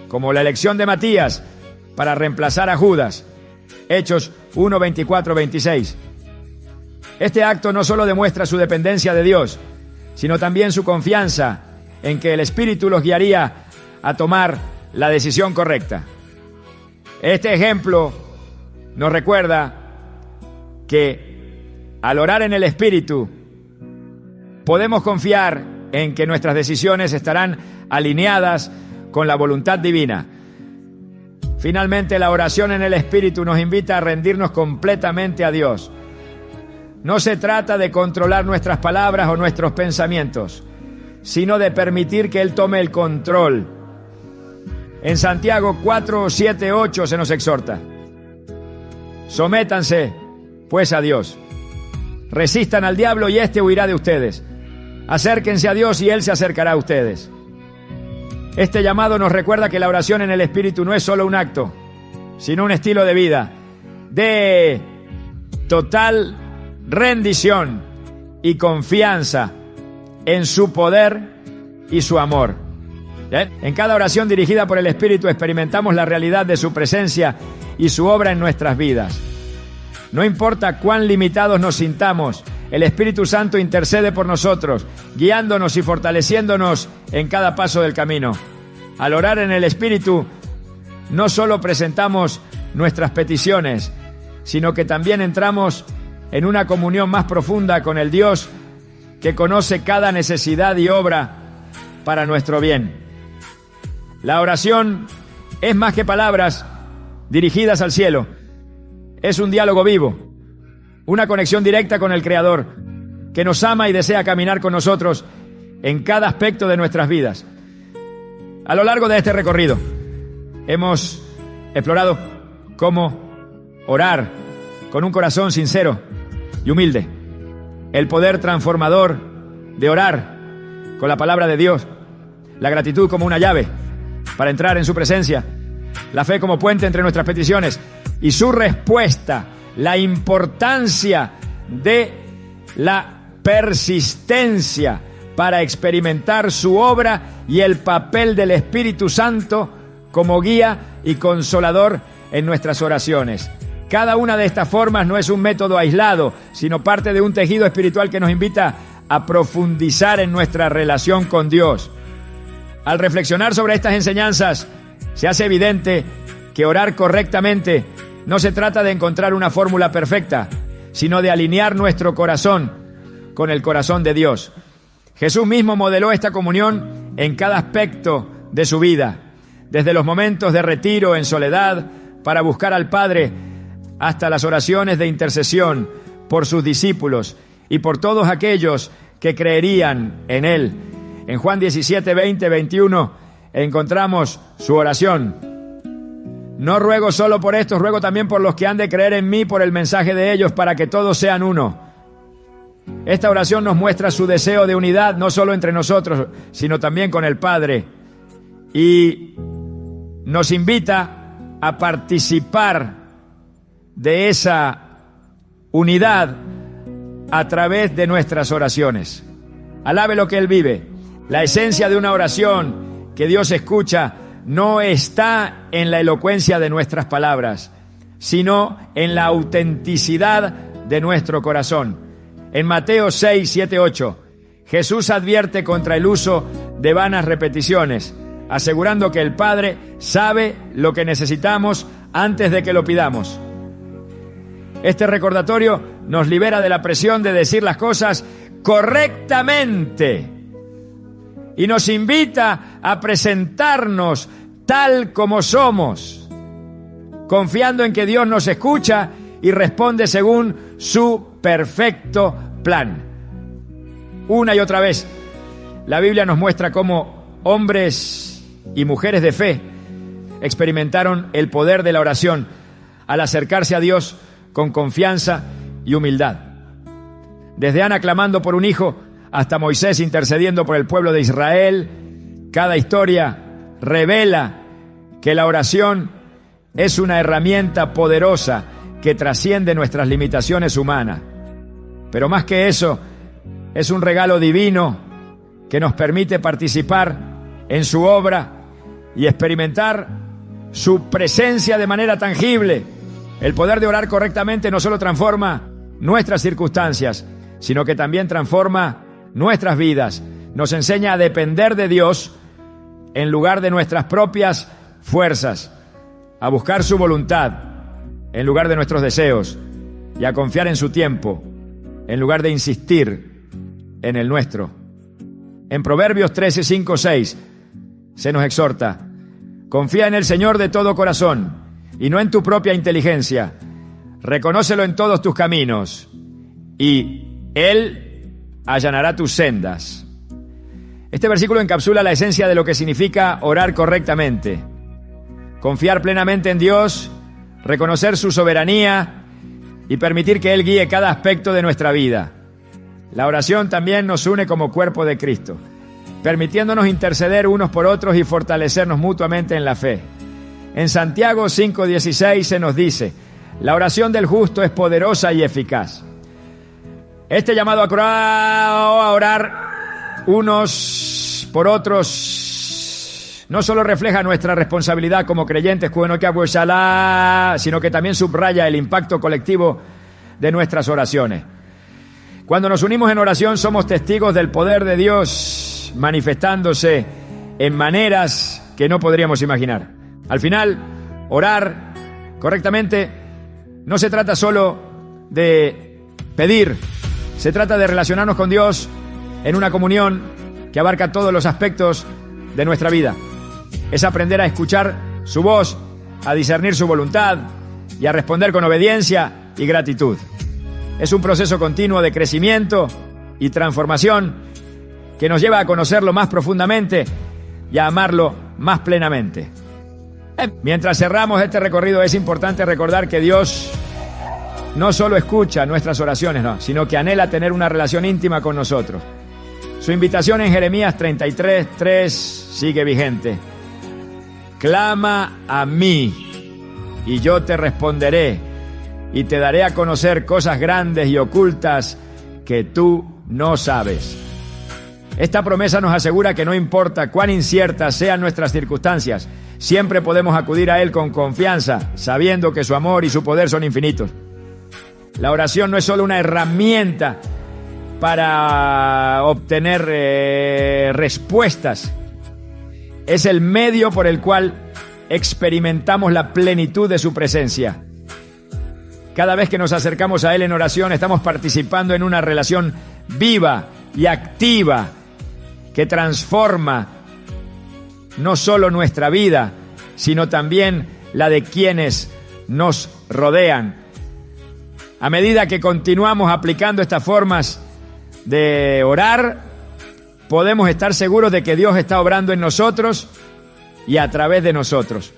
como la elección de Matías para reemplazar a Judas. Hechos 1:24-26. Este acto no solo demuestra su dependencia de Dios, sino también su confianza en que el Espíritu los guiaría a tomar la decisión correcta. Este ejemplo nos recuerda que al orar en el Espíritu podemos confiar en que nuestras decisiones estarán alineadas con la voluntad divina. Finalmente, la oración en el Espíritu nos invita a rendirnos completamente a Dios. No se trata de controlar nuestras palabras o nuestros pensamientos, sino de permitir que Él tome el control. En Santiago 4, 7, 8 se nos exhorta: sométanse, pues, a Dios. Resistan al diablo y éste huirá de ustedes. Acérquense a Dios y Él se acercará a ustedes. Este llamado nos recuerda que la oración en el Espíritu no es solo un acto, sino un estilo de vida de total rendición y confianza en su poder y su amor. ¿Bien? En cada oración dirigida por el Espíritu experimentamos la realidad de su presencia y su obra en nuestras vidas. No importa cuán limitados nos sintamos, el Espíritu Santo intercede por nosotros, guiándonos y fortaleciéndonos en cada paso del camino. Al orar en el Espíritu, no solo presentamos nuestras peticiones, sino que también entramos en una comunión más profunda con el Dios que conoce cada necesidad y obra para nuestro bien. La oración es más que palabras dirigidas al cielo. Es un diálogo vivo, una conexión directa con el Creador, que nos ama y desea caminar con nosotros en cada aspecto de nuestras vidas. A lo largo de este recorrido, hemos explorado cómo orar con un corazón sincero y humilde, el poder transformador de orar con la palabra de Dios, la gratitud como una llave para entrar en su presencia, la fe como puente entre nuestras peticiones y su respuesta, la importancia de la persistencia para experimentar su obra y el papel del Espíritu Santo como guía y consolador en nuestras oraciones. Cada una de estas formas no es un método aislado, sino parte de un tejido espiritual que nos invita a profundizar en nuestra relación con Dios. Al reflexionar sobre estas enseñanzas, se hace evidente que orar correctamente no se trata de encontrar una fórmula perfecta, sino de alinear nuestro corazón con el corazón de Dios. Jesús mismo modeló esta comunión en cada aspecto de su vida, desde los momentos de retiro en soledad para buscar al Padre, hasta las oraciones de intercesión por sus discípulos y por todos aquellos que creerían en Él. En Juan 17, 20, 21 encontramos su oración: no ruego solo por estos, ruego también por los que han de creer en mí por el mensaje de ellos, para que todos sean uno. Esta oración nos muestra su deseo de unidad, no solo entre nosotros, sino también con el Padre, y nos invita a participar de esa unidad a través de nuestras oraciones. Alabe lo que Él vive. La esencia de una oración que Dios escucha no está en la elocuencia de nuestras palabras, sino en la autenticidad de nuestro corazón. En Mateo 6, 7, 8, Jesús advierte contra el uso de vanas repeticiones, asegurando que el Padre sabe lo que necesitamos antes de que lo pidamos. Este recordatorio nos libera de la presión de decir las cosas correctamente y nos invita a presentarnos tal como somos, confiando en que Dios nos escucha y responde según su perfecto plan. Una y otra vez, la Biblia nos muestra cómo hombres y mujeres de fe experimentaron el poder de la oración al acercarse a Dios con confianza y humildad. Desde Ana clamando por un hijo hasta Moisés intercediendo por el pueblo de Israel, cada historia revela que la oración es una herramienta poderosa que trasciende nuestras limitaciones humanas. Pero más que eso, es un regalo divino que nos permite participar en su obra y experimentar su presencia de manera tangible. El poder de orar correctamente no solo transforma nuestras circunstancias, sino que también transforma nuestras vidas. Nos enseña a depender de Dios en lugar de nuestras propias fuerzas, a buscar su voluntad en lugar de nuestros deseos y a confiar en su tiempo en lugar de insistir en el nuestro. En Proverbios 13, 5, 6 se nos exhorta: confía en el Señor de todo corazón y no en tu propia inteligencia. Reconócelo en todos tus caminos y Él allanará tus sendas. Este versículo encapsula la esencia de lo que significa orar correctamente. Confiar plenamente en Dios, reconocer su soberanía y permitir que Él guíe cada aspecto de nuestra vida. La oración también nos une como cuerpo de Cristo, permitiéndonos interceder unos por otros y fortalecernos mutuamente en la fe. En Santiago 5:16 se nos dice: la oración del justo es poderosa y eficaz. Este llamado a orar unos por otros no solo refleja nuestra responsabilidad como creyentes, sino que también subraya el impacto colectivo de nuestras oraciones. Cuando nos unimos en oración somos testigos del poder de Dios manifestándose en maneras que no podríamos imaginar. Al final, orar correctamente no se trata solo de pedir, se trata de relacionarnos con Dios en una comunión que abarca todos los aspectos de nuestra vida. Es aprender a escuchar su voz, a discernir su voluntad y a responder con obediencia y gratitud. Es un proceso continuo de crecimiento y transformación que nos lleva a conocerlo más profundamente y a amarlo más plenamente. Mientras cerramos este recorrido, es importante recordar que Dios no solo escucha nuestras oraciones, sino que anhela tener una relación íntima con nosotros. Su invitación en Jeremías 33:3 sigue vigente. Clama a mí y yo te responderé y te daré a conocer cosas grandes y ocultas que tú no sabes. Esta promesa nos asegura que no importa cuán inciertas sean nuestras circunstancias, siempre podemos acudir a Él con confianza, sabiendo que su amor y su poder son infinitos. La oración no es solo una herramienta para obtener respuestas, es el medio por el cual experimentamos la plenitud de su presencia. Cada vez que nos acercamos a Él en oración, estamos participando en una relación viva y activa que transforma no solo nuestra vida, sino también la de quienes nos rodean. A medida que continuamos aplicando estas formas de orar, podemos estar seguros de que Dios está obrando en nosotros y a través de nosotros,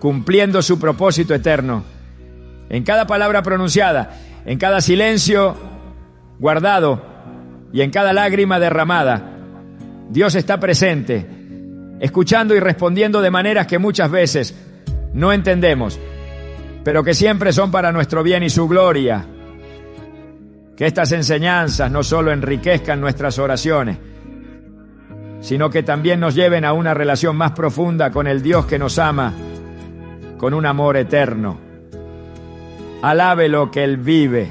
cumpliendo su propósito eterno. En cada palabra pronunciada, en cada silencio guardado y en cada lágrima derramada, Dios está presente, escuchando y respondiendo de maneras que muchas veces no entendemos, pero que siempre son para nuestro bien y su gloria. Que estas enseñanzas no solo enriquezcan nuestras oraciones, sino que también nos lleven a una relación más profunda con el Dios que nos ama con un amor eterno. Alábelo que Él vive.